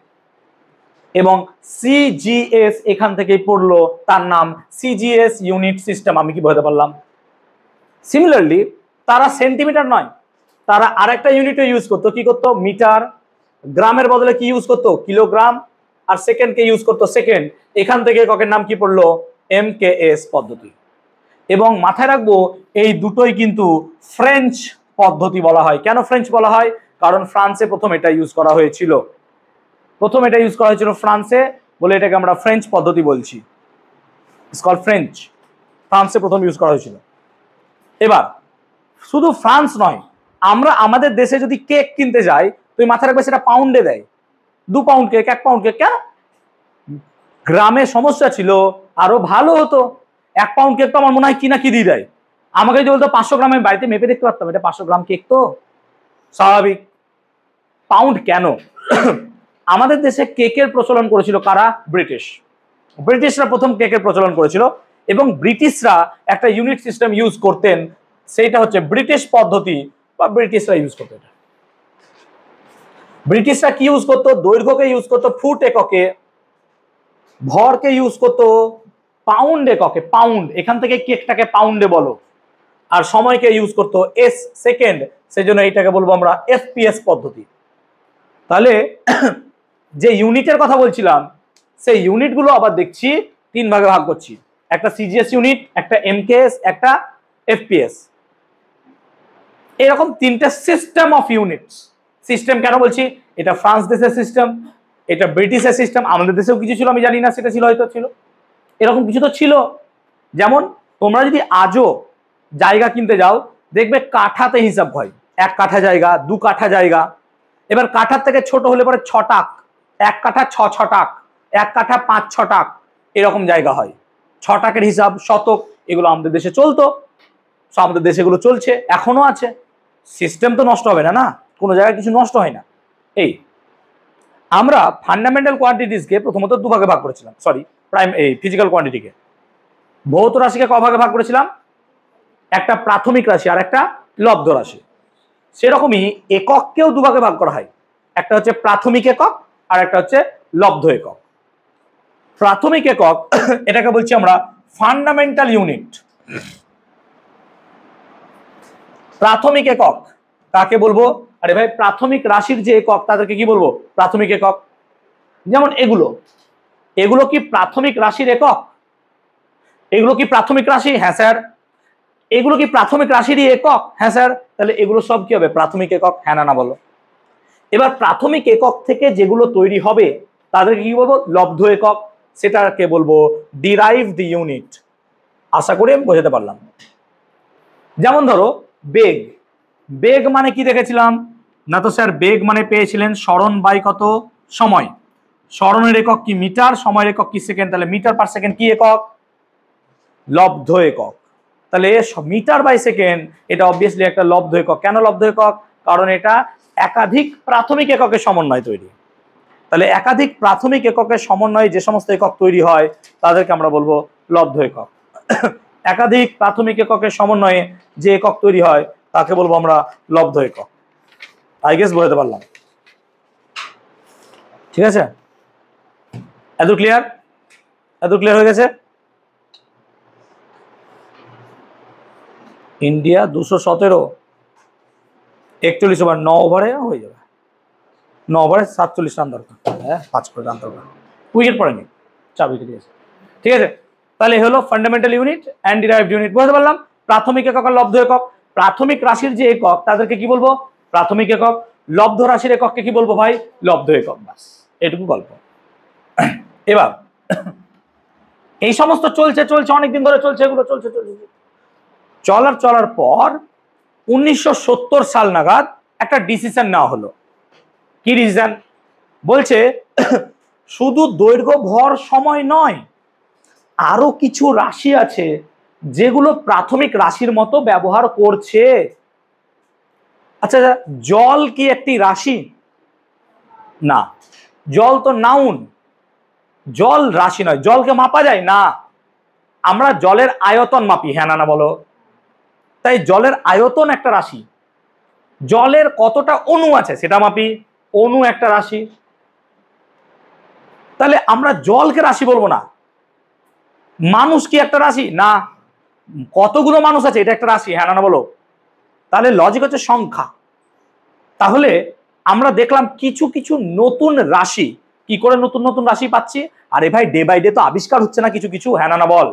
এবং সিজিএস এখান থেকেই পড়লো, তার নাম সিজিএস ইউনিট সিস্টেম। আমি কি বোঝাতে পারলাম? সিমিলারলি তারা সেন্টিমিটার নয়, তারা আরেকটা ইউনিটও ইউজ করতো। কি করতো? মিটার। গ্রামের বদলে কি ইউজ করতো? কিলোগ্রাম। আর সেকেন্ডকে ইউজ করতো সেকেন্ড। এখান থেকে এককের নাম কি পড়লো? এমকেএস পদ্ধতি। এবং মাথায় রাখবো এই দুটোই কিন্তু ফ্রেঞ্চ পদ্ধতি বলা হয়। কেন ফ্রেঞ্চ বলা হয়? কারণ ফ্রান্সে প্রথম এটা ইউজ করা হয়েছিল। ফ্রান্সে, বলে এটাকে আমরা ফ্রেঞ্চ পদ্ধতি বলছি। It's called French. ফ্রান্সে প্রথম ইউজ করা হয়েছিল। এবার শুধু ফ্রান্স নয়, আমরা আমাদের দেশে যদি কেক কিনতে যাই, তুই মাথায় রাখবে সেটা পাউন্ডে দেয়। 2 পাউন্ড কেক, 1 পাউন্ড কেক। কেন? গ্রামে সমস্যা ছিল, আরো ভালো হতো। 1 পাউন্ড কেক তো আমার মনে হয় কি না কি দিয়ে দেয়, আমাকে যদি বলতো 500 গ্রাম, আমি বাড়িতে মেপে দেখতে পারতাম এটা 500 গ্রাম কেক তো, স্বাভাবিক। পাউন্ড কেন? আমাদের দেশে কেকের প্রচলন করেছিল কারা? ব্রিটিশ। ব্রিটিশরা প্রথম কেকের প্রচলন করেছিল, এবং ব্রিটিশরা একটা ইউনিট সিস্টেম ইউজ করতেন, সেইটা হচ্ছে ব্রিটিশ পদ্ধতি বা ব্রিটিশরা ইউজ করতেন। ব্রিটিশরা কি ইউজ করতো? দৈর্ঘ্যকে ইউজ করতো ফুট এককে, ভরকে ইউজ করতো পাউন্ড এককে, পাউন্ড, এখান থেকে কেকটাকে পাউন্ডে বলো, আর সময়কে ইউজ করতো এস, সেকেন্ড, সেজন্য এইটাকে বলবো আমরা এফপিএস পদ্ধতি। তাহলে যে ইউনিটের কথা বলছিলাম সেই ইউনিটগুলো আবার দেখছি 3 ভাগে ভাগ করছি, একটা সিজিএস ইউনিট, একটা এমকেএস, একটা এফপিএস, এরকম 3টে সিস্টেম অফ ইউনিটস। সিস্টেম কেন বলছি? এটা ফ্রান্স দেশের সিস্টেম, এটা ব্রিটিশের সিস্টেম, আমাদের দেশেও কিছু ছিল, আমি জানি না সেটা ছিল, হয়তো ছিল, এরকম কিছু তো ছিল। যেমন তোমরা যদি আজও জায়গা কিনতে যাও দেখবে কাঠাতে হিসাব হয়, 1 কাঠা জায়গা, 2 কাঠা জায়গা, এবার কাঠার থেকে ছোট হলে পরে 6 টাক, 1 কাঠা 6 টাক, 1 কাঠা 5-6 টাক, এরকম জায়গা হয়। 6 টাকের হিসাব, শতক, এগুলো আমাদের দেশে চলতো, আমাদের দেশে এগুলো চলছে, এখনো আছে। সিস্টেম তো নষ্ট হবে না, না কোনো জায়গায় কিছু নষ্ট হয় না। এই আমরা ফান্ডামেন্টাল কোয়ান্টিটিসকে প্রথমত 2 ভাগে ভাগ করেছিলাম, সরি এই ফিজিক্যাল কোয়ান্টিটিকে, ভৌত রাশিকে ক ভাগে ভাগ করেছিলাম? একটা প্রাথমিক রাশি আর একটা লব্ধ রাশি। সেরকমই একককেও 2 ভাগে ভাগ করা হয়, একটা হচ্ছে প্রাথমিক একক আর একটা হচ্ছে লব্ধ একক। প্রাথমিক একক এটাকে বলছি আমরা ফান্ডামেন্টাল ইউনিট। প্রাথমিক একক কাকে বলবো? আরে ভাই, প্রাথমিক রাশির যে একক তাদেরকে কি বলবো? প্রাথমিক একক। যেমন এগুলো, এগুলো কি প্রাথমিক রাশির একক? এগুলো কি প্রাথমিক রাশি? হ্যাঁ স্যার। এগুলো কি প্রাথমিক রাশিরই একক? হ্যাঁ স্যার। তাহলে এগুলো সব কি হবে? প্রাথমিক একক। হ্যাঁ না বলো। এবার প্রাথমিক একক থেকে যেগুলো তৈরি হবে তাদেরকে কি বলবো? লব্ধ একক। সেটাকে বলবো ডিরাইভড ইউনিট। আশা করি আমি বোঝাতে পারলাম। যেমন ধরো বেগ, বেগ মানে কি দেখেছিলাম না? তো স্যার বেগ মানে পেয়েছিলেন সরণ বাই কত? সময়। সরণের একক কি? মিটার। সময়ের একক কি? সেকেন্ড। তাহলে মিটার পার সেকেন্ড কি একক? লব্ধ একক। তাহলে মিটার বাই সেকেন্ড এটা অবভিয়াসলি একটা লব্ধ একক। কেন লব্ধ একক? কারণ এটা একাধিক প্রাথমিক এককের সমন্বয়ে তৈরি। তাহলে একাধিক প্রাথমিক এককের সমন্বয়ে যে সমস্ত একক তৈরি হয় তাদেরকে আমরা বলবো লব্ধ একক। একাধিক প্রাথমিক এককের সমন্বয়ে যে একক তৈরি হয় তাকে বলবো আমরা লব্ধ একক। আই গেস বোঝাতে পারলাম? ঠিক আছে, এত ক্লিয়ার? এত ক্লিয়ার হয়ে গেছে? ইন্ডিয়া 217, 41 ওভার, 9 ওভারে হয়ে যাবে। 9 ওভারে 47 রান দরকার, হ্যাঁ 5 করে রান দরকার। উইকেট পড়েনি, 4 উইকেট আছে। ঠিক আছে, তাহলে হলো fundamental unit and derived unit. বুঝতে পারলাম? প্রাথমিক একক আর লব্ধ একক। প্রাথমিক রাশির যে একক তাদেরকে কি বলবো? প্রাথমিক একক। লব্ধ রাশির একককে কি বলবো ভাই? লব্ধ একক। বাস এটুকু গল্প। এবার এই সমস্ত চলছে চলছে অনেকদিন ধরে চলছে, এগুলো চলছে চলছে চলার পর 1970 সাল নাগাদ একটা ডিসিশন নেওয়া হলো। কি ডিসিশন? বলছে শুধু দৈর্ঘ্য, ভর, সময় নয়, আরো কিছু রাশি আছে যেগুলো প্রাথমিক রাশির মতো ব্যবহার করছে। আচ্ছা, জল কি একটি রাশি? না, জল তো নাউন, জল রাশি নয়। জলকে মাপা যায় না, আমরা জলের আয়তন মাপি। হ্যাঁ না বলো? তাই জলের আয়তন একটা রাশি। জলের কতটা অণু আছে সেটা মাপি, অণু একটা রাশি। তাহলে আমরা জলকে রাশি বলবো না। মানুষ কি একটা রাশি? না, কতগুলো মানুষ আছে এটা একটা রাশি। হ্যাঁ না বলো? তাহলে লজিক হচ্ছে সংখ্যা। তাহলে আমরা দেখলাম কিছু কিছু নতুন রাশি। কি করে নতুন নতুন রাশি পাচ্ছি? আরে ভাই, ডে বাই ডে তো আবিষ্কার হচ্ছে না কিছু কিছু। হ্যাঁ না বল?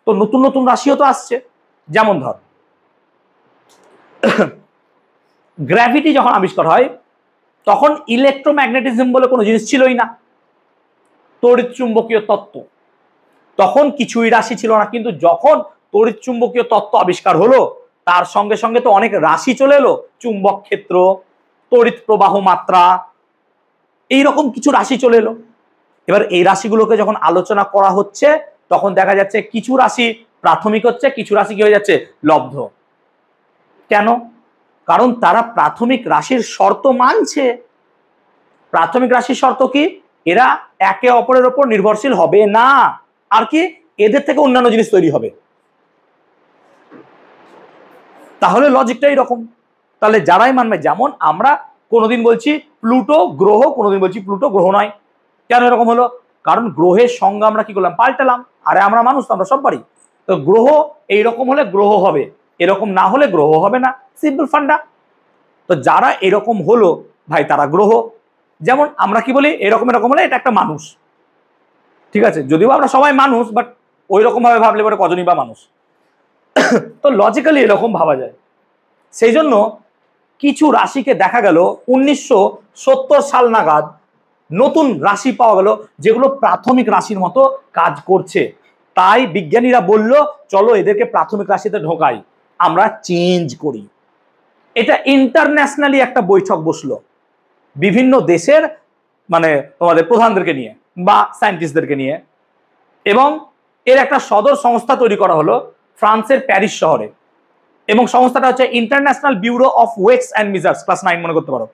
তো নতুন নতুন রাশিও তো আসছে। যেমন ধর গ্র্যাভিটি যখন আবিষ্কার হয় তখন ইলেকট্রোম্যাগনেটিজম বলে কোনো জিনিস ছিলই না, তড়িৎ চুম্বকীয় তত্ত্ব, তখন কিছুই রাশি ছিল না। কিন্তু যখন তড়িৎ চুম্বকীয় তত্ত্ব আবিষ্কার হলো তার সঙ্গে সঙ্গে তো অনেক রাশি চলে এলো, চুম্বক ক্ষেত্র, তড়িৎ প্রবাহ মাত্রা, এইরকম কিছু রাশি চলে এলো। এবার এই রাশিগুলোকে যখন আলোচনা করা হচ্ছে তখন দেখা যাচ্ছে কিছু রাশি প্রাথমিক হচ্ছে, কিছু রাশি কি হয়ে যাচ্ছে লব্ধ। কেন? কারণ তারা প্রাথমিক রাশির শর্ত মানছে। প্রাথমিক রাশির শর্ত কি? এরা একে অপরের উপর নির্ভরশীল হবে না, আর কি এদের থেকে অন্যান্য জিনিস তৈরি হবে। তাহলে লজিকটা এরকম। তাহলে যারাই মানবে, যেমন আমরা কোনোদিন বলছি প্লুটো গ্রহ, কোনোদিন বলছি প্লুটো গ্রহ নয়। কেন এরকম হলো? কারণ গ্রহের সংজ্ঞা আমরা কি করলাম, পাল্টালাম। আরে আমরা মানুষ তো, আমরা সব পারি। তো গ্রহ এইরকম হলে গ্রহ হবে, এরকম না হলে গ্রহ হবে না, সিম্পল ফান্ডা। তো যারা এরকম হলো ভাই তারা গ্রহ। যেমন আমরা কি বলি, এরকম এরকম হলে এটা একটা মানুষ, ঠিক আছে, যদিও আমরা সবাই মানুষ, বাট ওই রকম ভাবে ভাবলে পরে কজনই বা মানুষ। তো লজিক্যালি এরকম ভাবা যায়। সেই জন্য কিছু রাশিকে দেখা গেল 1970 সাল নাগাদ নতুন রাশি পাওয়া গেল যেগুলো প্রাথমিক রাশির মতো কাজ করছে। তাই বিজ্ঞানীরা বলল চলো এদেরকে প্রাথমিক রাশিতে ঢোকাই, আমরা চেঞ্জ করি। এটা ইন্টারন্যাশনালি একটা বৈঠক বসলো বিভিন্ন দেশের, মানে তোমাদের প্রধানদেরকে নিয়ে বা সায়েন্টিস্টদেরকে নিয়ে, এবং এর একটা সদর সংস্থা তৈরি করা হলো ফ্রান্সের প্যারিস শহরে। এবং সংস্থাটা হচ্ছে International Bureau of Weights and Measures, class 9 মনে করতে পারো।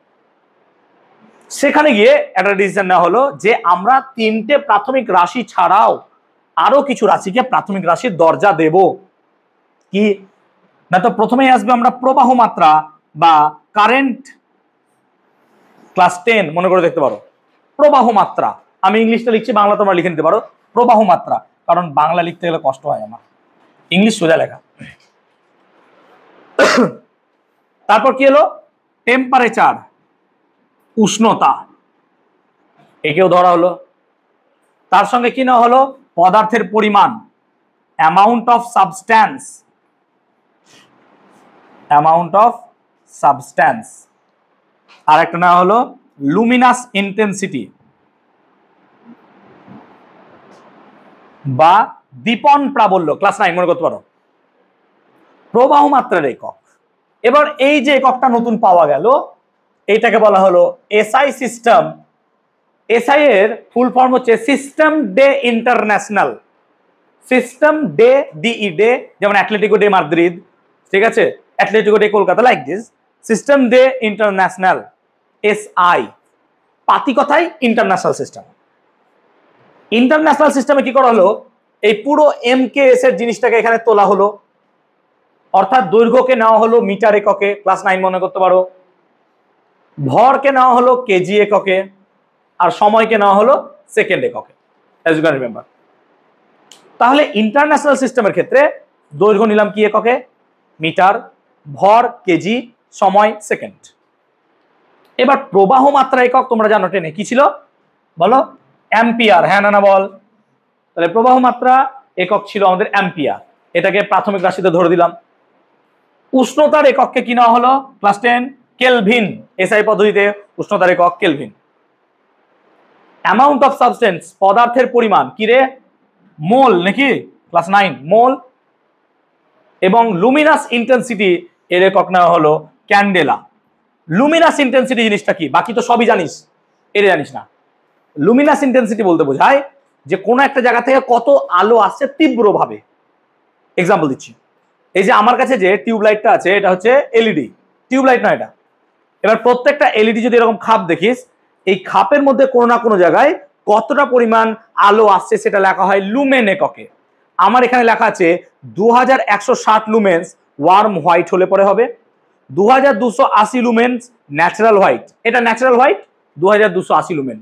সেখানে গিয়ে একটা ডিসিশন নেওয়া হলো যে আমরা 3টে প্রাথমিক রাশি ছাড়াও আরো কিছু রাশিকে প্রাথমিক রাশির দরজা দেব। কি না, তো প্রথমেই আসবে আমরা প্রবাহ মাত্রা বা কারেন্ট, ক্লাস 10 মনে করে দেখতে পারো। প্রবাহ মাত্রা, আমি ইংলিশটা লিখছি, বাংলা তোমরা লিখে নিতে পারো। প্রবাহ মাত্রা, কারণ বাংলা লিখতে গেলে কষ্ট হয় আমার, ইংলিশ সোজা লেখা। তারপর কি হলো, টেম্পারেচার, উষ্ণতা, একেও ধরা হলো। তার সঙ্গে কি না হলো, পদার্থের পরিমাণ, amount of substance, amount of substance. আর একটা না হলো লুমিনাস ইন্টেন্সিটি বা দীপন প্রাবল্য, ক্লাস 9 মনে করতে পারো। প্রবাহ মাত্রার একক। এবার এই যে এককটা নতুন পাওয়া গেল, এইটাকে বলা হলো এসআই সিস্টেম। এসআই এর ফুল ফর্ম হচ্ছে system de international. System de, DE de, যেমন অ্যাটলেটিকো ডে মাদ্রিদ, ঠিক আছে, Atletico de Kolkata, like this. System de international, SI, পাতি কথাই ইন্টারন্যাশনাল সিস্টেম। ইন্টারন্যাশনাল সিস্টেমে কি করা হলো, এই পুরো এমকেএস এর জিনিসটাকে এখানে তোলা হলো। অর্থাৎ দৈর্ঘ্যকে নেওয়া হলো মিটার এককে, ক্লাস 9 মনে করতে পারো। ভরকে নেওয়া হলো কেজি এককে, আর সময়কে নেওয়া হলো সেকেন্ড এককে, অ্যাজ ইউ ক্যান রিমেম্বার। তাহলে ইন্টারন্যাশনাল সিস্টেমের ক্ষেত্রে দৈর্ঘ্য নিলাম কি এককে, মিটার, ভর কেজি, সময় সেকেন্ড। এবার প্রবাহ মাত্রা একক তোমরা জানো টেনে কি ছিল বলো, অ্যাম্পিয়ার, হ্যাঁ না না বল। তাহলে প্রবাহ মাত্রা একক ছিল আমাদের অ্যাম্পিয়ার, এটাকে প্রাথমিক রাশিতে ধরে দিলাম। উষ্ণতার এককে কি নেওয়া হলো, ক্লাস 10 কেলভিন, এসআই পদ্ধতিতে উষ্ণতার একক কেলভিন। অ্যামাউন্ট অফ সাবস্টেন্স, পদার্থের পরিমাণ কি রে, মোল নাকি, ক্লাস 9 মোল। এবং লুমিনাস ইন্টেন্সিটি এর একক নেওয়া হলো ক্যান্ডেলা। লুমিনাস ইন্টেন্সিটি জিনিসটা কি, বাকি তো সবই জানিস, এর জানিস না। লুমিনাস ইন্টেন্সিটি বলতে বোঝায় যে কোনো একটা জায়গা থেকে কত আলো আসছে তীব্রভাবে। এক্সাম্পল দিচ্ছি, এই যে আমার কাছে যে টিউবলাইটটা আছে, এটা হচ্ছে এলইডি, টিউবলাইট নয় এটা। এবার প্রত্যেকটা এলইডি যদি এরকম খাপ দেখিস, এই খাপের মধ্যে কোনো না কোনো জায়গায় কতটা পরিমাণ আলো আসছে সেটা লেখা হয় লুমেন এককে। আমার এখানে লেখা আছে 2160 লুমেন্স ওয়ার্ম হোয়াইট হলে পরে হবে, 2280 লুমেন্স ন্যাচারাল হোয়াইট, এটা ন্যাচারাল হোয়াইট 2280 লুমেন।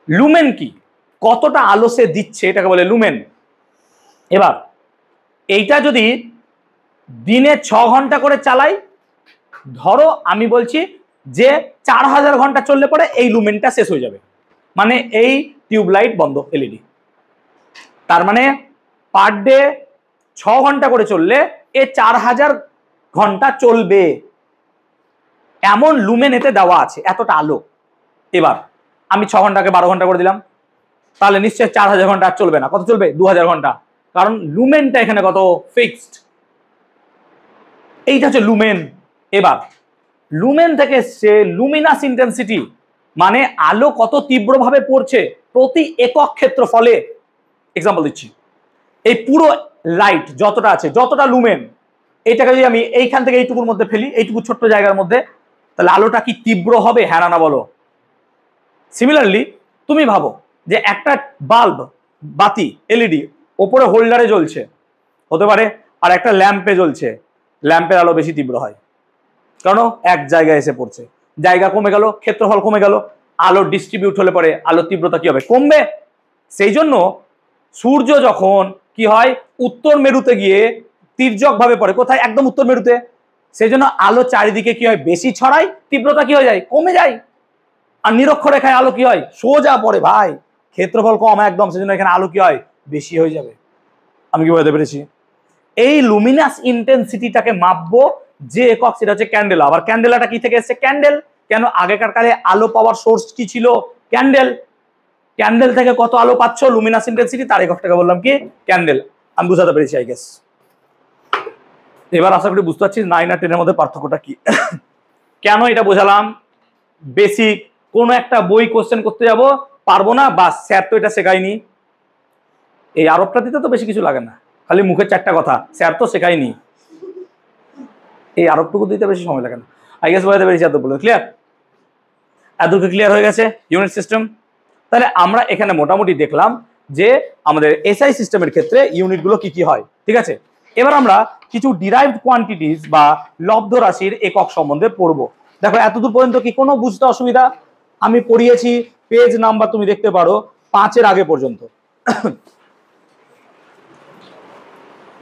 লুমেন কি, কতটা আলো সে দিচ্ছে, এটাকে বলে লুমেন। এবার এইটা যদি দিনে 6 ঘন্টা করে চালাই, ধরো আমি বলছি যে 4000 ঘন্টা চললে পরে এই লুমেনটা শেষ হয়ে যাবে, মানে এই টিউবলাইট বন্ধ, এলইডি। তার মানে পার ডে 6 ঘন্টা করে চললে এ 4000 ঘন্টা চলবে, এমন লুমেন এতে দেওয়া আছে, এতটা আলো। এবার আমি 6 ঘন্টাকে 12 ঘন্টা করে দিলাম, তাহলে নিশ্চয় 4000 ঘন্টা আর চলবে না, কত চলবে 2000 ঘন্টা, কারণ লুমেনটা এখানে কত ফিক্সড। এইটা হচ্ছে লুমেন। এবার লুমেন থেকে সে লুমিনাস ইন্টেন্সিটি, মানে আলো কত তীব্রভাবে পড়ছে প্রতি একক ক্ষেত্রফলে। এক্সাম্পল দিচ্ছি, এই পুরো লাইট যতটা আছে, যতটা লুমেন, এইটাকে যদি আমি এইখান থেকে এইটুকুর মধ্যে ফেলি, এইটুকু ছোট্ট জায়গার মধ্যে, তাহলে আলোটা কি তীব্র হবে? হ্যাঁ না বলো। সিমিলারলি তুমি ভাবো যে একটা বাল্ব, বাতি, এলইডি ওপরে হোল্ডারে জ্বলছে, হতে পারে, আর একটা ল্যাম্পে জ্বলছে, ল্যাম্পের আলো বেশি তীব্র হয়, কারণ এক জায়গায় এসে পড়ছে, জায়গা কমে গেল, ক্ষেত্রফল কমে গেল, আলো ডিস্ট্রিবিউট হলে পরে আলোর তীব্রতা কি হবে? কমবে। সেই জন্য সূর্য যখন কি হয়, উত্তর মেরুতে গিয়ে তির্যক ভাবে পড়ে, কোথায়? একদম উত্তর মেরুতে, সেই জন্য আলো চারিদিকে কি হয়? বেশি ছড়ায়, তীব্রতা কি হয়ে যায়? কমে যায়। আর নিরক্ষরেখায় আলো কি হয়? সোজা পড়ে ভাই, ক্ষেত্রফল কম একদম, সেজন্য এখানে আলো কি হয়? বেশি হয়ে যাবে। আমি কি বলতে পেরেছি? এই লুমিনাস ইন্টেন্সিটিটাকে মাপবো যে একক, সেটা হচ্ছে ক্যান্ডেলা। আবার ক্যান্ডেলাটা কি থেকে এসেছে? ক্যান্ডেল। কেন? আগেকার কালে আলো পাওয়ার সোর্স কি ছিল? ক্যান্ডেল। ক্যান্ডেল থেকে কত আলো পাচ্ছ? লুমিনাস ইন্টেন্সিটি, তার এককটাকে বললাম কি? ক্যান্ডেল। আমি বুঝাতে পেরেছি আই গেস। এবার আশা করি বুঝতে পারছি 9 আর 10 এর মধ্যে পার্থক্যটা কি। কেন এটা বোঝালাম? বেসিক কোন একটা বই কোশ্চেন করতে যাব, পারবো না, বাস স্যার তো এটা শেখায়নি। এই আরবটা দিতে তো বেশি কিছু লাগে না, খালি মুখের 4টা কথা, স্যার তো শেখায়নি, এই আরবটুকু দিতে বেশি সময় লাগে না। আই গেস বোঝাতে পেরেছি এতগুলো। ক্লিয়ার? এতটুকু ক্লিয়ার হয়ে গেছে ইউনিট সিস্টেম। তাহলে আমরা এখানে মোটামুটি দেখলাম যে আমাদের এসআই সিস্টেমের ক্ষেত্রে ইউনিটগুলো কি কি হয়। ঠিক আছে, এবার আমরা কিছু ডিরাইভড কোয়ান্টিটিস বা লব্ধ রাশির একক সম্বন্ধে পড়বো। দেখো এতদূর পর্যন্ত কি কোনো বুঝতে অসুবিধা? আমি পড়িয়েছি, পেজ নাম্বার তুমি দেখতে পারো 5-এর আগে পর্যন্ত।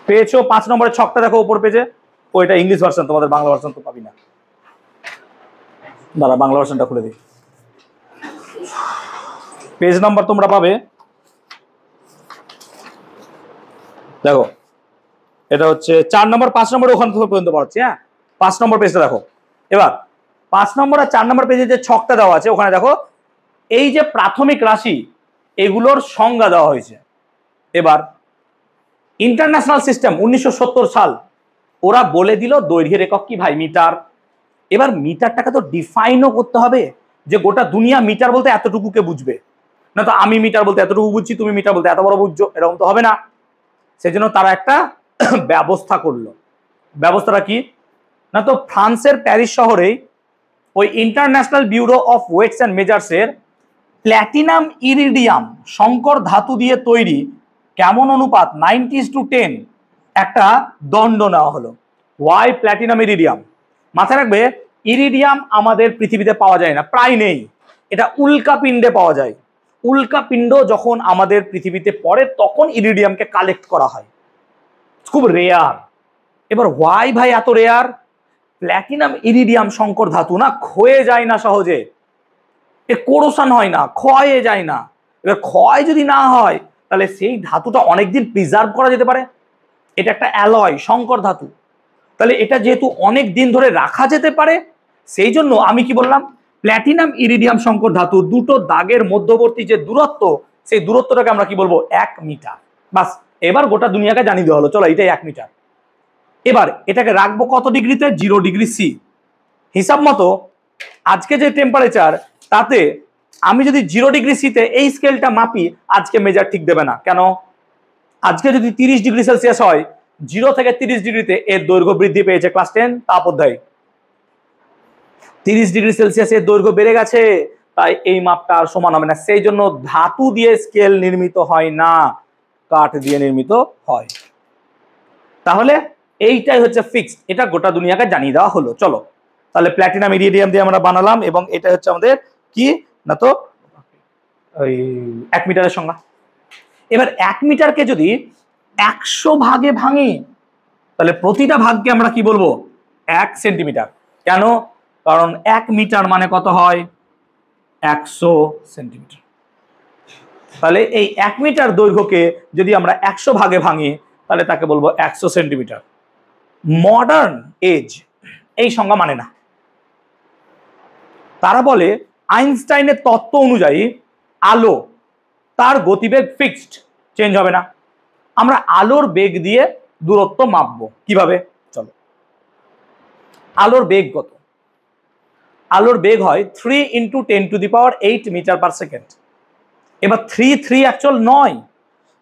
পেয়েছো 5 নম্বরের ছকটা দেখো উপর পেজে, ওইটা ইংলিশ ভার্সন, তোমাদের বাংলা ভার্সন তো পাবি না। দাঁড়া বাংলা ভার্সনটা খুলে দিই। পেজ নাম্বার তোমরা পাবে, দেখো এটা হচ্ছে 4 নম্বর, 5 নম্বর ওখান পর্যন্ত পড়াচ্ছি। হ্যাঁ, 5 নম্বর পেজটা দেখো। এবার 5 নম্বর আর 4 নম্বর পেজে যে ছকটা দেওয়া আছে, ওখানে দেখো এই যে প্রাথমিক রাশি, এগুলোর সংজ্ঞা দেওয়া হয়েছে। এবার ইন্টারন্যাশনাল সিস্টেম 1970 সাল, ওরা বলে দিল দৈর্ঘ্যের একক কি ভাই? মিটার। এবার মিটারটাকে তো ডিফাইনও করতে হবে, যে গোটা দুনিয়া মিটার বলতে এতটুকুকে বুঝবে না, তো আমি মিটার বলতে এতটুকু বুঝছি, তুমি মিটার বলতে এত বড় বুঝছো, এরকম তো হবে না। সেজন্য তারা একটা ব্যবস্থা করলো। ব্যবস্থাটা কি না, তো ফ্রান্সের প্যারিস শহরেই ওই International Bureau of Weights and Measures এর প্ল্যাটিনাম ইরিডিয়াম সংকর ধাতু দিয়ে তৈরি কেমন অনুপাত 90:10 একটা দণ্ড নেওয়া হলো। Why platinum iridium? মাথায় রাখবে, ইরিডিয়াম আমাদের পৃথিবীতে পাওয়া যায় না, প্রায় নেই, এটা উল্কাপিণ্ডে পাওয়া যায়। উল্কাপিণ্ড যখন আমাদের পৃথিবীতে পড়ে তখন ইরিডিয়ামকে কালেক্ট করা হয়, খুব রেয়ার। এবার ওয়াই ভাই এত রেয়ার? প্ল্যাটিনাম ইরিডিয়াম সংকর ধাতু না, ক্ষয়ে যায় না সহজে, এর কোরোশন হয় না, ক্ষয়ে যায় না। এবার ক্ষয় যদি না হয় তাহলে সেই ধাতুটা অনেকদিন প্রিজার্ভ করা যেতে পারে। এটা একটা অ্যালয়, সংকর ধাতু, তাহলে এটা যেহেতু অনেক দিন ধরে রাখা যেতে পারে, সেই জন্য আমি কি বললাম, প্ল্যাটিনাম ইরিডিয়াম সংকর ধাতু দুটো দাগের মধ্যবর্তী যে দূরত্ব, সেই দূরত্বটাকে আমরা কি বলবো? 1 মিটার। বাস, এবার গোটা দুনিয়াকে জানিয়ে দেওয়া হলো, চলো এটাই 1 মিটার। এবার এটাকে রাখবো কত ডিগ্রিতে? 0 ডিগ্রি সি। হিসাব মতো আজকে যে টেম্পারেচার, তাতে আমি যদি 0 ডিগ্রি সিতে এই স্কেলটা মাপি, আজকে মেজার ঠিক দেবে না। কেন? আজকে যদি 30 ডিগ্রি সেলসিয়াস হয়, 0 থেকে 30 ডিগ্রিতে এর দৈর্ঘ্য বৃদ্ধি পেয়েছে, ক্লাস 10 তাপ অধ্যায়। 30 ডিগ্রি সেলসিয়াস এর দৈর্ঘ্য বেড়ে গেছে, তাই এই মাপটা আর সমান হবে না। সেই জন্য ধাতু দিয়ে স্কেল নির্মিত হয় না, কাঠ দিয়ে নির্মিত হয়। তাহলে এইটাই হচ্ছে ফিক্সড, এটা গোটা দুনিয়াকে জানিয়ে দেওয়া হলো। চলো তাহলে প্ল্যাটিনাম ইরিডিয়াম দিয়ে আমরা বানালাম, এবং এটা হচ্ছে আমাদের কি না, তো ওই 1 মিটারের সংজ্ঞা। এবার 1 মিটারকে যদি 100 ভাগে ভাঙি, তাহলে প্রতিটা ভাগকে আমরা কি বলবো? 1 সেন্টিমিটার। কেন? কারণ 1 মিটার মানে কত হয়? 100 সেন্টিমিটার। তাহলে এই 1 মিটার দৈর্ঘ্যকে যদি আমরা 100 ভাগে ভাঙি, তাহলে তাকে বলবো 100 সেন্টিমিটার। মডার্ন এজ এই সংজ্ঞা মানে না। তারা বলে আইনস্টাইনের তত্ত্ব অনুযায়ী আলো, তার গতিবেগ ফিক্সড, চেঞ্জ হবে না। আমরা আলোর বেগ দিয়ে দূরত্ব মাপবো কিভাবে? চলো, আলোর বেগ কত? আলোর বেগ হয় 3 × 10⁸ মিটার পার সেকেন্ড। এবার 3 অ্যাকচুয়াল নয়,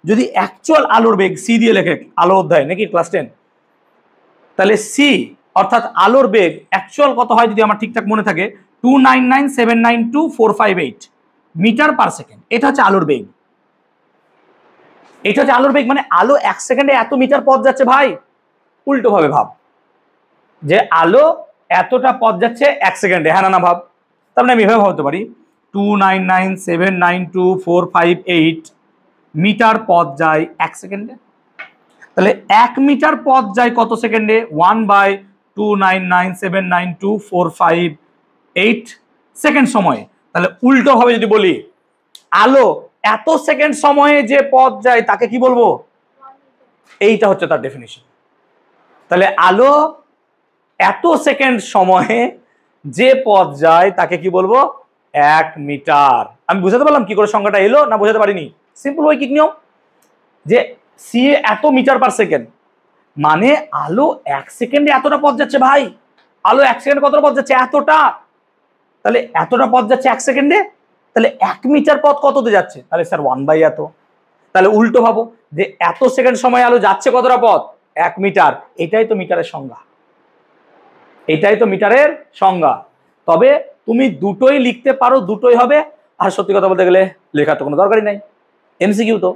যদি অ্যাকচুয়াল আলোর বেগ সি দিয়ে লেখে, আলো অধ্যায় নাকি ক্লাস 10, তাহলে সি অর্থাৎ আলোর বেগ অ্যাকচুয়াল কত হয় যদি আমার ঠিকঠাক মনে থাকে 299792458 মিটার পার সেকেন্ড। এটা হচ্ছে আলোর বেগ, এটা হচ্ছে আলোর বেগ। মানে আলো 1 সেকেন্ডে এত মিটার পথ যাচ্ছে ভাই। উল্টো ভাবে ভাব যে আলো এতটা পথ যাচ্ছে 1 সেকেন্ডে, হ্যাঁ না ভাব। তার মানে আমি এভাবে ভাবতে পারি 299792458 মিটার পথ যায় 1 সেকেন্ডে। তাহলে 1 মিটার পথ যায় কত সেকেন্ডে? 1/299792458 সেকেন্ড সময়ে। তাহলে উল্টো ভাবে যদি বলি আলো এত সেকেন্ড সময়ে যে পথ যায় তাকে কি বলবো? এইটা হচ্ছে তার ডেফিনিশন। তাহলে আলো এত সেকেন্ড সময়ে যে পথ যায় তাকে কি বলবো? 1 মিটার। আমি বুঝাতে পারলাম কি করে সংখ্যাটা এলো না বুঝাতে পারিনি? সিম্পল ঐকিক নিয়ম যে সি এত মিটার পার সেকেন্ড, মানে আলো 1 সেকেন্ডে এতটা পথ যাচ্ছে ভাই। আলো 1 সেকেন্ডে কতটা পথ যাচ্ছে? এতটা। তাহলে এতটা পথ যাচ্ছে 1 সেকেন্ডে, তাহলে 1 মিটার পথ কততে যাচ্ছে? তাহলে স্যার 1/, এত। তাহলে উল্টো ভাবো যে এত সেকেন্ড সময় আলো যাচ্ছে কতটা পথ? 1 মিটার। এটাই তো মিটারের সংজ্ঞা, এটাই তো মিটারের সংজ্ঞা। তবে তুমি দুটোই লিখতে পারো, দুটোই হবে। আর সত্যি কথা বলতে গেলে লেখার তো কোনো দরকারই নাই, এমসিকিউ তো,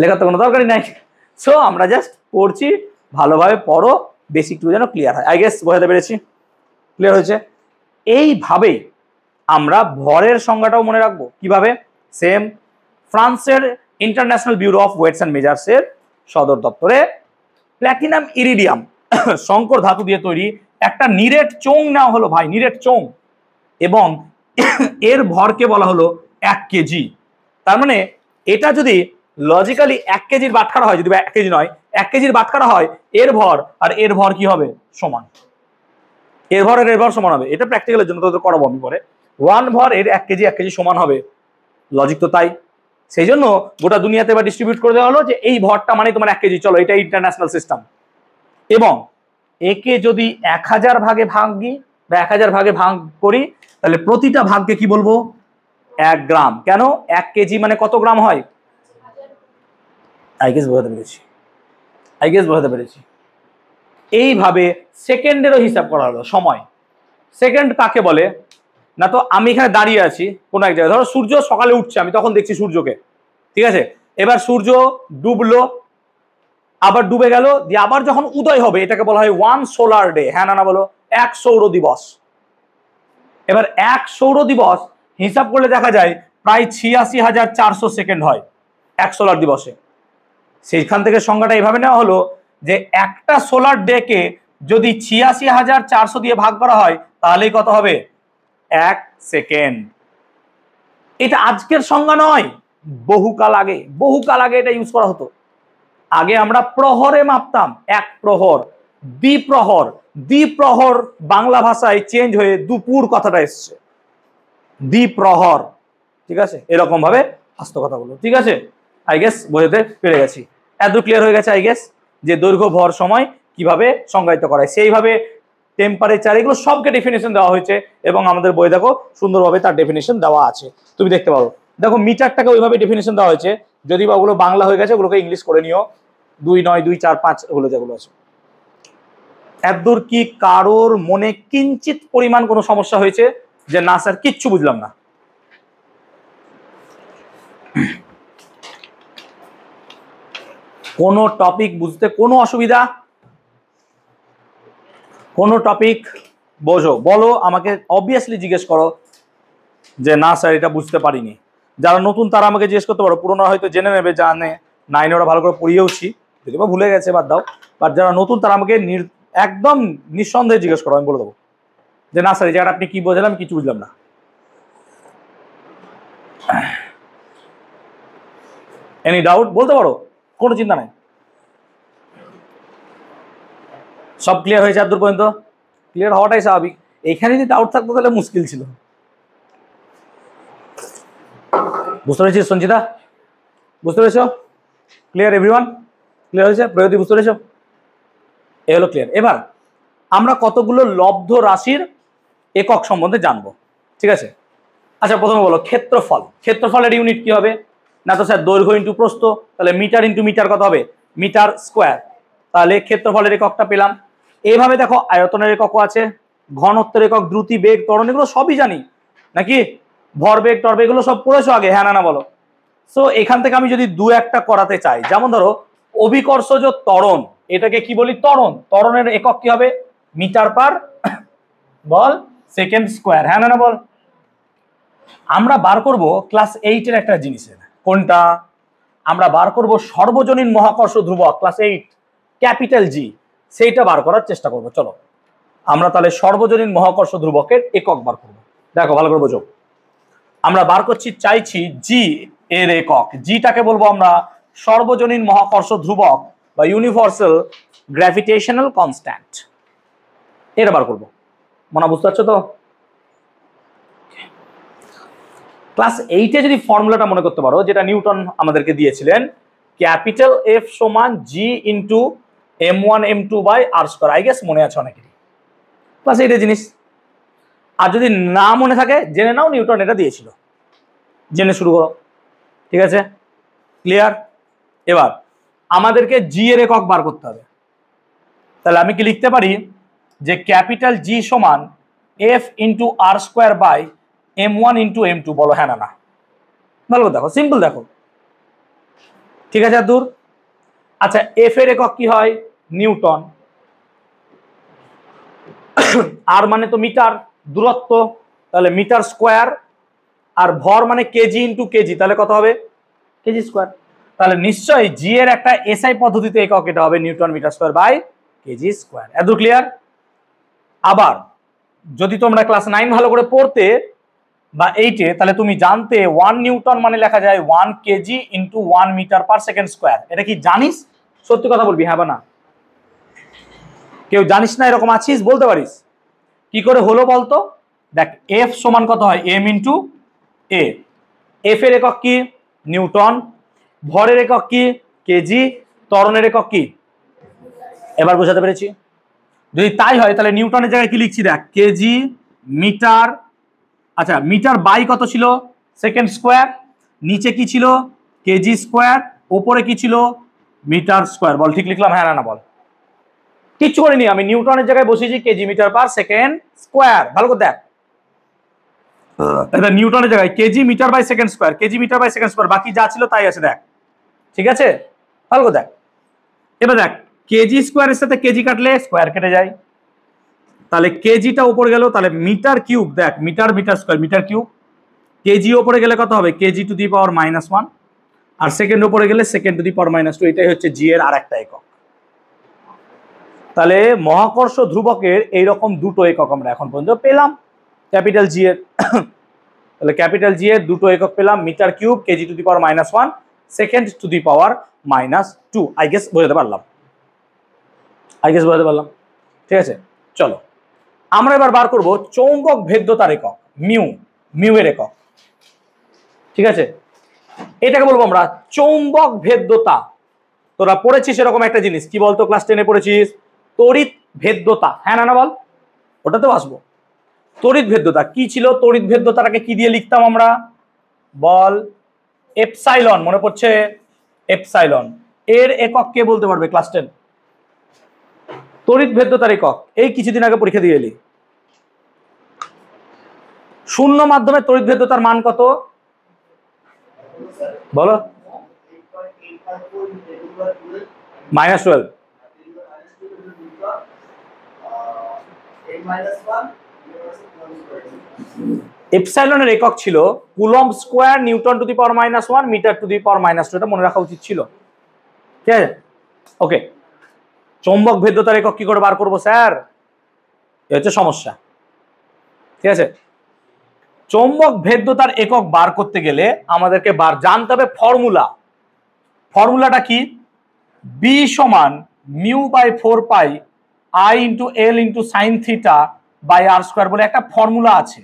লেখার তো কোনো দরকারই নাই। সো আমরা জাস্ট পড়ছি, ভালোভাবে পড়ো, বেসিকটুকু যেন ক্লিয়ার হয়। আই গেস বোঝাতে পেরেছি, ক্লিয়ার হয়েছে? এইভাবেই আমরা ভরের সংজ্ঞাটাও মনে রাখবো। কিভাবে? সেম, ফ্রান্সের International Bureau of Weights and Measures এর সদর দপ্তরে প্ল্যাটিনাম ইরিডিয়াম সংকর ধাতু দিয়ে তৈরি একটা নিরেট চোং নেওয়া হলো ভাই, নিরেট চোং, এবং এর ভরকে বলা হলো 1 কেজি। তার মানে এটা যদি লজিক্যালি 1 কেজির বাটখারা হয়, যদি 1 কেজি নয় 1 কেজির বাটখারা হয়, এর ভর আর এর ভর কি হবে? সমান। এর ভর আর এর ভর সমান হবে। এটা প্র্যাকটিক্যালের জন্য তোদের করাবো আমি পরে। 1 ভর এর 1 কেজি 1 কেজি সমান হবে, লজিক তো তাই। সেই জন্য গোটা দুনিয়াতে এবার ডিস্ট্রিবিউট করে দেওয়া হলো যে এই ভরটা মানে তোমার 1 কেজি, চলো এটা ইন্টারন্যাশনাল সিস্টেম। এবং একে যদি 1000 ভাগে ভাগি বা 1000 ভাগে ভাগ করি, তাহলে প্রতিটা ভাগকে কি বলবো? 1 গ্রাম। কেন? 1 কেজি মানে কত গ্রাম হয়? আই গেস বোঝাতে পেরেছি, আই গেস বোঝাতে পেরেছি। এইভাবে সেকেন্ডেরও হিসাব করা হলো। সময়, সেকেন্ড কাকে বলে? না তো আমি এখানে দাঁড়িয়ে আছি কোনো এক জায়গায়, ধরো সূর্য সকালে উঠছে, আমি তখন দেখছি সূর্যকে, ঠিক আছে? এবার সূর্য ডুবলো, আবার ডুবে গেল, দিয়ে আবার যখন উদয় হবে এটাকে বলা হয় 1 সোলার ডে, হ্যাঁ না বলো? 1 সৌর দিবস। এবার 1 সৌর দিবস হিসাব করলে দেখা যায় প্রায় 86,400 সেকেন্ড হয় 1 সোলার দিবসে। সেইখান থেকে সংজ্ঞাটা এইভাবে নেওয়া হলো যে একটা সোলার ডে কে যদি 86,400 দিয়ে ভাগ করা হয় তাহলেই কত হবে? 1 সেকেন্ড। এটা আজকের সংজ্ঞা নয়, বহুকাল আগে, বহুকাল আগে এটা ইউজ করা হতো। আগে আমরা প্রহরে মাপতাম, 1 প্রহর, দ্বিপ্রহর। দ্বিপ্রহর বাংলা ভাষায় চেঞ্জ হয়ে দুপুর কথাটা এসছে, দ্বিপ্রহর, ঠিক আছে? এরকম ভাবে আস্ত কথা বলো, ঠিক আছে? আই গেস বোঝাতে পেরে গেছি, এত ক্লিয়ার হয়ে গেছে আই গেস, যে দৈর্ঘ্য ভর সময় কিভাবে সংজ্ঞায়িত করা হয়। সেইভাবে টেম্পারেচার এগুলো সবকে ডেফিনেশন দেওয়া হয়েছে এবং আমাদের বই দেখো সুন্দরভাবে তার ডেফিনেশন দেওয়া আছে, তুমি দেখতে পারো। দেখো মিটারটাকে ওইভাবে ডেফিনেশন দেওয়া হয়েছে, যদি বা ওগুলো বাংলা হয়ে গেছে ওগুলোকে ইংলিশ করে নিও, 2, 9, 2, 4, 5 ওগুলো যেগুলো আছে। এতদূর কি কারোর মনে কিঞ্চিত পরিমাণ কোনো সমস্যা হয়েছে যে না স্যার কিচ্ছু বুঝলাম না? কোন টপিক বুঝতে কোনো অসুবিধা? কোন টপিক বোঝো বলো আমাকে, অবভিয়াসলি জিজ্ঞেস করো যে না স্যার এটা বুঝতে পারিনি। যারা নতুন তারা আমাকে জিজ্ঞেস করতে পারো, পুরোনো হয়তো জেনে নেবে, জানে 9 ওরা ভালো করে পড়িয়েওছি, যদি বা ভুলে গেছে বাদ দাও। বাট যারা নতুন তারা আমাকে একদম নিঃসন্দেহে জিজ্ঞেস করো, আমি বলে দেবো যে না স্যার এই জায়গাটা আপনি কি বোঝালাম, কিছু বুঝলাম না। এনি ডাউট বলতে পারো, কোনো চিন্তা নাই। সব ক্লিয়ার হয়েছে এত পর্যন্ত? ক্লিয়ার হওয়াটাই স্বাভাবিক, এখানে যদি ডাউট থাকতো তাহলে মুশকিল ছিল। বুঝতে পেরেছিস সঞ্চিতা? বুঝতে পেরেছ? Clear everyone? ক্লিয়ার হয়েছে? প্রগতি বুঝতে পেরেছ? এ হলো ক্লিয়ার। এবার আমরা কতগুলো লব্ধ রাশির একক সম্বন্ধে জানবো, ঠিক আছে? আচ্ছা প্রথমে বলো ক্ষেত্রফল। ক্ষেত্রফলের ইউনিট কি হবে? না তো স্যার দৈর্ঘ্য ইন্টু প্রস্থ, তাহলে মিটার ইন্টু মিটার কত হবে, মিটার স্কোয়ার। তাহলে ক্ষেত্রফলের এককটা পেলাম। এইভাবে দেখো আয়তনের এককও আছে, ঘনত্বের একক, দ্রুতি, বেগ, ত্বরণ, এগুলো সবই জানি নাকি, ভরবেগ টরবেগ এগুলো সব পড়েছো আগে, হ্যাঁ না বলো। সো এখান থেকে আমি যদি দু একটা করাতে চাই, যেমন ধরো অভিকর্ষজ ত্বরণ, এটাকে কি বলি, ত্বরণ। ত্বরণের একক কি হবে, মিটার পার বল সেকেন্ড স্কোয়ার, হ্যাঁ না বল। আমরা বার করব ক্লাস 8-এর একটা জিনিসের, কোনটা, আমরা বার করব সর্বজনীন মহাকর্ষ ধ্রুবক, ক্লাস 8 ক্যাপিটাল জি, সেইটা বার করার চেষ্টা করব। চলো আমরা তাহলে সর্বজনীন মহাকর্ষ ধ্রুবকের একক বার করব। দেখো ভালো করে বোঝো, আমরা বার করছি, চাইছি জি এর একক, জিটাকে বলবো আমরা সর্বজনীন মহাকর্ষ ধ্রুবক বা ইউনিভার্সাল গ্র্যাভিটেশনাল কনস্ট্যান্ট, এটা বার করবো। মনে বুঝতে পারছো তো? ক্লাস 8-এ যদি ফর্মুলাটা মনে করতে পারো, যেটা নিউটন আমাদেরকে দিয়েছিলেন, ক্যাপিটাল এফ সমান G into m1 m2 by r square, I guess মনে আছে অনেকেরই ক্লাস 8-এর জিনিস। আর যদি না মনে থাকে জেনে নাও, নিউটন এটা দিয়েছিল, জেনে শুরু করো। ঠিক আছে, ক্লিয়ার? এবার আমাদেরকে জি এর একক বার করতে হবে। তাহলে আমি কি লিখতে পারি যে ক্যাপিটাল জি সমান F into R square by m1 into m2, বলো হ্যাঁ না? ভালো দেখো, সিম্পল দেখো, ঠিক আছে? দূর। আচ্ছা, এফ এর একক কি হয়, নিউটন। আর মানে তো মিটার, দূরত্ব, তাহলে মিটার স্কোয়ার। আর ভর মানে কেজি ইন্টু কেজি, তাহলে কত হবে, কেজি স্কোয়ার। তাহলে নিশ্চয়ই জি এর একটা এসআই পদ্ধতিতে একক, এটা হবে newton metre square by KG square. এত ক্লিয়ার? আবার যদি তোমরা ক্লাস 9 ভালো করে পড়তে বা 8-এ, তাহলে তুমি জানতে 1 নিউটন মানে লেখা যায় 1 KG into 1 metre per second square. এটা কি জানিস? সত্যি কথা বলবি, হ্যাঁ বা না? কেউ জানিস না এরকম আছিস, বলতে পারিস? কি করে হলো বলতো? দেখ, এফ সমান কত হয়, এম ইন্টু এ। এফ এর একক কি, নিউটন। ভরের একক কি, কেজি। ত্বরণের একক কি? এবার বোঝাতে পেরেছি? যদি তাই হয় তাহলে নিউটনের জায়গায় কি লিখছি, দেখ, কেজি মিটার, আচ্ছা মিটার বাই কত ছিল, সেকেন্ড স্কোয়ার। নিচে কি ছিল, কেজি স্কোয়ার। ওপরে কি ছিল, মিটার স্কোয়ার। বল ঠিক লিখলাম, হ্যাঁ না বল? কিচ্ছু করিনি, আমি নিউটনের জায়গায় বসিয়েছি KG metre per second square. ভালো করে দেখ, এটা নিউটনের জায়গায় KG metre by second square, KG metre by second square, বাকি যা ছিল তাই আছে, দেখ। ঠিক আছে, ভালো করে দেখ। এবার দেখ, কেজি স্কোয়ারের সাথে কেজি কাটলে স্কোয়ার কেটে যায়, তাহলে কেজিটা উপরে গেল, তাহলে মিটার কিউব, দেখ metre metre square metre cube. KG উপরে গেলে কত হবে, কেজি টু দি পাওয়ার -1। আর সেকেন্ড উপরে গেলে সেকেন্ড টু দি পাওয়ার -2। এটাই হচ্ছে জি এর আর একটা একক। তাহলে মহাকর্ষ ধ্রুবকের এইরকম দুটো একক আমরা এখন পর্যন্ত পেলাম ক্যাপিটাল জি এর। তাহলে ক্যাপিটাল জি এর দুটো একক পেলাম, metre cube, KG to the power -1, second to the power -2। I guess বোঝাতে পারলাম, ঠিক আছে? চলো আমরা এবার বার করব চৌম্বক ভেদ্যতার একক, মিউ, মিউ এর একক। ঠিক আছে, এটাকে বলবো আমরা চৌম্বক ভেদ্যতা। তোরা পড়েছিস এরকম একটা জিনিস, কি বলতো, ক্লাস 10-এ পড়েছিস তড়িৎ ভেদ্যতা, হ্যাঁ না বল? ওটাতেও আসবো। তড়িৎ ভেদ্যতা কি ছিল, তড়িৎ ভেদ্যতাটাকে কি দিয়ে লিখতাম আমরা, বল? এপসাইলন, মনে পড়ছে? এপসাইলন। এর একক কে বলতে পারবে ক্লাস 10? তড়িৎ ভেদ্যতার একক এই কিছুদিন আগে পরীক্ষা দিয়ে এলি। শূন্য মাধ্যমে তড়িৎ ভেদ্যতার মান কত বলো? -12। এপসাইলনের একক ছিল coulomb square, newton to the power -1, metre to the power -2। এটা মনে রাখা উচিত ছিল, ঠিক আছে? ওকে, চৌম্বক ভেদ্যতার একক কি করে বার করবো স্যার, এ হচ্ছে সমস্যা। ঠিক আছে, চৌম্বক ভেদ্যতার একক বার করতে গেলে আমাদেরকে জানতে হবে ফর্মুলা। ফর্মুলাটা কি, বি সমান mu by 4 pi I into L into sine theta by R square বলে একটা ফর্মুলা আছে।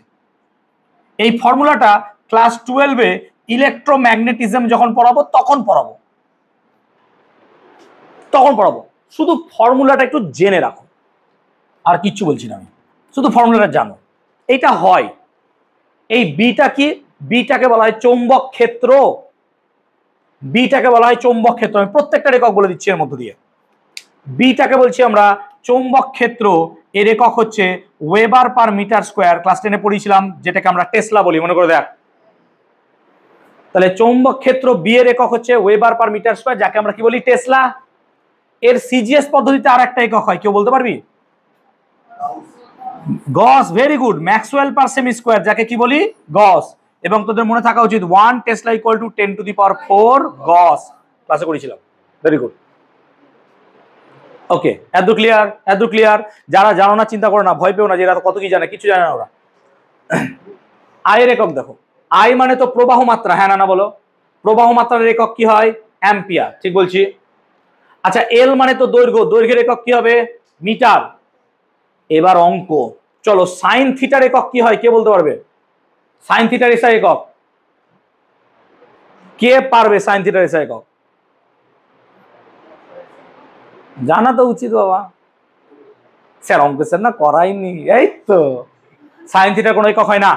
এই ফর্মুলাটা ক্লাস 12-এ ইলেকট্রোম্যাগনেটিজম যখন পড়াবো তখন পড়াবো। শুধু ফর্মুলাটা একটু জেনে রাখো, আর কিচ্ছু বলছি না আমি, শুধু ফর্মুলাটা জানো। এইটা হয়, এই বিটা কি, বিটাকে বলা হয় চৌম্বক ক্ষেত্র। বিটাকে বলা হয় চৌম্বক ক্ষেত্র। আমি প্রত্যেকটা একক বলে দিচ্ছি এর মধ্য দিয়ে। বিটাকে বলছি আমরা চৌম্বক ক্ষেত্র, এর একক হচ্ছে weber per metre square. Class 10-এ পড়িয়েছিলাম, যেটাকে আমরা টেসলা বলি, মনে করে দেখ। তাহলে চৌম্বক ক্ষেত্র বি এর একক হচ্ছে ওয়েবার পার মিটার স্কোয়ার, যাকে আমরা কি বলি? টেসলা। এর সিজিএস পদ্ধতিতে আর একটা একক হয়, কেউ বলতে পারবি? Gauss. Very good. Maxwell per semi square, যাকে কি বলি? গস। এবং তোদের মনে থাকা উচিত 1 টেসলা ইকুয়াল টু 10⁴ গস, ক্লাসে করেছিলাম। Very good. ওকে, এত ক্লিয়ার? এত ক্লিয়ার? যারা জানো না চিন্তা করো না, ভয় পেও না যে এরা কত কি জানে, কিছু জানে না ওরা। আয়ের একক দেখো, আই মানে তো প্রবাহ মাত্রা, হ্যাঁ না না বলো? প্রবাহ মাত্রার একক কি হয়? অ্যাম্পিয়ার, ঠিক বলছি? আচ্ছা, এল মানে তো দৈর্ঘ্য, দৈর্ঘ্যের একক কি হবে? মিটার। এবার অঙ্ক, চলো সাইন থিটার একক কি হয়, কে বলতে পারবে? সাইন থিটার এসআই একক কে পারবে? সাইন থিটার এসআই একক জানা তো উচিত বাবা। স্যার অঙ্ক স্যার না করাইনি, এই তো। সাইন থিটার কোনো একক হয় না,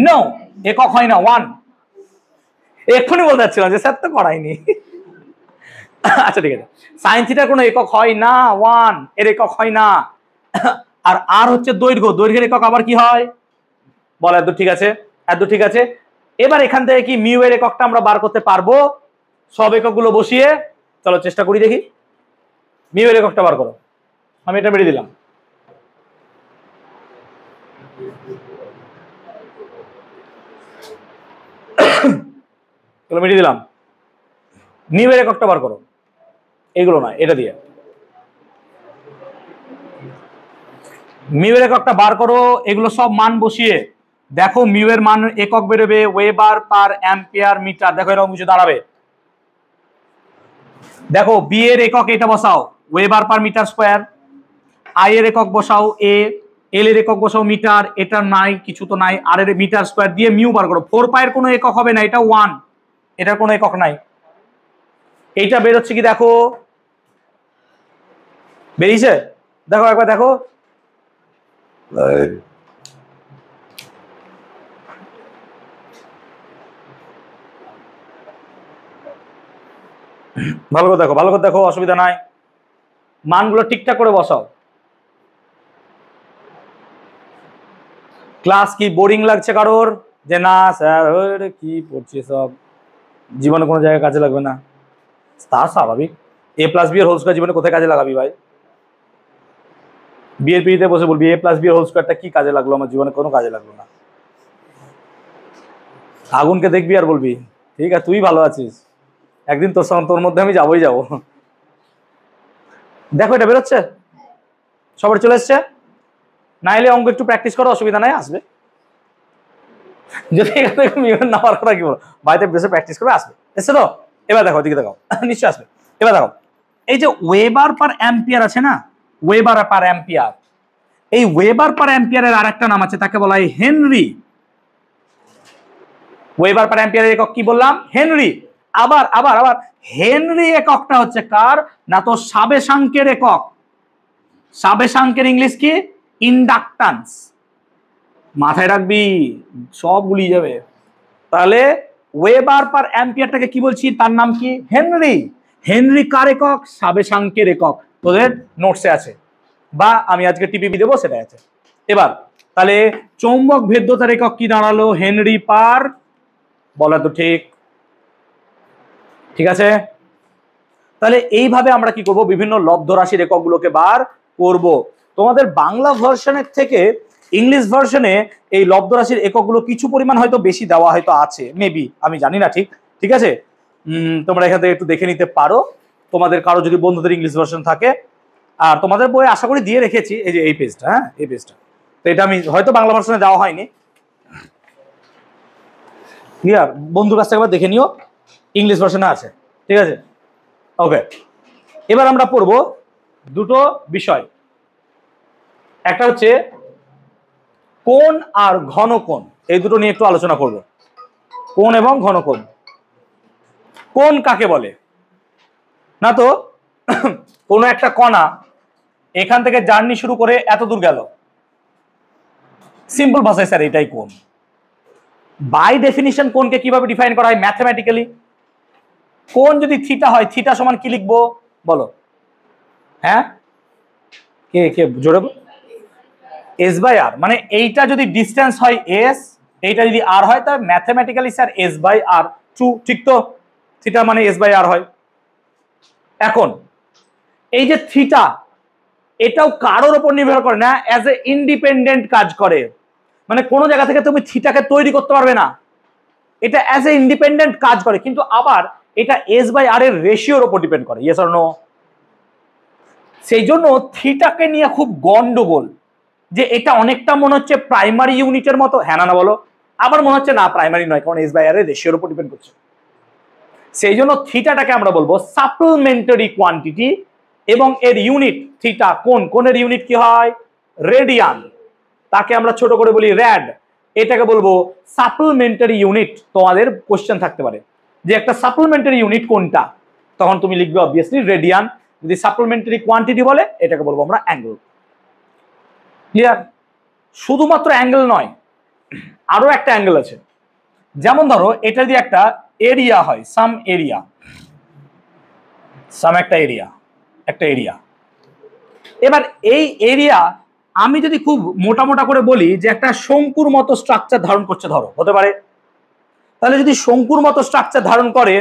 নো একক হয় না, 1। এক্ষুনি বলতে যাচ্ছিলাম যে স্যার তো করাইনি। আচ্ছা ঠিক আছে, সাইন থিটার কোনো একক হয় না, 1 এর একক হয় না। আর আর হচ্ছে দৈর্ঘ্য, দৈর্ঘ্যের একক আবার কি হয় বল? এত ঠিক আছে, এত ঠিক আছে। এবার এখান থেকে কি মিউ এর এককটা আমরা বার করতে পারবো? সব এককগুলো বসিয়ে চলো চেষ্টা করি, দেখি মিউ এর এককটা বার করো। আমি এটা মেরে দিলাম। মিটিয়ে দিলাম। মিউ এর এককটা বার করো, এইগুলো না, এটা দিয়ে মিউ এর এককটা বার করো। এগুলো সব মান বসিয়ে দেখো মিউ এর মান একক বেরোবে ওয়েবার পার অ্যাম্পিয়ার মিটার। দেখো এরকম কিছু দাঁড়াবে। দেখো বি এর একক এটা বসাও weber per metre square, I এর একক বসাও এ, এল এর একক বসাও মিটার, এটা নাই, কিছু তো নাই। আর এর মিটার স্কোয়ার দিয়ে মিউ বার করো। 4 পায়ের কোনো একক হবে না, এটা 1, এটার কোনো একক নাই। এইটা বেরোচ্ছে কি দেখো, বেরিয়েছে? দেখো একবার দেখো, ভালো করে দেখো, ভালো করে দেখো, অসুবিধা নাই। মানগুলো ঠিকঠাক করে বসাও। ক্লাস কি বোরিং লাগছে কারোর? যে না স্যার কি পড়ছে সব, জীবনে কোনো জায়গায় কাজে লাগবে না? তা স্বাভাবিক। এ প্লাস বি এর হোল স্কয়ার জীবনে কোথায় কাজে লাগাবি ভাই? বিয়ের পিড়িতে বসে বলবি এ প্লাস বি এর হোল স্কয়ারটা কি কাজে লাগলো আমার জীবনে? কোনো কাজে লাগলো না। আগুনকে দেখবি আর বলবি ঠিক আছে তুই ভালো আছিস, একদিন তোর সঙ্গে তোর মধ্যে আমি যাবোই যাবো। দেখো এটা বেরোচ্ছে, সবার চলে এসছে। না এলে অঙ্ক একটু প্র্যাকটিস করো, অসুবিধা নাই, আসবে। যদি এখান থেকে মিউর না পারার কথা কি বলো, বাড়িতে বেশি প্র্যাকটিস করবে, আসবে। এসছে তো? এবার দেখো, দিকে দেখো, নিশ্চয়ই আসবে। এবার দেখো এই যে ওয়েবার পার অ্যাম্পিয়ার আছে না, ওয়েবার পার অ্যাম্পিয়ার, এই ওয়েবার পার অ্যাম্পিয়ারের আরেকটা নাম আছে, তাকে বলা হয় হেনরি। ওয়েবার পার অ্যাম্পিয়ারের একক কি বললাম? হেনরি। আবার আবার আবার হেনরি এককটা হচ্ছে কার না, তো সাবেশাঙ্কের একক। সাবেশাঙ্কের ইংলিশ কি? ইন্ডাকট্যান্স। মাথায় রাখবি, সব গুলিয়ে যাবে। তাহলে ওয়েবার পার অ্যাম্পিয়ারটাকে কি বলছি? তার নাম কি? হেনরি। হেনরি কার একক? সাবেশাঙ্কের একক। তোদের নোটসে আছে, বা আমি আজকে টিপিবি দেবো, সেটা আছে। এবার তাহলে চৌম্বক ভেদ্যতার একক কি দাঁড়ালো? হেনরি পার, বলা তো ঠিক, ঠিক আছে। তাহলে এইভাবে আমরা কি করব? বিভিন্ন লব্ধ রাশির এককগুলোকে বার করব। তোমাদের বাংলা ভার্সনের থেকে ইংলিশ ভার্সনে এই লব্ধ রাশির এককগুলো কিছু পরিমাণ হয়তো বেশি দেওয়া হয়তো আছে, মেবি, আমি জানি না ঠিক। ঠিক আছে, তোমরা এখান থেকে একটু দেখে নিতে পারো, তোমাদের কারো যদি বন্ধুদের ইংলিশ ভার্সন থাকে। আর তোমাদের বই আশা করি দিয়ে রেখেছি, এই যে এই পেজটা, হ্যাঁ এই পেজটা। তো এটা আমি হয়তো বাংলা ভার্সনে দেওয়া হয়নি, ক্লিয়ার? বন্ধুর কাছ থেকে একবার দেখে নিও, ইংলিশ ভার্সনে আছে, ঠিক আছে। ওকে, এবার আমরা পড়ব দুটো বিষয়। একটা হচ্ছে কোণ আর ঘনকোণ, এই দুটো নিয়ে একটু আলোচনা করব। কোণ এবং ঘনকোণ। কোণ কাকে বলে? না তো কোনো একটা কণা এখান থেকে জার্নি শুরু করে এত দূর গেল, সিম্পল ভাষায় স্যার এটাই কোণ। বাই ডেফিনিশন কোনকে কিভাবে ডিফাইন করা হয় ম্যাথমেটিক্যালি? কোন যদি থিটা হয়, থিটা সমান কি লিখবো বলো? হ্যাঁ, কে কে জোরে বল। এস বাই আর, মানে এইটা যদি ডিস্টেন্স হয় এস, এইটা যদি আর হয়, তাহলে mathematically sir S by R true, ঠিক তো? থিটা মানে এস বাই আর হয়। এখন এই যে থিটা, এটাও কারোর উপর নির্ভর করে না, অ্যাজ এ ইন্ডিপেন্ডেন্ট কাজ করে। মানে কোনো জায়গা থেকে তুমি থিটাকে তৈরি করতে পারবে না, এটা অ্যাজ এ ইন্ডিপেন্ডেন্ট কাজ করে। কিন্তু আবার এটা এস বাই আর এর রেশিওর উপর ডিপেন্ড করে, ইয়েস অর নো? সেই জন্য থিটাকে নিয়ে খুব গন্ডগোল, যে এটা অনেকটা মনে হচ্ছে প্রাইমারি ইউনিটের মতো, হ্যাঁ না বলো? আবার মনে হচ্ছে না প্রাইমারি নয়, কারণ এস বাই আর এর রেশিওর উপর ডিপেন্ড করছে। সেই জন্য থিটাটাকে আমরা বলবো সাপ্লিমেন্টারি কোয়ান্টিটি, এবং এর ইউনিট থিটা, কোনের ইউনিট কি হয়? রেডিয়ান। তাকে আমরা ছোট করে বলি র্যাড। এটাকে বলবো সাপ্লিমেন্টারি ইউনিট। তোমাদের কোশ্চেন থাকতে পারে যে একটা সাপ্লিমেন্টারি ইউনিট কোনটা, তখন তুমি লিখবে অবভিয়াসলি রেডিয়ান। যদি সাপ্লিমেন্টারি কোয়ান্টিটি বলে, এটাকে বলবো আমরা অ্যাঙ্গেল। ক্লিয়ার? শুধুমাত্র অ্যাঙ্গেল নয়, আরো একটা অ্যাঙ্গেল আছে। যেমন ধরো এটা যদি একটা এরিয়া হয়, সাম একটা এরিয়া, এবার এই এরিয়া আমি যদি খুব মোটা মোটা করে বলি যে একটা শঙ্কুর মতো স্ট্রাকচার ধারণ করছে, ধরো হতে পারে। তাহলে যদি শঙ্কুর মতো স্ট্রাকচার ধারণ করে,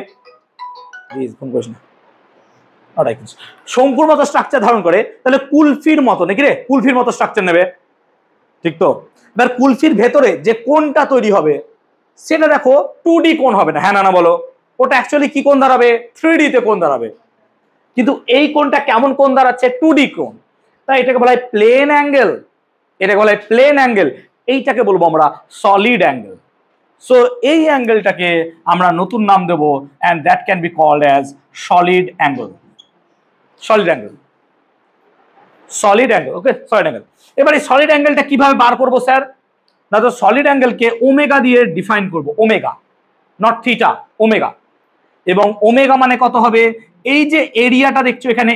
শঙ্কুর মতো স্ট্রাকচার ধারণ করে, তাহলে কুলফির মতো নাকি রে, কুলফির মতো স্ট্রাকচার নেবে, ঠিক তো? এবার কুলফির ভেতরে যে কোণটা তৈরি হবে, সেটা দেখো 2D কোণ হবে না, হ্যাঁ না বলো? ওটা অ্যাকচুয়ালি কি কোণ দাঁড়াবে? 3D তে কোণ দাঁড়াবে। কিন্তু এই কোণটা কেমন কোণ দাঁড়াচ্ছে? 2D কোণ। তাই এটাকে বলা হয় প্লেন অ্যাঙ্গেল, এটাকে বলা হয় প্লেন অ্যাঙ্গেল। এইটাকে বলবো আমরা সলিড অ্যাঙ্গেল। সো এই অ্যাঙ্গেলটাকে আমরা নতুন নাম দেব, and that can be called as solid angle. Solid angle, okay, solid angle. এবার এই সলিড অ্যাঙ্গেলটা কিভাবে বার করবো স্যার? না, তো সলিড অ্যাঙ্গেলকে ওমেগা দিয়ে ডিফাইন করব, ওমেগা, নট থিটা, ওমেগা। এবং ওমেগা মানে কত হবে? এই যে এরিয়াটা দেখছো এখানে,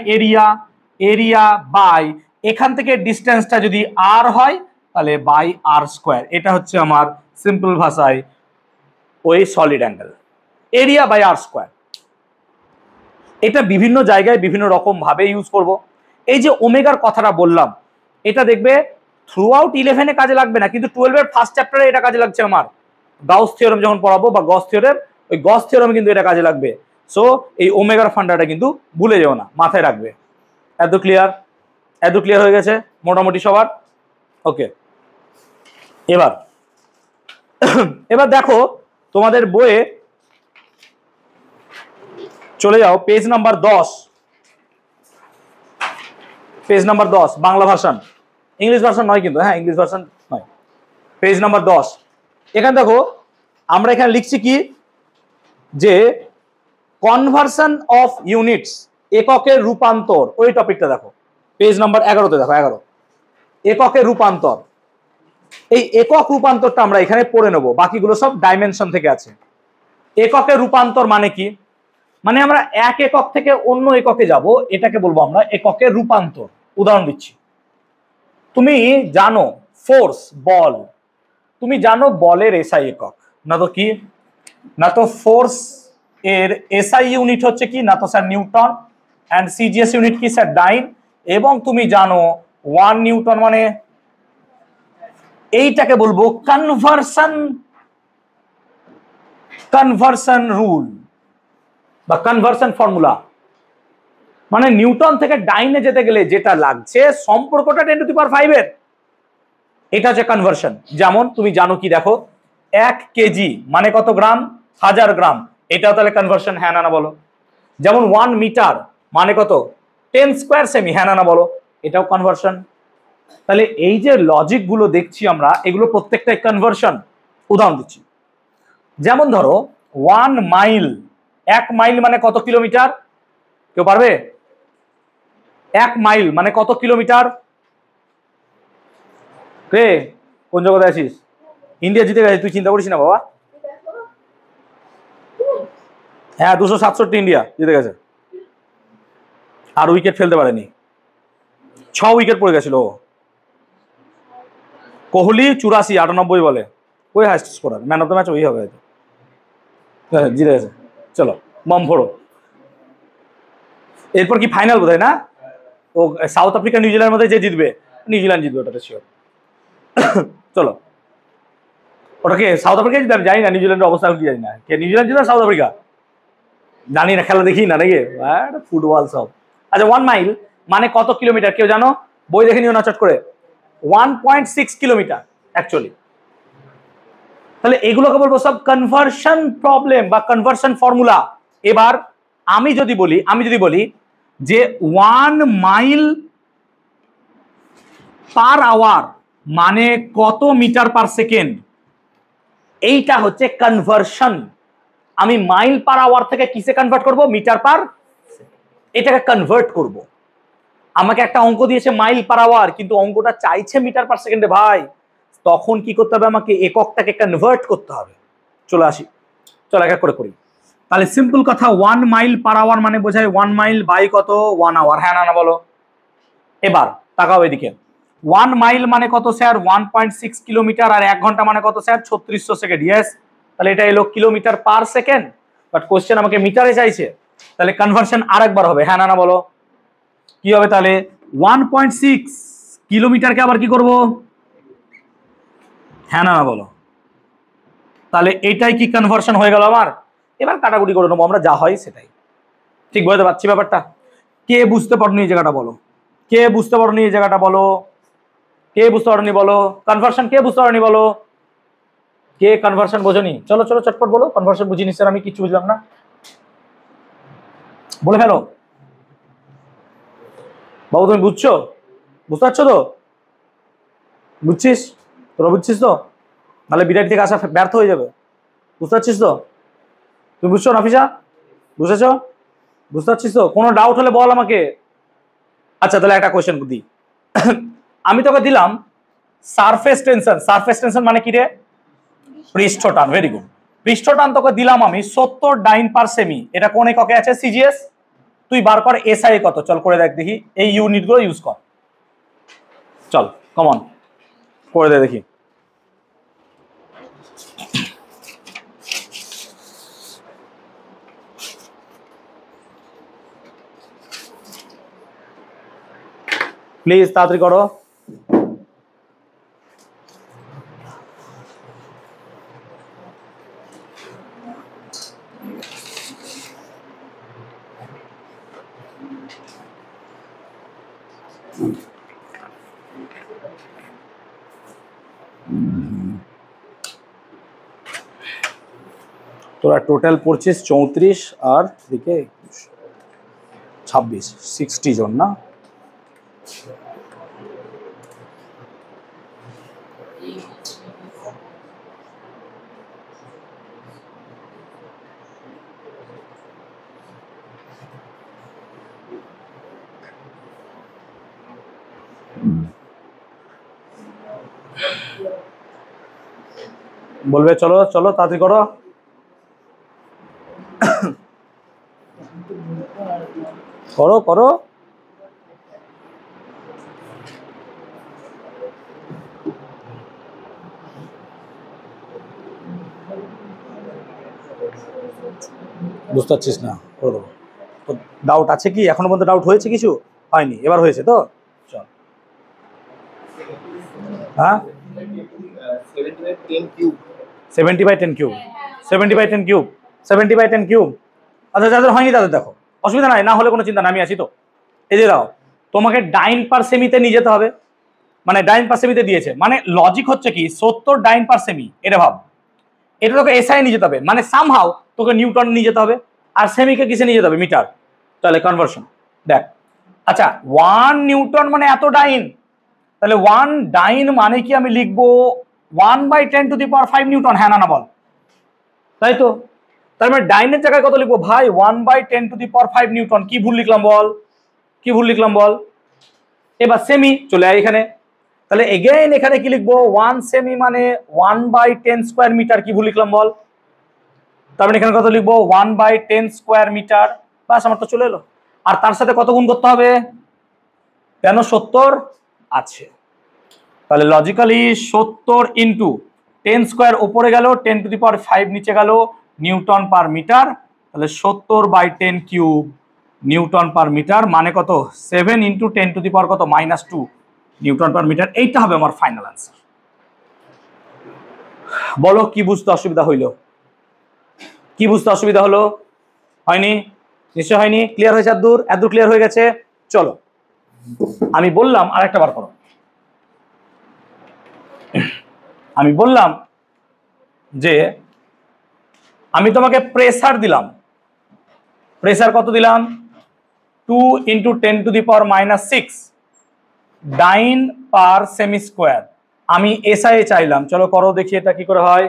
এরিয়া বাই এখান থেকে ডিস্টেন্সটা যদি আর হয়, তাহলে বাই আর স্কোয়ার। এটা হচ্ছে আমার সিম্পল ভাষায় ওই solid angle, area by R square. এটা বিভিন্ন জায়গায় বিভিন্ন রকম ভাবে ইউজ করব। এই যে ওমেগার কথাটা বললাম, এটা দেখবে থ্রু আউট 11-এ কাজে লাগবে না, কিন্তু 12-এর ফার্স্ট চ্যাপ্টারে এটা কাজে লাগছে আমার। গাউস থিওরেম যখন পড়াবো, বা গস থিওরেম, ওই গস থিওরেম কিন্তু এটা কাজে লাগবে। সো এই ওমেগার ফান্ডাটা কিন্তু ভুলে যেও না, মাথায় রাখবে। এত ক্লিয়ার হয়ে গেছে মোটামুটি সবার? ওকে, এবার দেখো তোমাদের বইয়ে চলে যাও page number 10, Bangla version, English version নয় কিন্তু, হ্যাঁ ইংলিশ ভার্সন নয়, পেজ নাম্বার 10। এখানে দেখো আমরা এখানে লিখছি কি, যে কনভার্সন অফ ইউনিটস, এককের রূপান্তর, ওই টপিকটা দেখো পেজ নাম্বার 11-তে দেখো, 11 এককের রূপান্তর। এই একক রূপান্তরটা আমরা এখানে পড়ে নেব, বাকিগুলো সব ডাইমেনশন থেকে আছে। এককের রূপান্তর মানে কি? মানে আমরা এক একক থেকে অন্য এককে যাব, এটাকে বলবো আমরা এককের রূপান্তর। উদাহরণ দিচ্ছি, তুমি জানো ফোর্স, বল, তুমি জানো বলের এসআই একক, না তো কি? না তো ফোর্স এর এসআই ইউনিট হচ্ছে কি? না তো sir Newton, and CGS unit কি স্যার? ডাইন। এবং তুমি জানো 1 নিউটন মানে, এইটাকে বলবো কনভার্সন রুল বা কনভার্সন ফর্মুলা। মানে নিউটন থেকে ডাইনে যেতে গেলে যেটা লাগছে সম্পর্কটা 10⁵ এর, এটা হচ্ছে কনভার্সন। যেমন তুমি জানো কি, দেখো 1 কেজি মানে কত গ্রাম? 1000 গ্রাম, এটাও তাহলে কনভার্সন, হ্যাঁ না বলো? যেমন 1 মিটার মানে কত? 10 স্কোয়ার সেমি, হ্যাঁ না বলো? এটাও কনভার্সন। তাহলে এই যে লজিক গুলো দেখছি আমরা, এগুলো প্রত্যেকটাই কনভার্সন। উদাহরণ দিচ্ছি, যেমন ধরো 1 মাইল, 1 মাইল মানে কত কিলোমিটার? কেউ পারবে? 1 মাইল মানে কত কিলোমিটার? রে কোন জগতে আছিস? ইন্ডিয়া জিতে গেছে, তুই চিন্তা করিস না বাবা। হ্যাঁ 267 ইন্ডিয়া জিতে গেছে, আর উইকেট ফেলতে পারেনি, 6 উইকেট পড়ে গেছিল। কোহলি 84, 98 বলে, ওই highest scorer man of the match ওই হবে হয়তো। জিতে গেছে, চলো বম ফোড়ো। এরপর কি ফাইনাল বোধহয় না? ও সাউথ আফ্রিকা নিউজিল্যান্ডের মধ্যে যে জিতবে, নিউজিল্যান্ড জিতবে ওটাতে শিওর। চলো, ওটাকে সাউথ আফ্রিকা জিতবে আমি জানি না, নিউজিল্যান্ডের অবস্থা কি জানি না। কে নিউজিল্যান্ড জিতবে সাউথ আফ্রিকা জানি না, খেলা দেখি না নাকি ফুটবল সব। আচ্ছা 1 মাইল মানে কত কিলোমিটার কেউ জানো? বই দেখে নিও না চট করে। 1.6 কিলোমিটার অ্যাকচুয়ালি। তাহলে এগুলোকে বলবো সব কনভার্সন প্রবলেম বা কনভার্সন ফর্মুলা। এবার আমি যদি বলি যে 1 মাইল পার আওয়ার মানে কত মিটার পার সেকেন্ড, এইটা হচ্ছে কনভার্সন। আমি মাইল পার আওয়ার থেকে কিসে কনভার্ট করব? মিটার পার, এটাকে কনভার্ট করব। আমাকে একটা অঙ্ক দিয়েছে মাইল পার আওয়ার, কিন্তু অঙ্কটা চাইছে মিটার পার সেকেন্ডে ভাই, তখন কি করতে হবে? আমাকে এককটাকে কনভার্ট করতে হবে। চলে আসি, চলো এক এক করে করি। তাহলে সিম্পল কথা, 1 মাইল পার আওয়ার মানে বোঝায় 1 মাইল বাই কত? 1 আওয়ার। হ্যাঁ না বলো? এবার তাকাও এদিকে, 1 মাইল মানে কত স্যার? 1.6 কিলোমিটার। আর 1 ঘন্টা মানে কত স্যার? 3600 সেকেন্ড। ইয়েস, তাহলে এটা এলো kilometre per second, but question আমাকে মিটারে চাইছে। তাহলে কনভার্সন আরেকবার হবে। হ্যাঁ না বলো? কি হবে তাহলে? 1.6 কিলোমিটারকে আবার কি করব? হ্যাঁ না বলো? তাহলে এইটাই কি কনভার্সন হয়ে গেল আমার? এবার কাটাকুটি করে নেবো আমরা, যা হয় সেটাই। ঠিক বুঝতে পারছি ব্যাপারটা? কে বুঝতে পারোনি এই জায়গাটা বলো? কে বুঝতে পারোনি এই জায়গাটা বলো? কে বুঝতে পারোনি বলো? কনভার্সন কে বুঝতে পারোনি বলো? কে কনভার্সন বোঝনি? চলো চলো চটপট বলো, কনভার্সন বুঝিনি স্যার আমি কিছু বুঝলাম না, বলে ফেলো। বাবু তুমি বুঝছো? বুঝতে পারছো তো? বুঝছিস? তোরা বুঝছিস তো? নাহলে বিরাট থেকে আসা ব্যর্থ হয়ে যাবে। বুঝতে পারছিস তো? তুমি বুঝছো নাফিসা? বুঝেছ? বুঝতে পারছিস তো? কোনো ডাউট হলে বল আমাকে। আচ্ছা তাহলে একটা কোয়েশ্চেন দিই। আমি তোকে দিলাম সারফেস টেনশন। সারফেস টেনশন মানে কি রে? পৃষ্ঠটান। Very good. পৃষ্ঠটান তোকে দিলাম আমি 70 ডাইন পার সেমি। এটা কোন এককে আছে? সিজিএস। তুই বার কর এসআই কত, চল করে দেখ দেখি। এই ইউনিট গুলো ইউজ কর, চল কমন করে দে দেখি। প্লিজ তাড়াতাড়ি করো। তোরা টোটাল পড়ছিস 34 আর দিকে 26, 60 জন না? বলবে চলো চলো তাড়াতাড়ি করো। করো করো। বুঝতে পারছিস না? করে দেবো। ডাউট আছে কি এখনো পর্যন্ত? ডাউট হয়েছে? কিছু হয়নি? এবার হয়েছে তো? চল। হ্যাঁ 70/10 কিউব। 70/10 কিউব। 70/10 কিউব। আচ্ছা যাদের হয়নি তাদের দেখো, অসুবিধা নাই, না হলে কোনো চিন্তা নাই, আমি আছি তো। এই যে দাও, তোমাকে ডাইন পার সেমিতে নিয়ে যেতে হবে। মানে ডাইন পার সেমিতে দিয়েছে মানে লজিক হচ্ছে কি 70 ডাইন পার সেমি, এটা ভাব। এটা তোকে এসআই নিয়ে যেতে হবে, মানে সামহাও তোকে নিউটন নিয়ে যেতে হবে। আর সেমিকে কিসে নিয়ে যেতে হবে? মিটার। তাহলে কনভার্সন দেখ। আচ্ছা 1 নিউটন মানে এত ডাইন, তাহলে 1 ডাইন মানে কি আমি লিখবো 1/10⁵ নিউটন। হ্যাঁ না বল? তাই তো? তার মানে ডাইনের জায়গায় কত লিখবো ভাই? 1/10⁵ নিউটন। কি ভুল লিখলাম বল? কি ভুল লিখলাম বল? এবার সেমি চলে আয় এখানে। তাহলে এগেইন এখানে কি লিখবো? 1 সেমি মানে 1/10² মিটার। কি ভুল লিখলাম বল? তার মানে এখানে কত লিখবো? 1/10² মিটার। বাস আমার তো চলে এলো। আর তার সাথে কত গুণ করতে হবে? কেন 70 আছে, তাহলে লজিক্যালি 70 ইন্টু 10 স্কোয়ার উপরে গেল, 10⁵ নিচে গেল, নিউটন পার মিটার। তাহলে 70/10 কিউব নিউটন পার মিটার, মানে কত 7 × 10⁻, কত -2 নিউটন পার মিটার। এইটা হবে আমার ফাইনাল আনসার। বলো কি বুঝতে অসুবিধা হইল? কি বুঝতে অসুবিধা হলো? হয়নি? নিশ্চয় হয়নি। ক্লিয়ার হয়েছে? এতদূর ক্লিয়ার হয়ে গেছে? চলো আমি বললাম আরেকটা বার করো। আমি বললাম যে আমি তোমাকে প্রেসার দিলাম। প্রেসার কত দিলাম? 2 × 10⁻⁻6 ডাইন পার সেমি স্কোয়ার। আমি এসআই চাইলাম, চলো করো দেখি এটা কি করে হয়।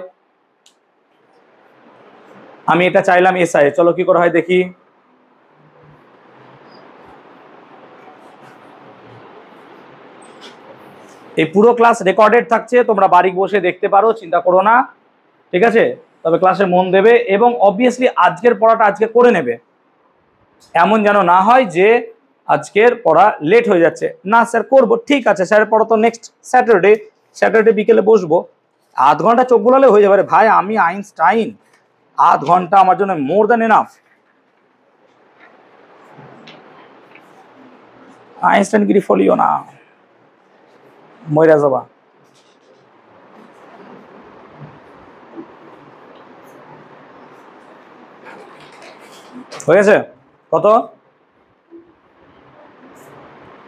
আমি এটা চাইলাম এসআই, চলো কি করে হয় দেখি। এই পুরো ক্লাস রেকর্ডেড থাকছে, তোমরা বাড়ি বসে দেখতে পারো, চিন্তা করো না, ঠিক আছে? তবে ক্লাসে মন দেবে এবং অবভিয়াসলি আজকের পড়াটা আজকে করে নেবে। এমন যেন না হয় যে আজকের পড়া লেট হয়ে যাচ্ছে। না স্যার করবো, ঠিক আছে, স্যারের পড়া তো নেক্সট স্যাটারডে বিকেলে বসবো, আধ ঘন্টা চোখ বোলালে হয়ে যাবে। ভাই আমি আইনস্টাইন, আধ ঘন্টা আমার জন্য মোর দ্যান এনাফ। আইনস্টাইন গিরি ফলিও না, মইরা যাবা। হয়ে গেছে? কত?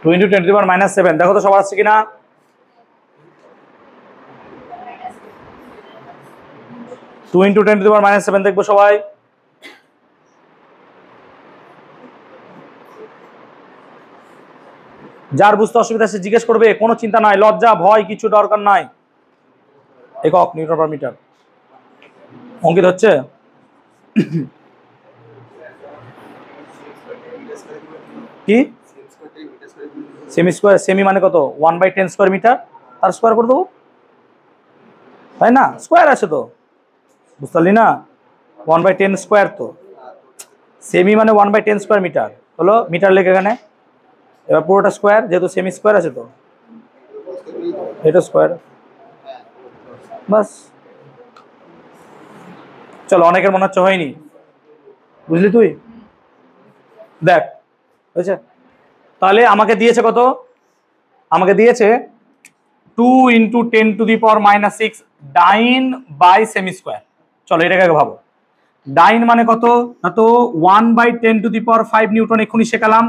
2 × 10⁻⁻7। দেখো তো সবার আসছে কিনা। 2 × 10⁻⁻7 দেখবো সবাই। যার বুঝতে অসুবিধা সে জিজ্ঞেস করবে, কোনো চিন্তা নাই, লজ্জা ভয় কিছু দরকার নাই। একক নিউটন পার মিটার। অঙ্কিত হচ্ছে? কি সেমি স্কোয়ার? সেমি মানে কত? 1/10 স্কোয়ার মিটার, তার স্কোয়ার করে দেবো, তাই না? স্কোয়ার আছে তো, বুঝতে পারলি না? 1/10 স্কোয়ার তো, সেমি মানে 1/10 স্কোয়ার মিটার হলো, মিটার লেখে এখানে। এবার পুরোটা স্কোয়ার, যেহেতু সেমি স্কোয়ার আছে তো এটা স্কোয়ার, বাস। চলো, অনেকের মনে হচ্ছে হয়নি, বুঝলি তুই? দেখ হয়েছে। তাহলে আমাকে দিয়েছে কত? আমাকে দিয়েছে 2 × 10⁻⁻6 ডাইন বাই সেমি স্কোয়ার। চলো এটাকে আগে ভাবো। ডাইন মানে কত? না তো 1/10⁵ নিউটন এক্ষুনি শেখালাম।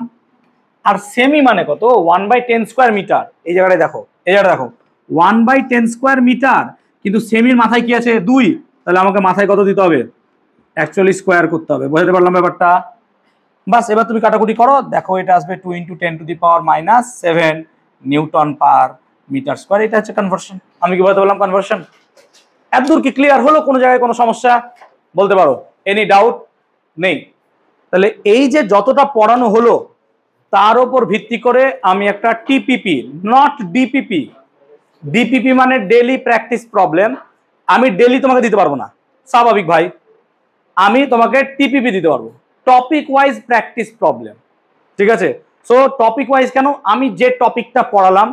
আর সেমি মানে কত? 1/10 স্কোয়ার মিটার। এই জায়গাটায় দেখো, এই জায়গাটা দেখো, 1/10 স্কোয়ার মিটার, কিন্তু সেমির মাথায় কি আছে? 2। তাহলে আমাকে মাথায় কত দিতে হবে? অ্যাকচুয়ালি স্কোয়ার করতে হবে। বুঝতে পারলাম ব্যাপারটা? বাস, এবার তুমি কাটাকুটি করো, দেখো এটা আসবে 2 × 10⁻⁻7 নিউটন পার মিটার স্কোয়ার। এটা হচ্ছে কনভার্সন। আমি কি বলতে পারলাম? কনভার্সন। এতদূর কি ক্লিয়ার হলো? কোনো জায়গায় কোনো সমস্যা বলতে পারো? এনি ডাউট নেই? তাহলে এই যে যতটা পড়ানো হলো তার উপর ভিত্তি করে আমি একটা টিপিপি, নট ডিপিপি, ডিপিপি মানে ডেইলি প্র্যাকটিস প্রবলেম, আমি ডেইলি তোমাকে দিতে পারবো না, স্বাভাবিক ভাই। আমি তোমাকে টিপিপি দিতে পারবো, টপিক ওয়াইজ প্র্যাকটিস প্রবলেম, ঠিক আছে? সো টপিক ওয়াইজ কেন? আমি যে টপিকটা পড়ালাম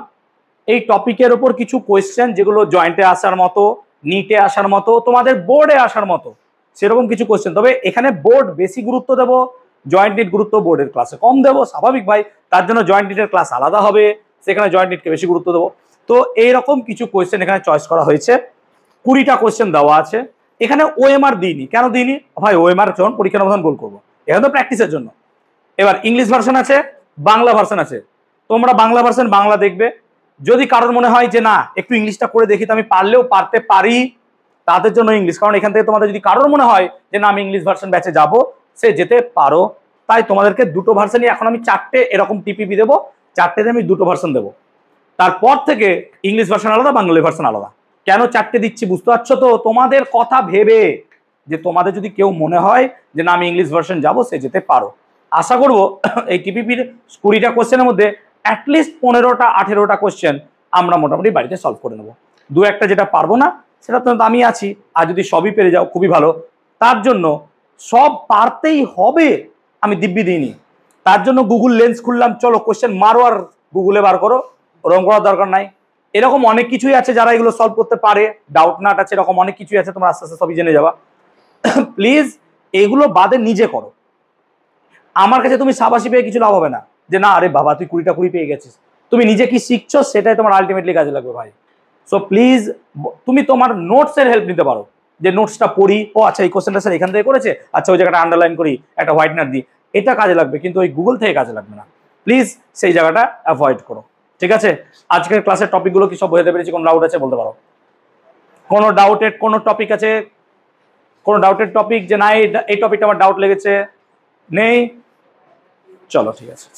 এই টপিকের উপর কিছু কোয়েশ্চেন যেগুলো জয়েন্টে আসার মতো, নিটে আসার মতো, তোমাদের বোর্ডে আসার মতো সেরকম কিছু কোয়েশ্চেন। তবে এখানে বোর্ড বেশি গুরুত্ব দেবো, জয়েন্ট নিট গুরুত্ব বোর্ডের ক্লাসে কম দেবো, স্বাভাবিক ভাই। তার জন্য জয়েন্ট নিটের ক্লাস আলাদা হবে, সেখানে জয়েন্ট নিটকে বেশি গুরুত্ব দেবো। তো এইরকম কিছু কোয়েশ্চেন এখানে চয়েস করা হয়েছে। 20টা কোয়েশ্চেন দেওয়া আছে। এখানে ওএমআর দিইনি, কেন দিইনি ভাই? ওএমআর যখন পরীক্ষার মতন গোল করবো, এখানে তো প্র্যাকটিসের জন্য। এবার ইংলিশ ভার্সন আছে, বাংলা ভার্সন আছে। তোমরা বাংলা ভার্সন বাংলা দেখবে। যদি কারোর মনে হয় যে না একটু ইংলিশটা করে দেখি তো আমি পারলেও পারতে পারি, তাদের জন্য ইংলিশ। কারণ এখান থেকে তোমাদের যদি কারোর মনে হয় যে না আমি ইংলিশ ভার্সন ব্যাচে যাব, সে যেতে পারো। তাই তোমাদেরকে দুটো ভার্সনই, এখন আমি 4টে এরকম টিপিপি দেবো, 4টেতে আমি 2টো ভার্সন দেবো। তারপর থেকে ইংলিশ ভার্সন আলাদা, বাংলা ভার্সন আলাদা। কেন 4টে দিচ্ছি বুঝতে পারছো তো? তোমাদের কথা ভেবে, যে তোমাদের যদি কেউ মনে হয় যে না আমি ইংলিশ ভার্সন যাব, সে যেতে পারো। আশা করবো এই টিপিপির 20টা কোশ্চেনের মধ্যে অ্যাটলিস্ট 15টা 18টা কোশ্চেন আমরা মোটামুটি বাড়িতে সলভ করে নেবো। 2-1টা যেটা পারবো না সেটা তো আমি আছি, আর যদি সবই পেরে যাও খুবই ভালো। তার জন্য সব পারতেই হবে আমি দিব্যি দিইনি। তার জন্য গুগল লেন্স খুললাম, চলো কোশ্চেন মারো আর গুগলে বার করো, ওরকম করার দরকার নাই। এরকম অনেক কিছুই আছে যারা এগুলো সলভ করতে পারে, ডাউট নাট আছে, এরকম অনেক কিছুই আছে, তোমরা আস্তে আস্তে সবই জেনে যাবা। প্লিজ এগুলো বাদে নিজে করো। আমার কাছে তুমি সাবাসি পেয়ে কিছু লাভ হবে না, যে না আরে বাবা তুই 20টা 20 পেয়ে গেছিস। তুমি নিজে কি শিখছো সেটাই তোমার আলটিমেটলি কাজে লাগবে ভাই। সো প্লিজ তুমি তোমার নোটসের হেল্প নিতে পারো, যে নোটসটা পড়ি, ও আচ্ছা এই কোশ্চেনটা স্যার এখান থেকে করেছে, আচ্ছা ওই জায়গাটা আন্ডারলাইন করি, একটা হোয়াইটনার দিই, এটা কাজে লাগবে, কিন্তু ওই গুগল থেকে কাজে লাগবে না। প্লিজ সেই জায়গাটা অ্যাভয়েড করো, ঠিক আছে? আজকের ক্লাসের টপিকগুলো কি সব বোঝাতে পেরেছি? কোনো ডাউট আছে বলতে পারো। কোনো ডাউটেড কোনো টপিক আছে? কোনো ডাউটেড টপিক যে না এই টপিকটা আমার ডাউট লেগেছে? নেই? চলো ঠিক আছে।